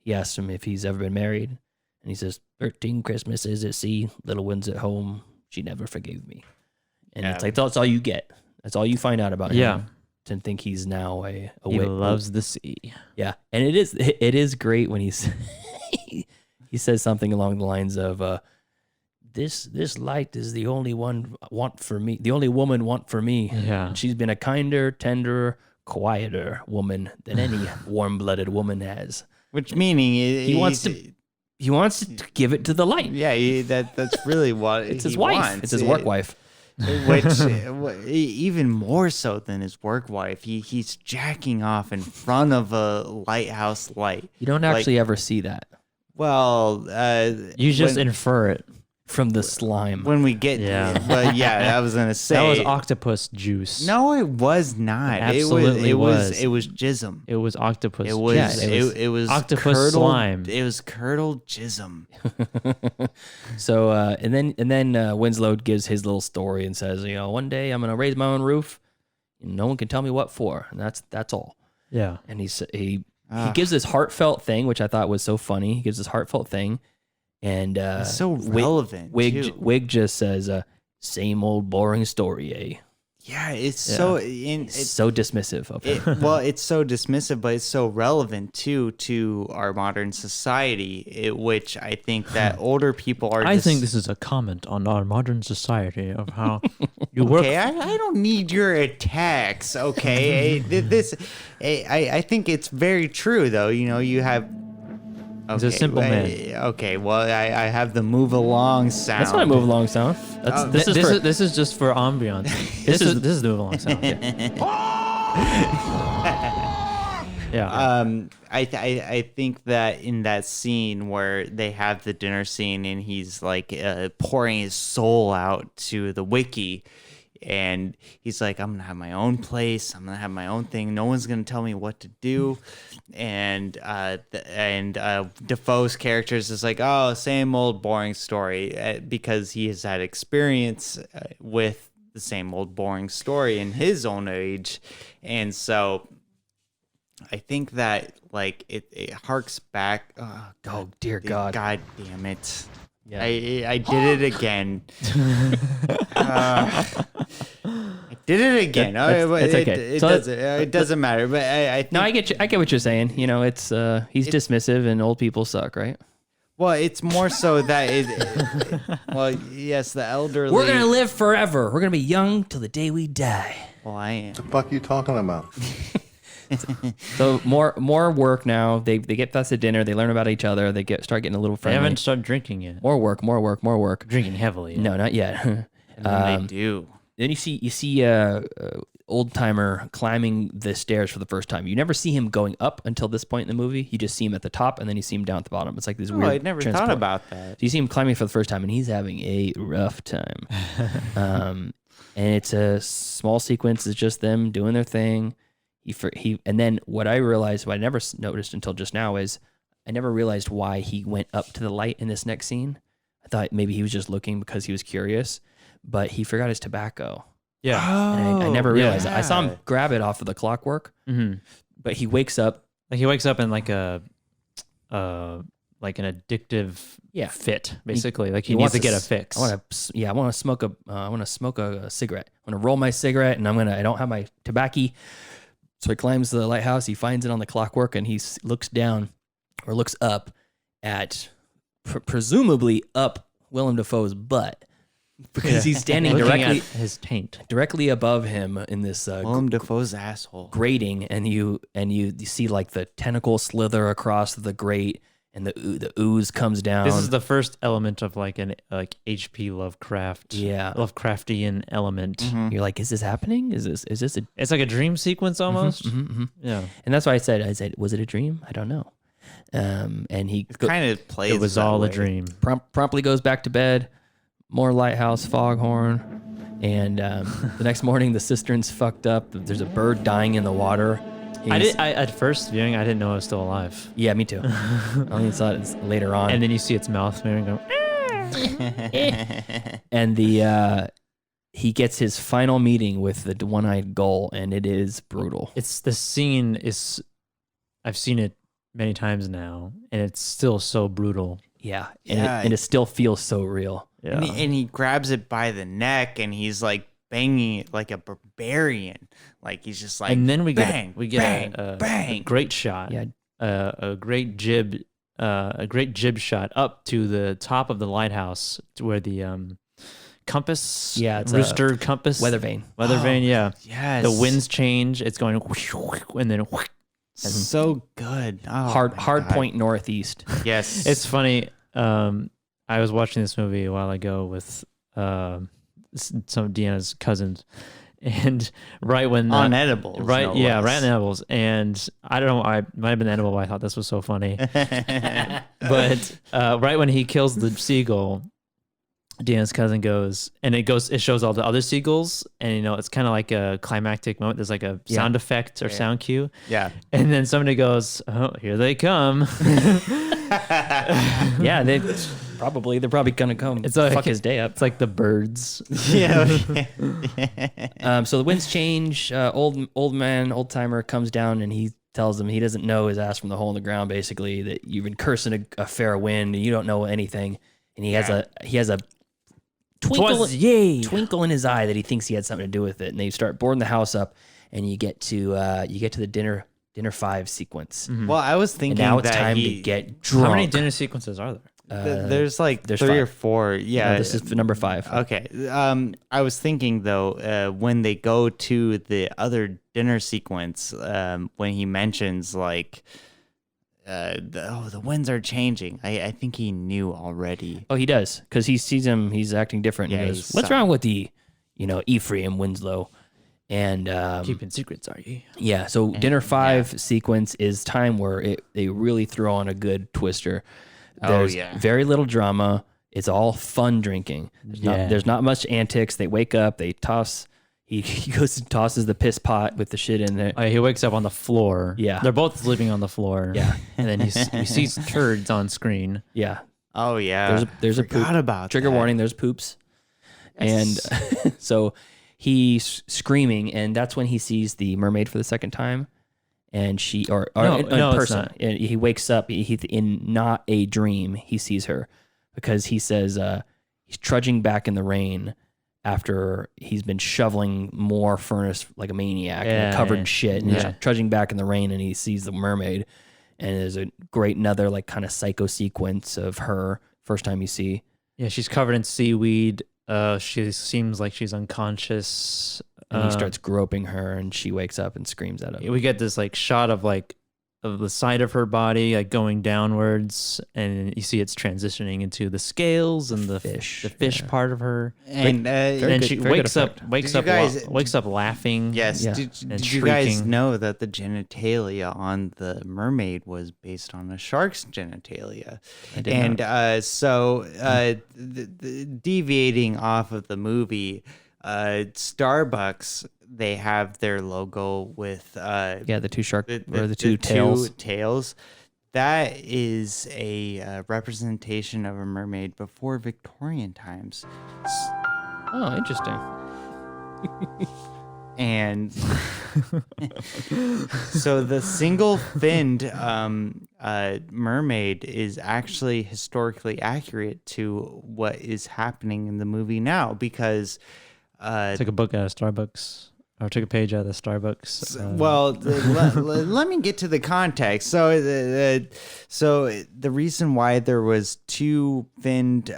A: he asks him if he's ever been married. And he says, 13 Christmases at sea, little ones at home. She never forgave me. And it's like, that's all you get. That's all you find out about him.
B: Yeah.
A: To think he's now a
B: he loves the sea.
A: Yeah. And it is great when he says something along the lines of, this light is the only one want for me, the only woman want for me.
B: Yeah.
A: And she's been a kinder, tenderer, quieter woman than any warm-blooded woman has.
C: Which meaning
A: He wants to give it to the light.
C: Yeah, that's really what
A: It's his
C: he
A: wife.
C: wants.
A: It's his work wife.
C: Which even more so than his work wife, he's jacking off in front of a lighthouse light.
A: You don't actually ever see that
C: Well,
B: You just infer it.
A: from the slime.
C: when we get, well, yeah, I was gonna say
B: That was octopus juice.
C: No, it was not.
B: It absolutely
C: It was jism.
B: It was octopus.
C: It was. It was
B: octopus
C: curdled,
B: slime.
C: It was curdled jism.
A: So and then Winslow gives his little story and says, one day I'm gonna raise my own roof. And no one can tell me what for, and that's all.
B: Yeah.
A: And he gives this heartfelt thing, which I thought was so funny. He gives this heartfelt thing, and
C: It's so relevant. too.
A: Wig just says, "Same old boring story, eh?"
C: Yeah, it's
A: Yeah.
C: so
A: It's so dismissive of him.
C: well, it's so dismissive, but it's so relevant too to our modern society, which I think that older people are.
B: I think this is a comment on our modern society of how you work.
C: Okay, I don't need your attacks. Okay, I think it's very true though. You have.
B: He's a simple man.
C: Okay, well, I have the move along sound.
A: That's not a move along sound.
B: This is just for ambiance. this is the move along sound. Yeah.
C: I think that in that scene where they have the dinner scene and he's like pouring his soul out to the wiki, and he's like, I'm gonna have my own place, I'm gonna have my own thing, no one's gonna tell me what to do. And Defoe's characters is like, oh, same old boring story, because he has had experience with the same old boring story in his own age. And so I think that like it harks back.
A: Oh dear God!
C: God damn it!
A: Yeah.
C: I did it again. I did it again.
A: It's okay.
C: It doesn't matter. But I think,
A: No, I get you. I get what you're saying. It's he's dismissive and old people suck, right?
C: well, it's more so that well, yes, the elderly.
A: We're gonna live forever. We're gonna be young till the day we die.
C: Well, I am.
I: What the fuck you talking about?
A: So more work now. They get past the dinner. They learn about each other. They start getting a little
B: They
A: friendly.
B: haven't started drinking yet.
A: More work.
B: Drinking heavily.
A: No, not yet.
C: And then they do.
A: Then you see old timer climbing the stairs for the first time. You never see him going up until this point in the movie. You just see him at the top, and then you see him down at the bottom. It's like this weird.
C: I never thought
A: transport.
C: about that.
A: So you see him climbing for the first time, and he's having a rough time. And it's a small sequence. It's just them doing their thing. And then what I realized, what I never noticed until just now, is I never realized why he went up to the light in this next scene. I thought maybe he was just looking because he was curious, but he forgot his tobacco.
B: Yeah.
A: And I never realized that. I saw him grab it off of the clockwork, but he wakes up.
B: Like he wakes up in like an addictive fit, basically. Like he needs to get a fix.
A: I want to smoke a cigarette. I want to roll my cigarette, and I don't have my tobacco. So he climbs the lighthouse. He finds it on the clockwork, and he looks up at presumably up Willem Dafoe's butt, because he's standing
B: looking at his taint
A: directly above him in this
C: Willem Dafoe's asshole
A: grating, and you see like the tentacle slither across the grate, and the ooze comes down.
B: This is the first element of like an H.P. Lovecraft, Lovecraftian element.
C: Mm-hmm.
A: You're like, is this happening? Is this a?
B: It's like a dream sequence almost. Yeah,
A: and that's why I said, was it a dream? I don't know. And he
C: kind of plays.
B: It was
C: that
B: all
C: way.
B: a dream.
A: Promptly goes back to bed. More lighthouse foghorn, and the next morning the cistern's fucked up. There's a bird dying in the water.
B: At first viewing, I didn't know it was still alive.
A: Yeah, me too. I only saw it later on.
B: And then you see its mouth moving, go.
A: And he gets his final meeting with the one-eyed gull, and it is brutal.
B: The scene is, I've seen it many times now, and it's still so brutal.
A: Yeah, and it still feels so real.
B: Yeah.
C: And he grabs it by the neck, and he's like banging it like a barbarian. Like he's just like,
B: and then we
C: bang,
B: get a great shot.
A: Yeah.
B: A great jib a great jib shot up to the top of the lighthouse to where the compass,
A: it's
B: rooster compass,
A: weather vane.
B: Yeah.
C: Yes.
B: The winds change. It's going and then
C: so good. Oh,
A: hard
C: God.
A: point northeast.
C: Yes.
B: It's funny. I was watching this movie a while ago with some of Deanna's cousins, and right when
C: on edibles,
B: right?
C: no
B: Yeah,
C: less.
B: right on edibles. And I don't know. I might have been edible. But I thought this was so funny. But right when he kills the seagull, Deanna's cousin goes, and it shows all the other seagulls, and it's kind of like a climactic moment. There's like a sound effect or sound cue.
C: Yeah.
B: And then somebody goes, "Oh, here they come."
A: Yeah, they're probably gonna come.
B: It's like,
A: fuck his day up.
B: It's like the birds.
C: Yeah.
A: So the winds change. Old timer comes down and he tells him he doesn't know his ass from the hole in the ground. Basically, that you've been cursing a fair wind and you don't know anything. And he has a twinkle in his eye that he thinks he had something to do with it. And they start boarding the house up, and you get to the dinner 5 sequence.
B: Mm-hmm.
C: Well, I was thinking
A: And now it's
C: that
A: time to get drunk.
B: How many dinner sequences are there?
C: there's 3
A: 5.
C: or 4. Yeah.
A: No, this is number 5.
C: Okay. I was thinking though, when they go to the other dinner sequence, when he mentions like, the winds are changing. I think he knew already.
A: Oh, he does, because he sees him. He's acting different.
C: Yeah,
A: He goes,
C: he's
A: "What's wrong with the, Ephraim Winslow?" And
B: Keeping secrets, are you?
A: yeah, so dinner 5 sequence is time where they really throw on a good twister. There's very little drama. It's all fun drinking. There's not much antics. They wake up. They toss. He goes and tosses the piss pot with the shit in there.
B: He wakes up on the floor.
A: Yeah.
B: They're both sleeping on the floor.
A: Yeah.
B: And then he sees turds on screen.
A: Yeah.
C: Oh yeah.
A: There's a poop.
C: Forgot about
A: Trigger
C: that.
A: warning. There's poops. And so he's screaming, and that's when he sees the mermaid for the second time. And she, or
B: No,
A: in
B: it's
A: person,
B: not.
A: and he wakes up. He in not a dream. He sees her because he says he's trudging back in the rain after he's been shoveling more furnace like a maniac, and covered in shit, and he's trudging back in the rain, and he sees the mermaid. And there's a great another like kind of psycho sequence of her first time you see.
B: Yeah, she's covered in seaweed. She seems like she's unconscious.
A: And he starts groping her, and she wakes up and screams at him.
B: We get this like shot of the side of her body like going downwards, and you see it's transitioning into the scales and the fish part of her.
C: And
B: then she wakes up laughing.
C: Yes.
A: Yeah.
C: Did you guys know that the genitalia on the mermaid was based on a shark's genitalia?
A: I did not.
C: So deviating off of the movie, Starbucks, they have their logo with
A: the 2 shark or the 2
C: tails.
A: tails.
C: Tails. That is a representation of a mermaid before Victorian times.
A: Oh, interesting.
C: And so the single-finned mermaid is actually historically accurate to what is happening in the movie now, because
B: Took a book out of Starbucks, or took a page out of the Starbucks.
C: let me get to the context. So the reason why there was 2 finned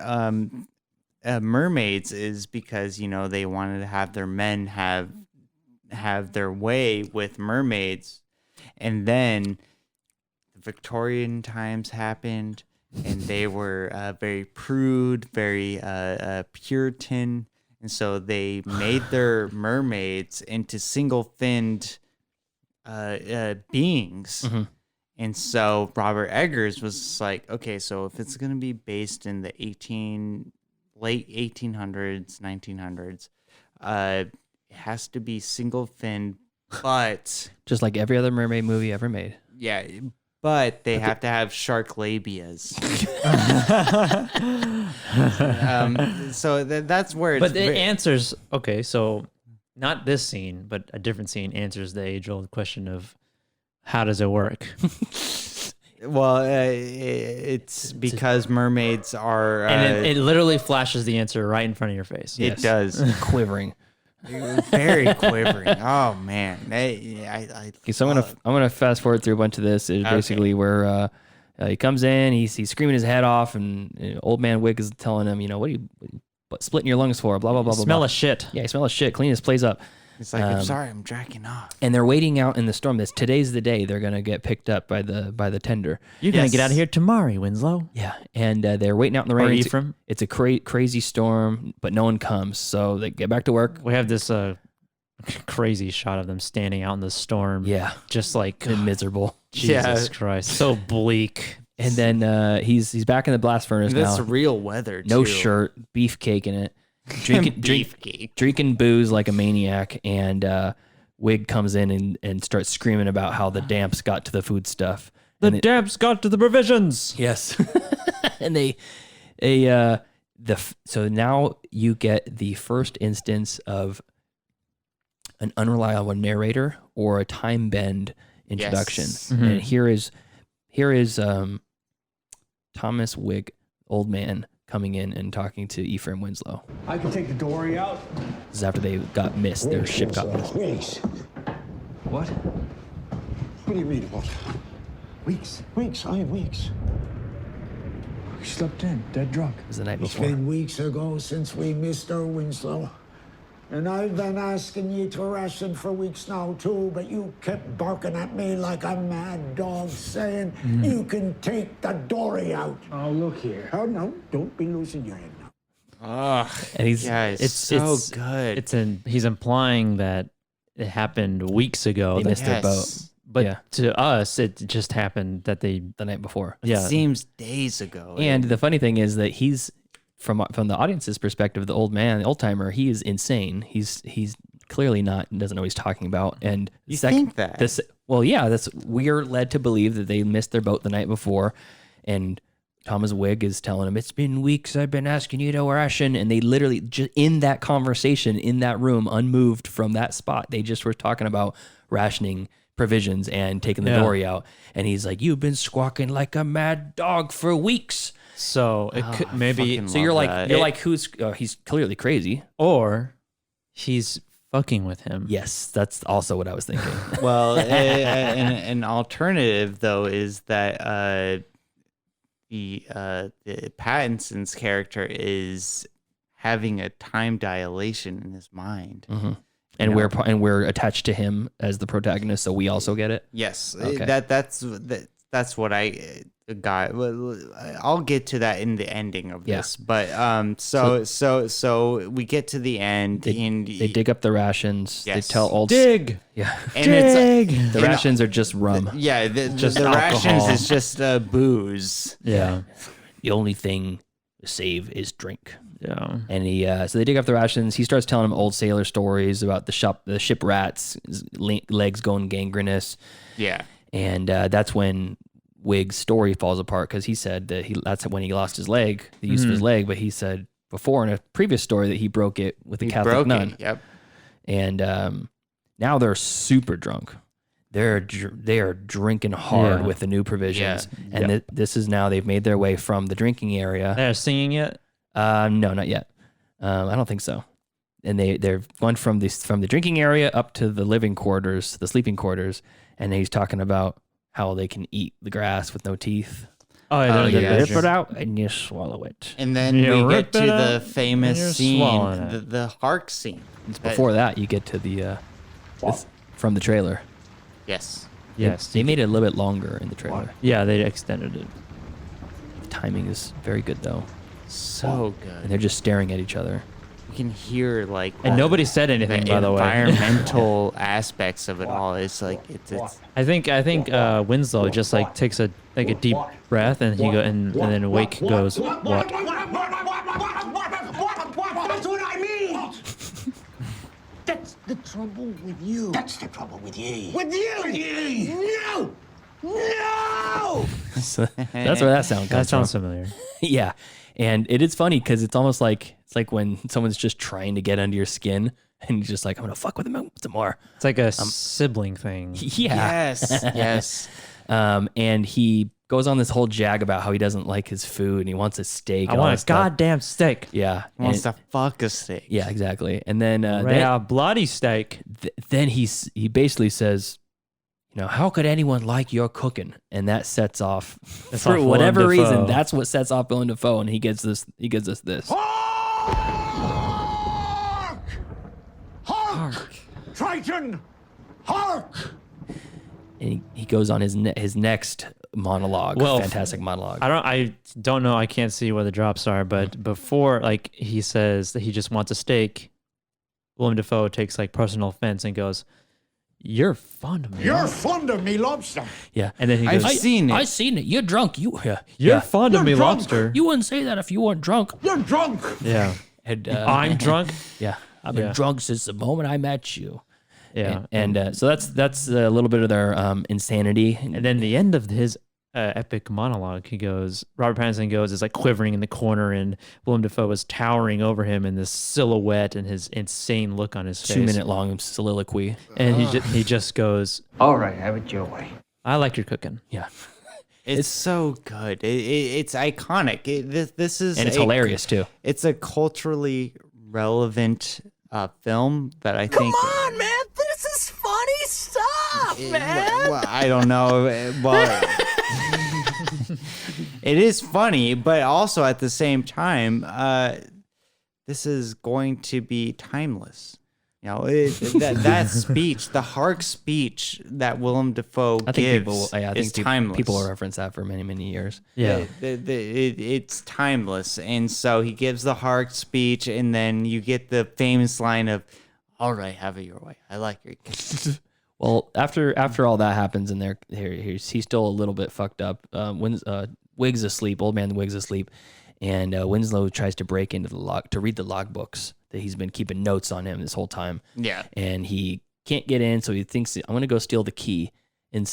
C: mermaids is because they wanted to have their men have their way with mermaids, and then the Victorian times happened, and they were very prude, very Puritan. And so they made their mermaids into single-finned beings.
A: Mm-hmm.
C: And so Robert Eggers was like, okay, so if it's going to be based in the late 1800s, 1900s, it has to be single-finned, but...
A: Just like every other mermaid movie ever made.
C: Yeah, but they have to have shark labias. So that's where it's...
B: But it answers, okay, so not this scene, but a different scene answers the age-old question of how does it work?
C: Well, it's because mermaids are...
B: and it literally flashes the answer right in front of your face.
C: It does.
A: Quivering.
C: Very quivering. Oh, man.
A: Okay, so I'm gonna fast forward through a bunch of this. It's basically where He comes in, he's screaming his head off, and old man Wig is telling him, what are you splitting your lungs for? Blah, blah, blah, blah.
B: Smell
A: blah.
B: of shit.
A: Yeah, smell of shit. Clean this place up.
C: He's like, I'm sorry, I'm jacking off.
A: And they're waiting out in the storm. Today's the day they're going to get picked up by the tender.
B: You're going to get out of here tomorrow, Winslow.
A: Yeah, and they're waiting out in the rain.
B: Or Ephraim.
A: It's a crazy storm, but no one comes, so they get back to work.
B: We have this crazy shot of them standing out in the storm.
A: Yeah,
B: just like
A: miserable.
B: Jesus Christ, so bleak.
A: And then he's back in the blast furnace now.
C: That's real weather, too.
A: No shirt, beefcake in it, drinking booze like a maniac, and Wig comes in and starts screaming about how the damps got to the food stuff.
B: The damps got to the provisions.
A: Yes, and so now you get the first instance of an unreliable narrator or a time bend introduction.
C: Yes.
A: And here is Thomas Wig, old man, coming in and talking to Ephraim Winslow.
J: I can take the dory out.
A: This is after they got missed. Their ship got missed.
J: Weeks. What? What do you mean, what? Weeks. Weeks. I have weeks. We slept in, dead drunk.
A: It was the night
D: It's
A: before.
D: been weeks ago since we missed our Winslow. And I've been asking you to ration for weeks now, too, but you kept barking at me like a mad dog, saying you can take the dory out.
J: Oh, look here.
D: Oh, no, don't be losing your head now.
A: And he's
C: it's so good.
B: He's implying that it happened weeks ago.
A: They missed their boat.
B: But to us, it just happened that the
A: night before.
C: It seems days ago.
A: And the funny thing is that he's from the audience's perspective, the old man, the old timer, he is insane. He's clearly doesn't know what he's talking about. And
C: you think that?
A: We're led to believe that they missed their boat the night before, and Thomas Wig is telling him, it's been weeks I've been asking you to ration, and they literally just in that conversation in that room, unmoved from that spot, they just were talking about rationing provisions and taking the dory out, and he's like, you've been squawking like a mad dog for weeks.
B: So it could maybe.
A: So you're like, who's? He's clearly crazy,
B: or he's fucking with him.
A: Yes, that's also what I was thinking.
C: Well, an alternative though is that the Pattinson's character is having a time dilation in his mind.
A: Mm-hmm. And we're attached to him as the protagonist, so we also get it.
C: Yes,
A: okay.
C: That's what I got. I'll get to that in the ending of this, but so we get to the end.
A: They dig up the rations.
C: Yes.
A: They tell old
B: dig.
A: Yeah,
C: and
A: the rations are just rum.
C: Yeah, the
B: alcohol.
C: rations is just booze.
B: Yeah,
A: the only thing to save is drink.
B: Yeah,
A: and so they dig up the rations. He starts telling them old sailor stories about the ship rats, his legs going gangrenous.
C: Yeah,
A: and that's when Wig's story falls apart, because he said that that's when he lost his leg, the use of his leg. But he said before in a previous story that he broke it with a Catholic nun.
C: Yep.
A: And now they're super drunk. They are drinking hard with the new provisions, and this is now they've made their way from the drinking area.
B: They're singing yet?
A: No, not yet. I don't think so. And they're going from the drinking area up to the living quarters, the sleeping quarters, and he's talking about how they can eat the grass with no teeth.
B: You
A: rip it out and you swallow it.
C: And then we get to the famous scene, the Hark scene.
A: Before that, you get to the from the trailer.
C: Yes.
A: They made it a little bit longer in the trailer.
B: Yeah, they extended it.
A: The timing is very good though.
C: So good.
A: And they're just staring at each other.
C: You can hear
B: and nobody said anything, by the way.
C: Environmental aspects of it all. It's like it's.
B: I think Winslow just takes a deep breath, and and then Wake goes, "What?"
J: That's what I mean.
D: That's the trouble with you.
J: That's the trouble with ye.
D: With you!
J: With ye.
D: No! No!
A: So that's where that sound comes
B: That sounds
A: from.
B: familiar.
A: Yeah. And it is funny because it's almost like when someone's just trying to get under your skin and you're just like, I'm going to fuck with them some more.
B: It's like a sibling thing.
A: Yeah.
C: Yes.
A: And he goes on this whole jag about how he doesn't like his food and he wants a steak.
B: I want a goddamn steak.
A: Yeah.
C: He wants to fuck a steak.
A: Yeah, exactly. And then
B: a bloody steak.
A: Then he basically says how could anyone like your cooking? And that sets off,
B: That's
A: for
B: off
A: whatever
B: Willem
A: reason,
B: Dafoe.
A: that's what sets off Willem Dafoe, and he gives us this.
D: Hark! Triton! Hark!
A: And he goes on his next monologue, fantastic monologue.
B: I don't know. I can't see where the drops are, but before, like, he says that he just wants a steak, Willem Dafoe takes like personal offense and goes, "You're fond of me.
D: You're fond of me, lobster."
A: Yeah,
B: And then he goes,
H: I've seen it.
A: I seen it. You're drunk.
B: "You're fond of me,
D: drunk.
B: lobster."
A: You wouldn't say that if you weren't drunk.
D: You're drunk.
B: Yeah.
A: And,
B: I'm drunk.
A: Yeah, I've been
B: Yeah.
A: drunk since the moment I met you.
B: Yeah.
A: And so that's a little bit of their insanity.
B: And then the end of his epic monologue, he goes, Robert Pattinson goes, is like quivering in the corner, and Willem Dafoe is towering over him in this silhouette and his insane look on his face.
A: 2-minute long soliloquy.
B: And he just goes,
J: All right, have it your way.
B: "I like your cooking."
A: Yeah,
C: It's so good. It's iconic. This is
A: and it's hilarious too.
C: It's a culturally relevant film that I think.
A: Come on, man! This is funny stuff, man.
C: Well, I don't know. Well, it is funny, but also at the same time, this is going to be timeless. That speech, the Hark speech that Willem Dafoe
A: I think
C: gives, is
A: people,
C: timeless.
A: people will reference that for many, many years.
B: Yeah.
C: It's timeless, and so he gives the Hark speech, and then you get the famous line of, "All right, have it your way. I like your."
A: Well, after all that happens, and he's still a little bit fucked up. Wig's asleep. Old man Wig's asleep, and Winslow tries to break into the log to read the logbooks that he's been keeping notes on him this whole time.
C: Yeah,
A: and he can't get in, so he thinks, "I'm gonna go steal the key," and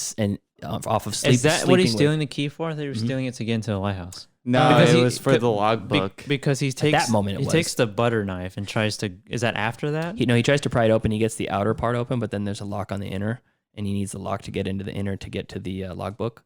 A: off of sleep.
B: Is that what he's
A: sleeping
B: stealing the key for? I thought he was stealing it to get into the lighthouse.
C: no,
B: Because
C: it was for the logbook.
B: Because he takes
A: that moment it
B: he
A: was.
B: takes the butter knife and tries to. Is that after that?
A: He tries to pry it open. He gets the outer part open, but then there's a lock on the inner, and he needs the lock to get into the inner to get to the logbook.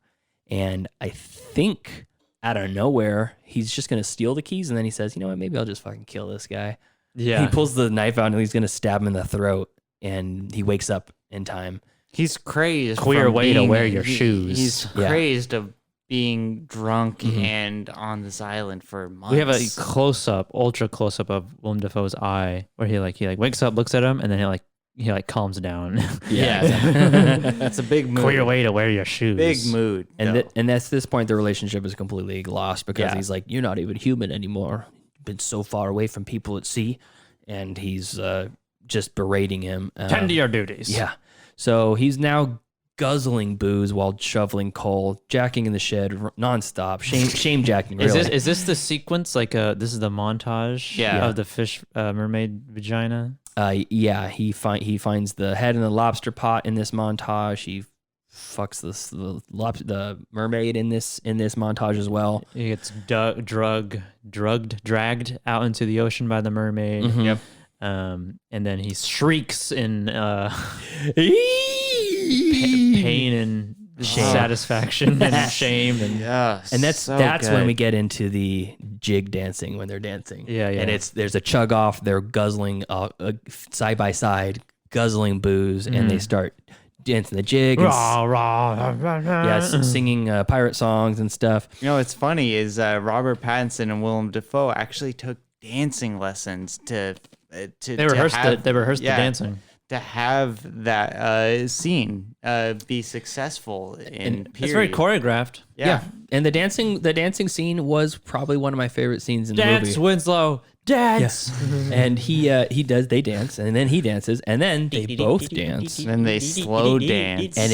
A: And I think out of nowhere, he's just gonna steal the keys, and then he says, "You know what? Maybe I'll just fucking kill this guy."
B: Yeah.
A: He pulls the knife out and he's gonna stab him in the throat, and he wakes up in time.
C: He's crazed.
B: Queer
C: from
B: way to
C: being-
B: wear your shoes.
C: He's
A: Yeah.
C: crazed of being drunk and on this island for months.
B: We have a ultra close up of Willem Dafoe's eye, where he wakes up, looks at him, and then he calms down.
C: That's a big mood.
B: Queer way to wear your shoes.
C: Big mood.
A: And that's this point the relationship is completely lost because
B: Yeah.
A: he's like, "You're not even human anymore. You've been so far away from people at sea," and he's just berating him.
B: Tend to your duties.
A: Yeah. So he's now guzzling booze while shoveling coal, jacking in the shed nonstop, shame jacking. Really.
B: Is this the sequence? This is the montage of the fish mermaid vagina.
A: Yeah, he finds the head in the lobster pot in this montage. He fucks the mermaid in this montage as well.
B: He gets dragged out into the ocean by the mermaid.
A: Mhm.
C: Yep.
B: And then he shrieks in pain and satisfaction and shame, and
A: And that's when we get into the jig dancing when they're dancing.
B: Yeah.
A: And there's a chug off. They're guzzling side by side, guzzling booze, and they start dancing the jig. And singing pirate songs and stuff.
C: What's funny is Robert Pattinson and Willem Dafoe actually took dancing lessons to
B: they rehearsed the dancing
C: to have that scene be successful in
B: it's very choreographed.
A: Yeah. And the dancing scene was probably one of my favorite scenes in the movie.
B: Dance, Winslow, dance.
A: And they dance, and then he dances, and then they both dance.
C: And then they slow dance.
A: And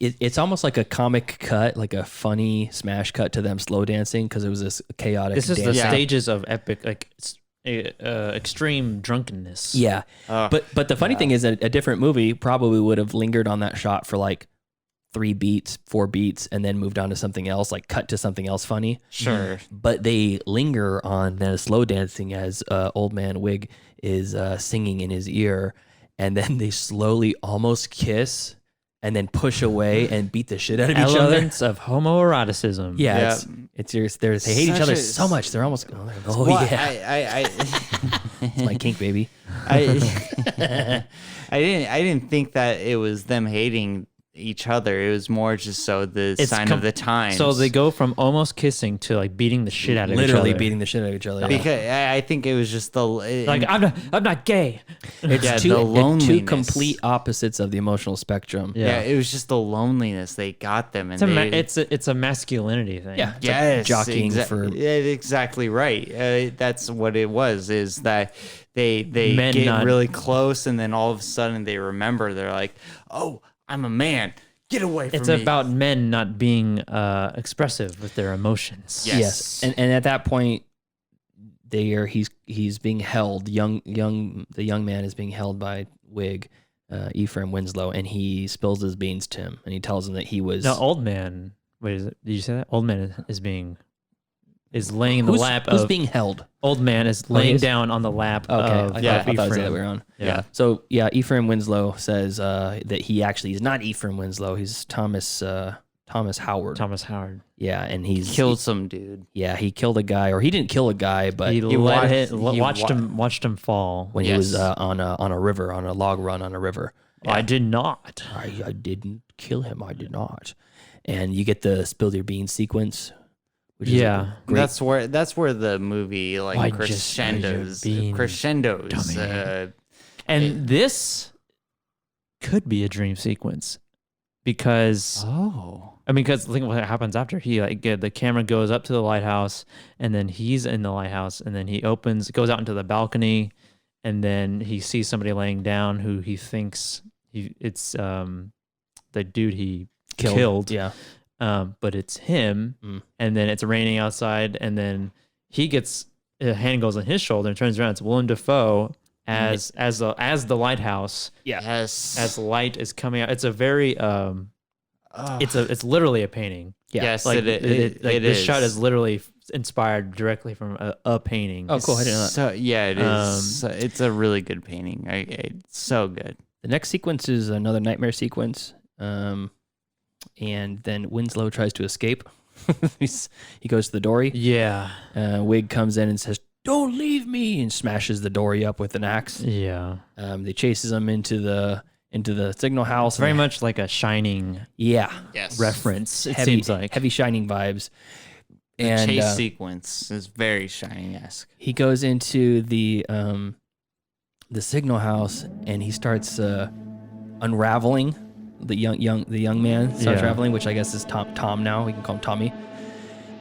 A: it's almost like a comic cut, like a funny smash cut to them slow dancing because it was this chaotic
B: This is
A: dance.
B: the stages of epic, extreme drunkenness.
A: Yeah. But the funny thing is that a different movie probably would have lingered on that shot for like 4 beats, and then moved on to something else, like cut to something else funny.
C: Sure.
A: But they linger on the slow dancing as old man Wig is singing in his ear, and then they slowly almost kiss and then push away and beat the shit out of each other.
B: Elements of homoeroticism.
A: Yeah, they hate each other so much. They're almost it's my kink, baby.
C: I didn't think that it was them hating each other. It was more just so the sign of the times.
B: So they go from almost kissing to like beating the shit out of each other.
A: Literally beating the shit out of each other. Yeah.
C: Because I think it was just the
B: like I'm not gay.
A: It's two complete opposites of the emotional spectrum.
C: Yeah, it was just the loneliness they got them, and
B: it's a masculinity thing.
A: Yeah,
C: yes,
A: jockeying for
C: exactly right. That's what it was. Is that they
B: Men
C: get really close, and then all of a sudden they remember. They're like, "Oh, I'm a man. Get away from me."
B: It's about men not being expressive with their emotions.
A: Yes. And at that point, he's being held. The young man is being held by Wig, Ephraim Winslow, and he spills his beans to him, and he tells him that he was
B: the old man. Wait, did you say that? Old man is laying in the lap of...
A: Who's being held?
B: Old man is laying down on the lap of
A: I thought it was the other way
B: Ephraim.
A: around.
C: Yeah.
A: So, Ephraim Winslow says that he actually is not Ephraim Winslow. He's Thomas Howard.
B: Thomas Howard.
A: Yeah, and he's...
C: Killed some dude.
A: Yeah, he killed a guy, or he didn't kill a guy, but...
B: He watched him fall.
A: When he was on a river, on a log run on a river.
B: Yeah. I did not.
A: I didn't kill him. I did not. And you get the spill your beans sequence. Which is
C: that's where the movie like crescendos.
B: And this could be a dream sequence because because think what happens after he the camera goes up to the lighthouse, and then he's in the lighthouse, and then he goes out into the balcony, and then he sees somebody laying down who he thinks it's the dude he killed.
A: Yeah.
B: But it's him, and then it's raining outside, and then he gets a hand goes on his shoulder and turns around. It's Willem Dafoe as the lighthouse.
A: Yeah.
C: Yes.
B: As the light is coming out. It's a very it's literally a painting.
A: Yeah.
C: Yes,
B: like
C: it
B: this
C: is.
B: shot is literally inspired directly from a painting.
A: Oh, cool! I didn't know that.
C: So yeah, it is. It's a really good painting. It's so good.
A: The next sequence is another nightmare sequence. And then Winslow tries to escape. He goes to the dory.
B: Yeah.
A: Wig comes in and says, "Don't leave me," and smashes the dory up with an axe.
B: Yeah.
A: They chases him into the signal house.
B: It's very much like a Shining reference. It seems like
A: heavy Shining vibes.
C: The chase sequence is very Shining-esque.
A: He goes into the signal house and he starts unraveling. The young man starts traveling, which I guess is Tom now. We can call him Tommy.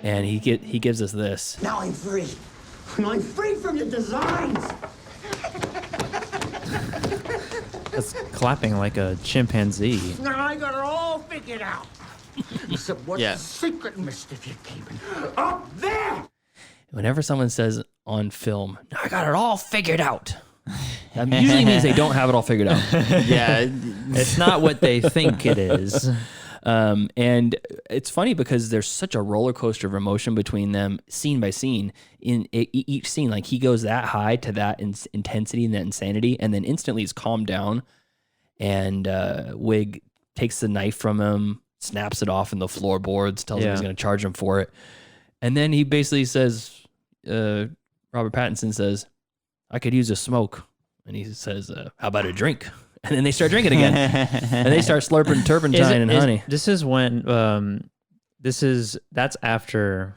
A: And he gives us this.
D: Now I'm free. Now I'm free from your designs.
B: it's clapping like a chimpanzee.
D: Now I got it all figured out. Except what's the secret, mischief you're keeping up there?
A: Whenever someone says on film, "I got it all figured out," that usually means they don't have it all figured out.
C: Yeah,
B: it's not what they think it is.
A: And it's funny because there's such a roller coaster of emotion between them, scene by scene. In each scene, like he goes that high to that intensity and that insanity, and then instantly he's calmed down. And Wig takes the knife from him, snaps it off in the floorboards, tells him he's going to charge him for it, and then he basically says, Robert Pattinson says, "I could use a smoke," and he says, "How about a drink?" And then they start drinking again, and they start slurping turpentine and honey.
B: This is when that's after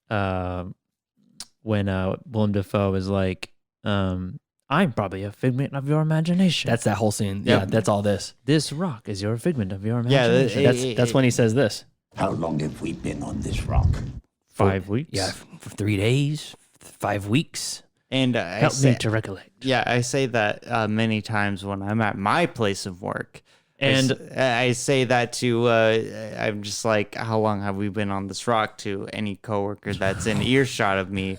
B: when Willem Dafoe is like, "I'm probably a figment of your imagination."
A: That's that whole scene. Yeah, that's all this.
B: This rock is your figment of your imagination.
A: Yeah, that's when he says this.
D: How long have we been on this rock?
B: 5 weeks.
A: Yeah, for 3 days, 5 weeks.
C: And
B: help me to recollect.
C: Yeah, I say that many times when I'm at my place of work.
B: And
C: I say that to, I'm just like, how long have we been on this rock, to any coworker that's in earshot of me.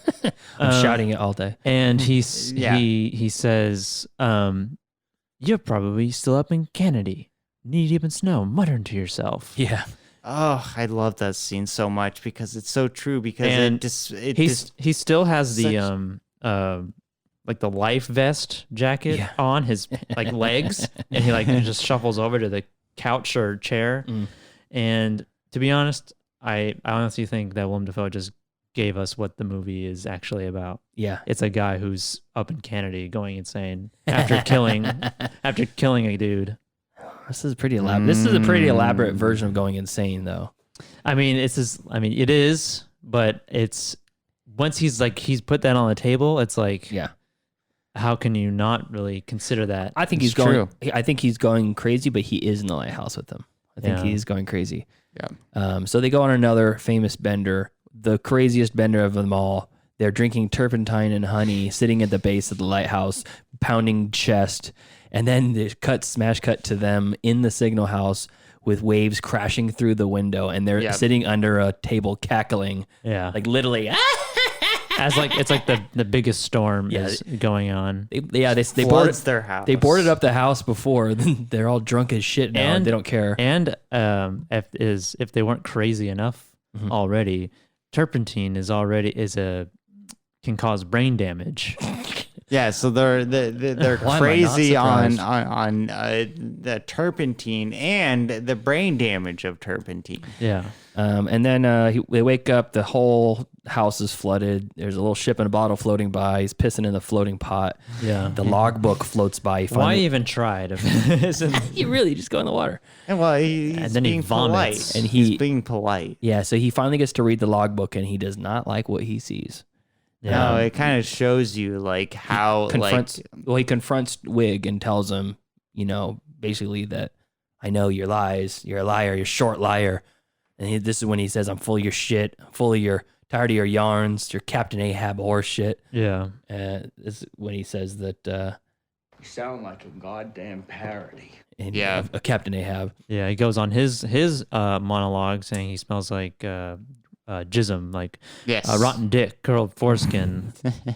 A: I'm shouting it all day.
B: And he says, "You're probably still up in Kennedy, knee deep in snow, muttering to yourself."
A: Yeah.
C: Oh, I love that scene so much because it's so true. Because
B: he still has the like the life vest jacket on his like legs, and he like just shuffles over to the couch or chair. And to be honest, I honestly think that Willem Dafoe just gave us what the movie is actually about.
A: Yeah,
B: it's a guy who's up in Kennedy going insane after killing a dude.
A: This is pretty elaborate. This is a pretty elaborate version of going insane, though.
B: I mean, it is, but it's once he's put that on the table, it's like,
A: yeah,
B: how can you not really consider that?
A: I think I think he's going crazy, but he is in the lighthouse with them. I think he's going crazy.
C: Yeah.
A: So they go on another famous bender, the craziest bender of them all. They're drinking turpentine and honey, sitting at the base of the lighthouse, pounding chest, and then they smash cut to them in the signal house with waves crashing through the window, and they're sitting under a table cackling.
B: Yeah,
A: like literally.
B: As it's like the biggest storm is going on.
A: They boarded their house. They boarded up the house before. They're all drunk as shit now, and they don't care.
B: And if they weren't crazy enough already, turpentine can cause brain damage.
C: Yeah, so they're crazy on the turpentine and the brain damage of turpentine.
B: Yeah.
A: And then they wake up. The whole house is flooded. There's a little ship in a bottle floating by. He's pissing in the floating pot.
B: Yeah.
A: The logbook floats by.
B: Why even try to?
A: You really just go in the water.
C: And well, and then he vomits.
A: And
C: he's being polite.
A: Yeah. So he finally gets to read the logbook, and he does not like what he sees.
C: Yeah. No, it kind of shows you like how
A: he confronts Wig and tells him, basically that I know your lies. You're a liar. You're a short liar. And this is when he says, I'm full of your shit. I'm full of tired of your yarns. Your Captain Ahab horse shit.
B: Yeah.
A: This is when he says that.
J: You sound like a goddamn parody.
A: And, a Captain Ahab.
B: Yeah, he goes on his monologue saying he smells like jism, like rotten dick, curled foreskin,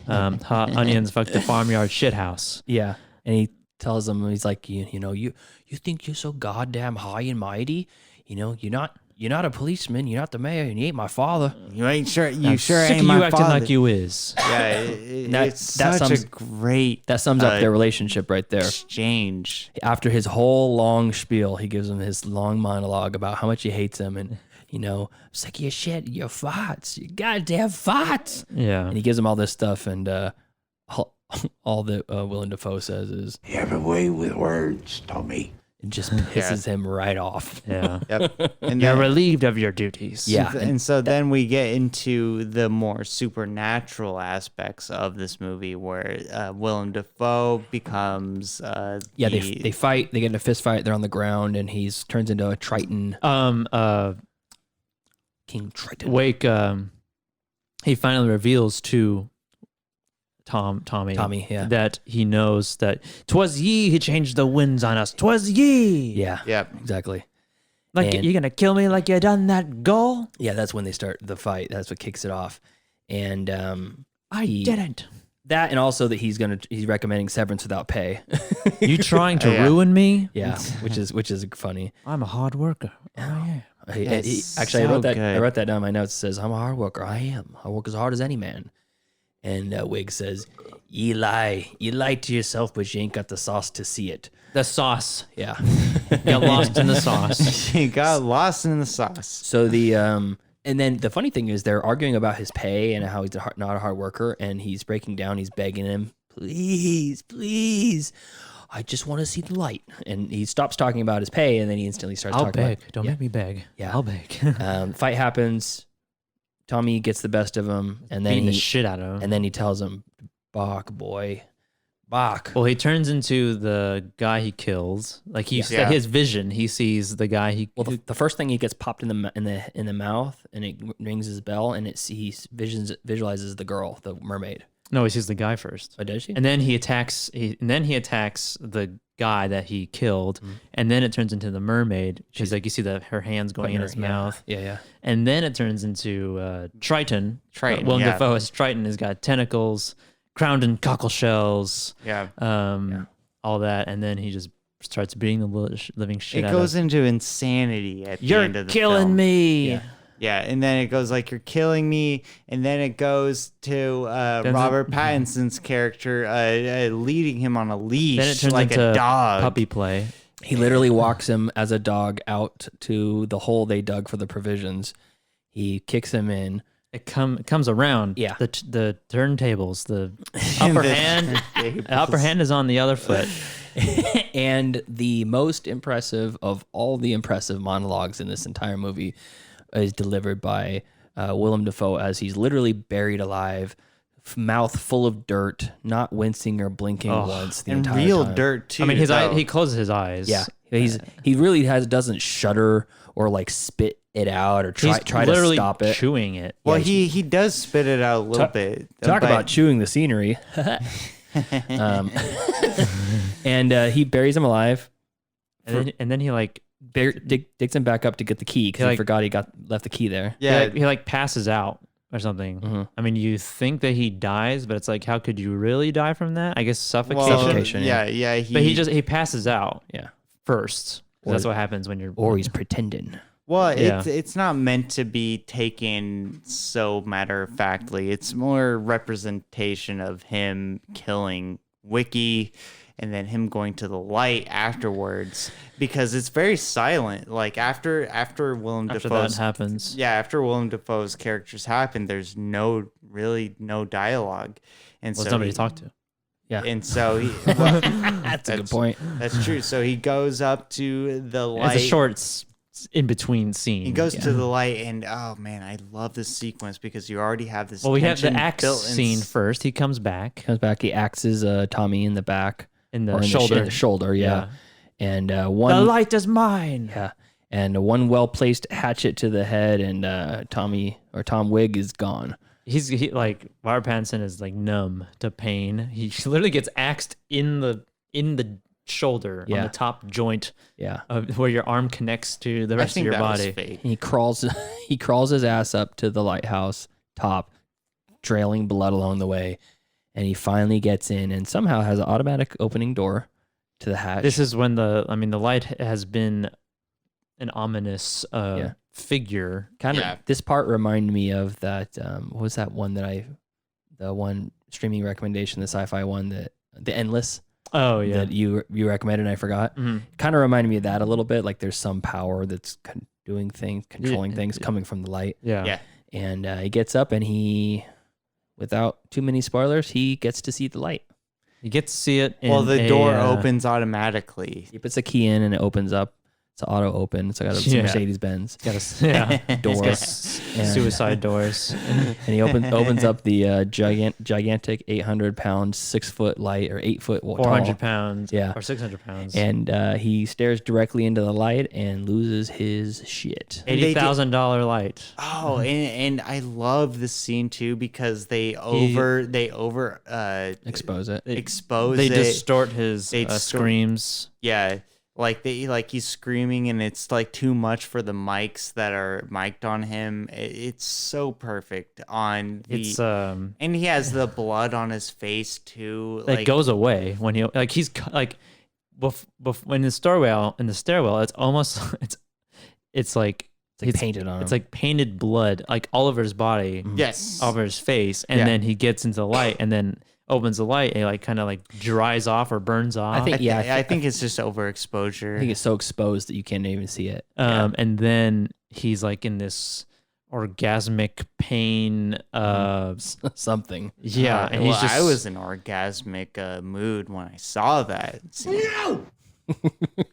B: hot onions, fuck the farmyard shithouse.
A: Yeah, and he tells them, he's like, you think you're so goddamn high and mighty? You're not a policeman. You're not the mayor, and you ain't my father.
C: You ain't sure. You sure ain't my
B: you acting
C: father.
B: like you is.
C: Yeah, it's such a great.
A: That sums up their relationship right there.
C: Exchange.
A: After his whole long spiel, he gives him his long monologue about how much he hates him, and sick of your shit, your farts, your goddamn farts.
B: Yeah,
A: and he gives him all this stuff, and all that Willem Dafoe says is,
D: "You have a way with words, Tommy."
A: It just pisses him right off.
B: Yeah.
C: Yep.
B: And you're relieved of your duties.
A: Yeah.
C: And so then we get into the more supernatural aspects of this movie where Willem Dafoe becomes
A: they fight, they get in a fist fight, they're on the ground, and he turns into a Triton. King Triton.
B: Wake he finally reveals to Tommy, that he knows that 'twas ye who changed the winds on us. 'Twas ye.
A: Yeah.
C: Yep.
A: Exactly.
B: Like you're gonna kill me like you done that goal?
A: Yeah, that's when they start the fight. That's what kicks it off. And
B: I didn't.
A: That, and also that he's recommending severance without pay.
B: You trying to ruin me?
A: Yeah, which is funny.
B: I'm a hard worker. Oh yeah.
A: Actually, I wrote that down in my notes. It says, I'm a hard worker. I am. I work as hard as any man. And Wig says, "You lie. You lie to yourself, but you ain't got the sauce to see it."
B: The sauce.
A: Yeah.
B: Got lost in the sauce.
C: He got lost in the sauce.
A: So and then the funny thing is they're arguing about his pay and how he's not a hard worker, and he's breaking down. He's begging him, please, please, I just want to see the light. And he stops talking about his pay, and then he instantly starts
B: I'll
A: talking
B: beg.
A: about...
B: Don't make me beg.
A: Yeah.
B: I'll beg.
A: Fight happens. Tommy gets the best of him, and then
B: beating the shit out of him.
A: And then he tells him, "Bach, boy, Bach."
B: Well, he turns into the guy he kills. Like his vision, he sees the guy he.
A: Well, the first thing, he gets popped in the mouth, and it rings his bell, and he visualizes the girl, the mermaid.
B: No, he sees the guy first.
A: Oh, does she?
B: And then he attacks. The guy that he killed, and then it turns into the mermaid. She's like, you see her hands going in his mouth.
A: Yeah.
B: And then it turns into Triton. Willem Dafoe as Triton has got tentacles, crowned in cockle shells.
C: Yeah.
B: All that, and then he just starts beating the living shit out of.
C: It goes into insanity at the end of the film.
B: You're killing me.
C: Yeah, and then it goes like, you're killing me, and then it goes to Robert Pattinson's character leading him on a leash,
B: then it turns
C: like
B: into
C: a dog.
B: Puppy play.
A: He literally walks him as a dog out to the hole they dug for the provisions. He kicks him in.
B: It comes around.
A: Yeah.
B: The turntables, the upper hand. The upper hand is on the other foot.
A: And the most impressive of all the impressive monologues in this entire movie is delivered by Willem Dafoe as he's literally buried alive, mouth full of dirt, not wincing or blinking once the entire
C: real
A: time.
C: dirt too.
B: I mean, he closes his eyes.
A: Yeah, he really doesn't shudder or like spit it out or try to stop it.
B: Chewing it.
C: Well, he does spit it out a little bit.
A: Talk about chewing the scenery. And he buries him alive,
B: and then he like
A: digs him back up to get the key because he forgot he left the key there.
C: Yeah,
B: he like passes out or something.
A: Mm-hmm.
B: I mean, you think that he dies, but it's like, how could you really die from that? I guess suffocation.
A: Suffocation.
C: Yeah.
B: But he passes out.
A: Yeah.
B: First. That's what happens when you're.
A: Or he's pretending.
C: Well, it's not meant to be taken so matter-of-factly. It's more representation of him killing Wiki and then him going to the light afterwards, because it's very silent. Like after Willem Dafoe's
B: that happens.
C: Yeah, after Willem Dafoe's characters happen, there's no dialogue. And so
B: somebody to talk to.
A: Yeah.
C: And so
A: that's a good point.
C: That's true. So he goes up to the light.
B: It's a short in between scene.
C: He goes to the light, and oh man, I love this sequence because you already have this.
B: Well, we have the
C: tension
B: axe
C: built in
B: scene first. He comes back.
A: He axes Tommy in the back.
B: In the
A: or
B: shoulder.
A: In the shoulder, yeah. And one.
B: The light is mine.
A: Yeah. And one well-placed hatchet to the head, and Tom Wig is gone.
B: He like Robert Pattinson is like numb to pain. He literally gets axed in the shoulder on the top joint.
A: Yeah.
B: Of where your arm connects to the rest of your body.
A: He crawls his ass up to the lighthouse top, trailing blood along the way, and he finally gets in and somehow has an automatic opening door to the hatch.
B: This is when the light has been an ominous figure.
A: This part reminded me of that. What was that one the one streaming recommendation, the sci-fi one, the Endless.
B: Oh yeah,
A: that you recommended, and I forgot.
B: Mm-hmm.
A: Kind of reminded me of that a little bit. Like there's some power that's doing things, controlling things, coming from the light.
B: Yeah.
A: And he gets up, and he, without too many spoilers, he gets to see the light.
B: You get to see it.
C: Well, the door opens automatically.
A: He puts a key in, and it opens up. It's auto open. So I got a Mercedes Benz. Doors,
B: suicide doors,
A: and he opens up the gigantic 800-pound 6-foot light, or 8-foot
B: 400 pounds,
A: yeah,
B: or 600 pounds,
A: and he stares directly into the light and loses his shit.
B: $80,000 light.
C: Oh, and I love this scene too because they
A: expose it.
B: They distort his screams.
C: Yeah. Like he's screaming and it's like too much for the mics that are mic'd on him. It's so perfect on the and he has the blood on his face too.
B: It goes away when he he's like when the stairwell it's almost it's like
A: painted on him.
B: It's like painted blood like all over his body.
C: Yes.
B: All over his face, and then he gets into the light and then opens the light and like kind of like dries off or burns off.
C: I think it's just overexposure.
A: I think it's so exposed that you can't even see it.
B: And then he's like in this orgasmic pain
A: something.
B: Yeah, and he's just
C: I was in orgasmic mood when I saw that.
A: No!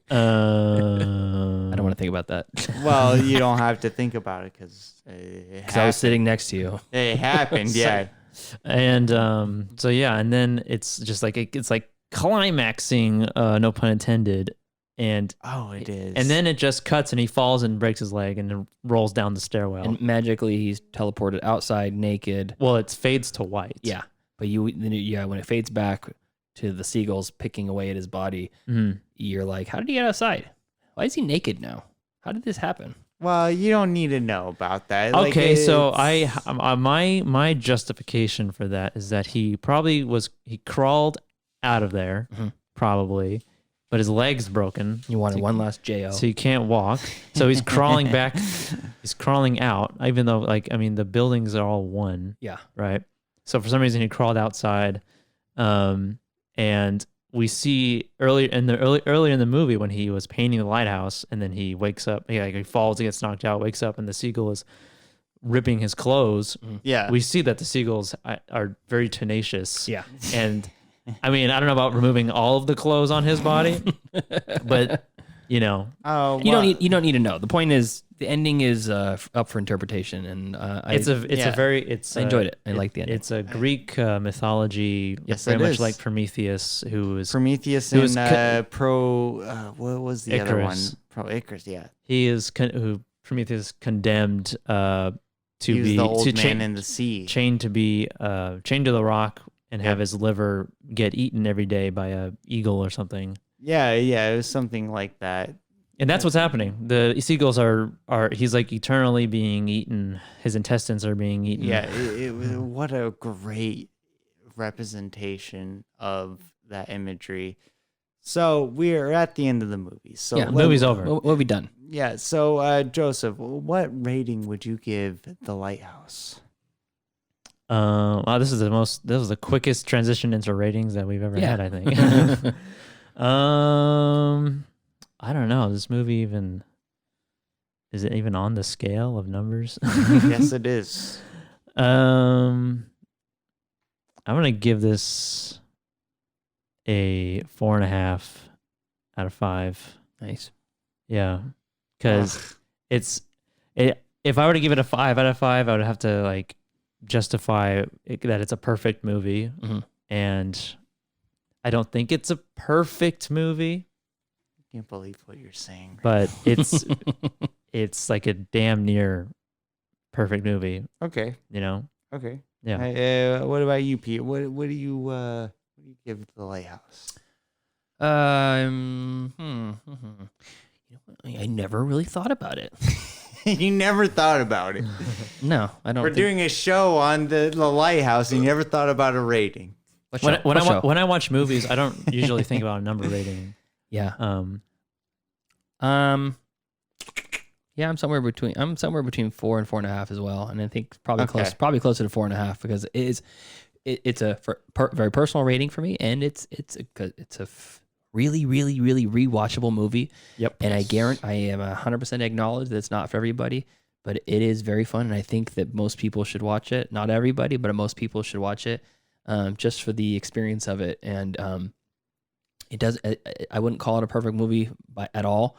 A: I don't want to think about that.
C: Well, you don't have to think about it because
A: I was sitting next to you.
C: It happened, yeah.
B: And and then it's just like it's like climaxing, no pun intended. And
C: it is.
B: And then it just cuts and he falls and breaks his leg and then rolls down the stairwell.
A: And magically he's teleported outside naked.
B: Well, it fades to white.
A: Yeah, but when it fades back to the seagulls picking away at his body, you're like, how did he get outside? Why is he naked now? How did this happen?
C: Well, you don't need to know about that.
B: Okay, so my justification for that is that he crawled out of there, probably, but his leg's broken.
A: You wanted one last JO.
B: So he can't walk. So he's crawling back. He's crawling out, even though the buildings are all one.
A: Yeah.
B: Right. So for some reason he crawled outside, and we see earlier in the movie when he was painting the lighthouse, and then he wakes up. He falls, he gets knocked out, wakes up, and the seagull is ripping his clothes.
C: Yeah,
B: we see that the seagulls are very tenacious.
A: Yeah,
B: and I mean, I don't know about removing all of the clothes on his body, but you know,
A: you don't need to know. The point is, the ending is up for interpretation, and I enjoyed it. I like the ending.
B: It's a Greek mythology, very much like Prometheus, who was
C: Prometheus
B: who was
C: and what was the other one? Icarus, yeah.
B: He is who Prometheus condemned to be
C: the old man in the sea,
B: chained to the rock and have his liver get eaten every day by a eagle or something. Yeah,
C: it was something like that.
B: And that's what's happening. The seagulls are he's like eternally being eaten. His intestines are being eaten.
C: Yeah, what a great representation of that imagery. So we're at the end of the movie. So
B: the movie's over.
A: We'll be done.
C: Yeah. So Joseph, what rating would you give The Lighthouse?
B: Wow, this is the quickest transition into ratings that we've ever had, I think. I don't know. This movie is it even on the scale of numbers?
C: Yes, it is.
B: I'm gonna give this a 4.5 out of 5.
A: Nice.
B: Yeah, because if I were to give it a 5 out of 5, I would have to like justify that it's a perfect movie, and I don't think it's a perfect movie.
C: I can't believe what you're saying.
B: But it's like a damn near perfect movie.
C: Okay.
B: You know?
C: Okay.
B: Yeah.
C: What about you, Pete? What do you give The Lighthouse?
A: I never really thought about it.
C: You never thought about it.
A: No, I don't.
C: We're doing a show on the Lighthouse, and you never thought about a rating.
B: When I watch movies, I don't usually think about a number rating.
A: Yeah. Yeah, I'm somewhere between 4 and 4.5 as well, and I think probably closer to 4.5 because it's a very personal rating for me, and it's a really rewatchable movie.
B: Yep.
A: And I am 100% acknowledge that it's not for everybody, but it is very fun, and I think that most people should watch it. Not everybody, but most people should watch it, just for the experience of it. And it does. I wouldn't call it a perfect movie at all,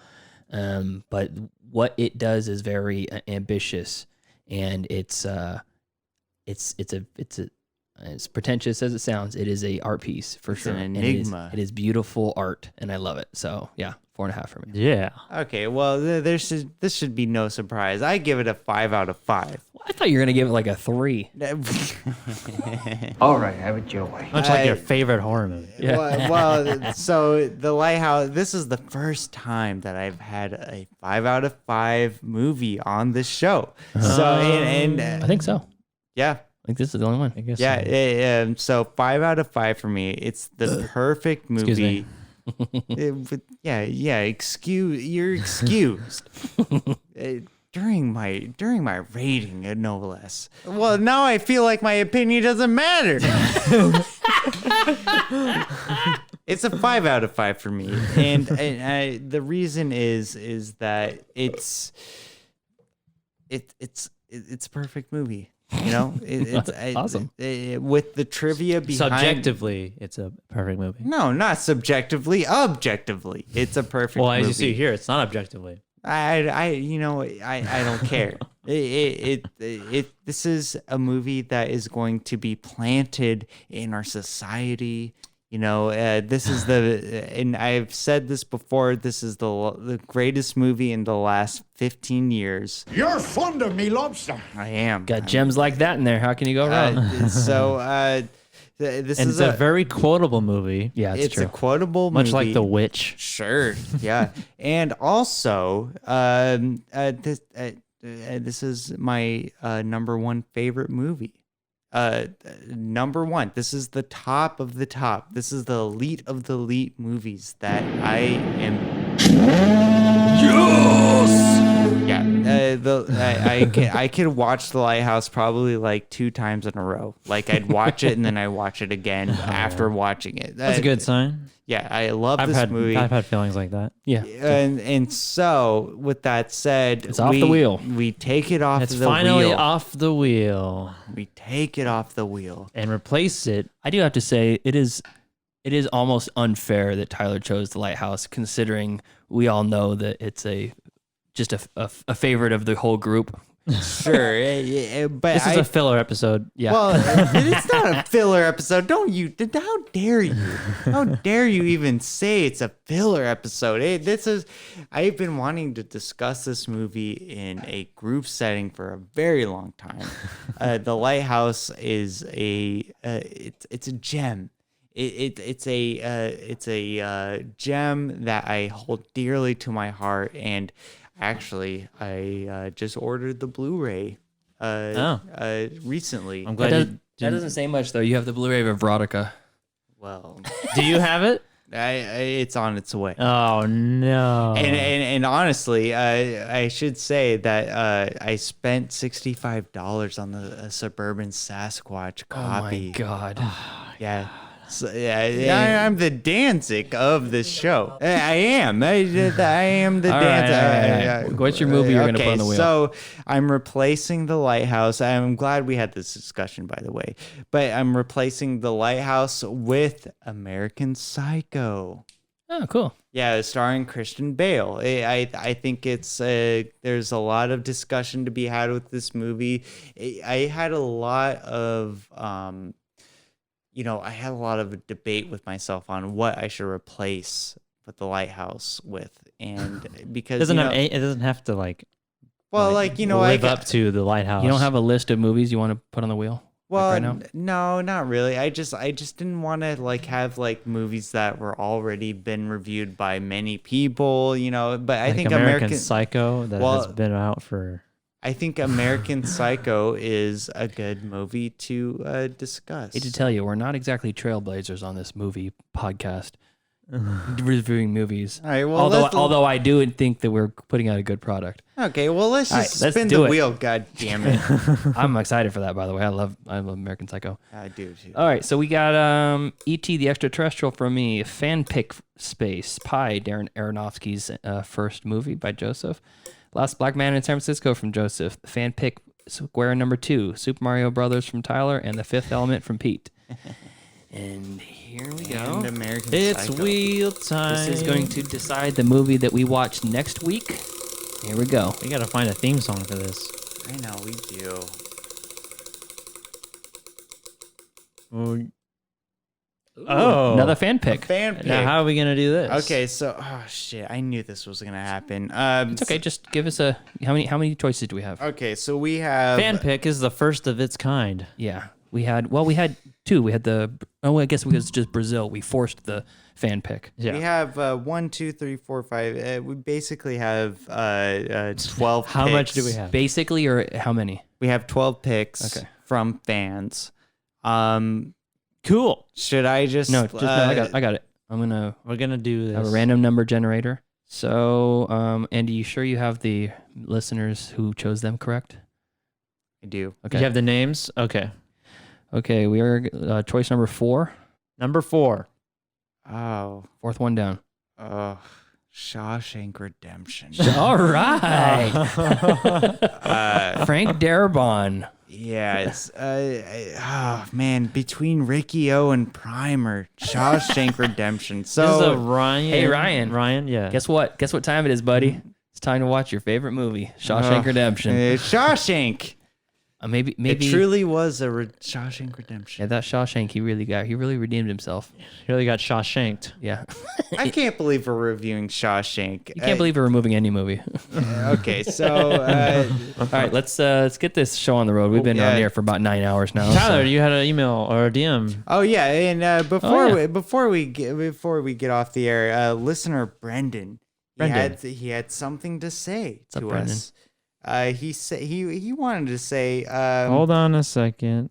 A: but what it does is very ambitious, and it's as pretentious as it sounds, it is a art piece for sure.
C: An enigma.
A: It is beautiful art, and I love it. So yeah, 4.5 for me.
B: Yeah.
C: Okay. Well, this should be no surprise. I give it a 5 out of 5.
A: Well, I thought you were gonna give it like a 3.
I: All right, have it your way.
B: Much like your favorite horror movie.
A: Yeah.
C: Well, so The Lighthouse. This is the first time that I've had a 5 out of 5 movie on this show. So and
A: I think so.
C: Yeah.
A: I think this is the only one.
B: I guess.
C: Yeah. So 5 out of 5 for me. It's the perfect movie. You're excused. During my rating, no less. Well, now I feel like my opinion doesn't matter. It's a 5 out of 5 for me, and the reason is that it's a perfect movie. You know, it's
A: awesome.
C: With the trivia behind.
B: Subjectively, it's a perfect movie.
C: No, not subjectively. Objectively, it's a perfect movie.
B: Well, as you see here, it's not objectively.
C: I don't care. This is a movie that is going to be planted in our society. You know, this is and I've said this before, this is the greatest movie in the last 15 years.
D: You're fond of me, lobster.
C: I am.
A: Got gems like that in there. How can you go wrong?
C: This
B: and
C: is
B: it's a very quotable movie.
A: Yeah, it's true.
C: a quotable movie.
B: Much like The Witch.
C: Sure, yeah. And also, this is my number one favorite movie. Number one. This is the top of the top. This is the elite of the elite movies that I am. Yes. Yeah. I could watch The Lighthouse probably like 2 times in a row. Like I'd watch it and then I watch it again after watching it.
B: That's a good sign.
C: Yeah, I love this movie.
B: I've had feelings like that.
A: Yeah.
C: And so with that said,
A: it's off the wheel.
C: We take it off
B: it's
C: the wheel. It's
B: finally off the wheel.
C: We take it off the wheel
B: and replace it.
A: I do have to say it is it is almost unfair that Tyler chose The Lighthouse, considering we all know that it's just a favorite of the whole group.
C: Sure, but
B: This is a filler episode. Yeah.
C: Well, it's not a filler episode. Don't you? How dare you? How dare you even say it's a filler episode? I've been wanting to discuss this movie in a group setting for a very long time. The Lighthouse is it's a gem. It's a gem that I hold dearly to my heart, and actually, I just ordered the Blu-ray recently.
B: I'm glad
A: that doesn't say much though. You have the Blu-ray of Veronica.
C: Well,
B: do you have it?
C: It's on its way.
B: Oh no!
C: And honestly, I should say that I spent $65 on the Suburban Sasquatch copy.
A: Oh my god!
C: Yeah. So, I'm the Danzig of this show. I am. I am the Danzig.
A: All right. What's your movie you're going to put on the wheel?
C: So I'm replacing The Lighthouse. I'm glad we had this discussion, by the way. But I'm replacing The Lighthouse with American Psycho.
A: Oh, cool.
C: Yeah, starring Christian Bale. I think it's there's a lot of discussion to be had with this movie. I had a lot of I had a lot of debate with myself on what I should replace with The Lighthouse with, and because
B: it doesn't have to live up to The Lighthouse.
A: You don't have a list of movies you want to put on the wheel?
C: Well,
A: right now?
C: No, not really. I just didn't want to have movies that were already been reviewed by many people, But I think
B: American Psycho that has been out for.
C: I think American Psycho is a good movie to discuss.
A: I hate to tell you, we're not exactly trailblazers on this movie podcast, reviewing movies.
C: All right, well,
A: although I do think that we're putting out a good product.
C: Okay, well, let's spin the wheel. God damn it!
A: I'm excited for that. By the way, I love American Psycho.
C: I do too.
A: All right, so we got E.T. the Extraterrestrial from me, fan pick space, Pi, Darren Aronofsky's first movie by Joseph. Last Black Man in San Francisco from Joseph. Fan pick square number 2. Super Mario Brothers from Tyler, and The Fifth Element from Pete. And here we go.
C: And American
B: It's
C: Psycho.
B: wheel time.
A: This is going to decide the movie that we watch next week. Here we go.
B: We got to find a theme song for this.
C: I know we do.
B: Oh,
A: another fan pick.
C: Fan pick.
B: Now, how are we gonna do this?
C: Okay, so shit, I knew this was gonna happen.
A: It's okay. Just give us how many choices do we have?
C: Okay, so we have
B: fan pick is the first of its kind.
A: Yeah, we had 2. We had I guess it was just Brazil. We forced the fan pick.
B: Yeah.
C: We have 1, 2, 3, 4, 5. We basically have 12.
B: How
C: picks.
B: much do we have?
A: Basically, or how many?
C: We have 12 picks from fans.
B: Cool.
C: Should I just
A: No, I got it.
B: We're gonna do this.
A: Have a random number generator. So, Andy, you sure you have the listeners who chose them correct?
C: I do.
B: Okay. You have the names? Okay.
A: Okay, we are choice number 4.
B: Number 4.
C: Oh.
A: Fourth one down.
C: Shawshank Redemption.
A: All right. Frank Darabont.
C: Yeah, it's man, between Ricky O and Primer, Shawshank Redemption. So
B: this is a Ryan.
A: Hey Ryan.
B: Ryan, yeah.
A: Guess what time it is, buddy? It's time to watch your favorite movie, Shawshank Redemption.
C: Shawshank.
A: Maybe
C: it truly was a Shawshank Redemption.
A: Yeah, that Shawshank, he really redeemed himself.
B: He really got Shawshanked.
A: Yeah.
C: I can't believe we're reviewing Shawshank.
A: You can't believe we're removing any movie.
C: Okay, so
A: all right, let's get this show on the road. We've been on here for about 9 hours now.
B: Tyler, you had an email or a DM.
C: Oh yeah, and before we get off the air, listener Brendan. He had something to say to us. He said he wanted to say.
B: Hold on a second.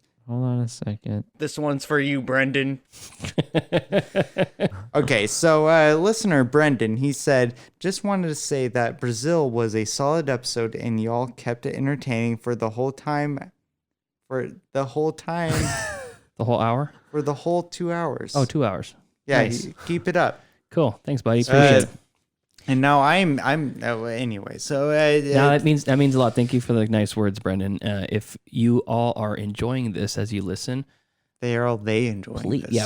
C: This one's for you, Brendan. Okay, so listener Brendan, he said, just wanted to say that Brazil was a solid episode and y'all kept it entertaining for the whole time. The whole hour? For the whole 2 hours.
A: Oh, 2 hours.
C: Yeah,
A: Nice.
C: Keep it up.
A: Cool. Thanks, buddy. Appreciate it.
C: And now anyway. So
A: now that means a lot. Thank you for the nice words, Brendan. If you all are enjoying this as you listen,
C: they enjoy.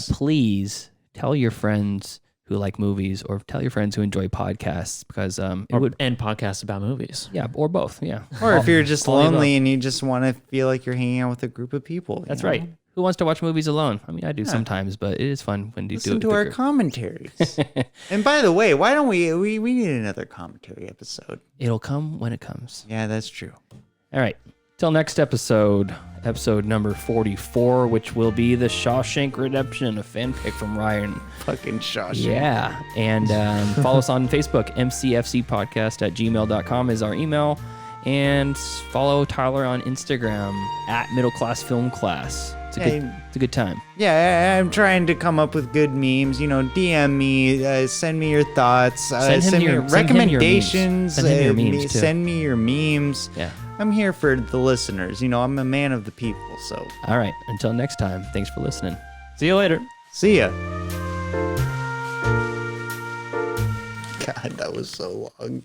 A: Please tell your friends who like movies, or tell your friends who enjoy podcasts, because
B: and podcasts about movies.
A: Yeah, or both. Yeah.
C: Or if you're just lonely and you just want to feel like you're hanging out with a group of people.
A: That's right. Who wants to watch movies alone? I mean, I do sometimes, but it is fun when you
C: Listen
A: do it.
C: to our commentaries. And by the way, why don't we need another commentary episode?
A: It'll come when it comes.
C: Yeah, that's true.
A: All right. Till next episode number 44, which will be the Shawshank Redemption, a fanfic from Ryan.
C: Fucking Shawshank.
A: Yeah. And follow us on Facebook. mcfcpodcast@gmail.com is our email. And follow Tyler on Instagram @middleclassfilmclass. It's a good time.
C: Yeah, I'm trying to come up with good memes. DM me, send me your thoughts, send me your recommendations,
A: send him your memes too.
C: Send me your memes.
A: Yeah.
C: I'm here for the listeners. I'm a man of the people. So,
A: all right. Until next time, thanks for listening.
B: See you later.
C: See ya. God, that was so long.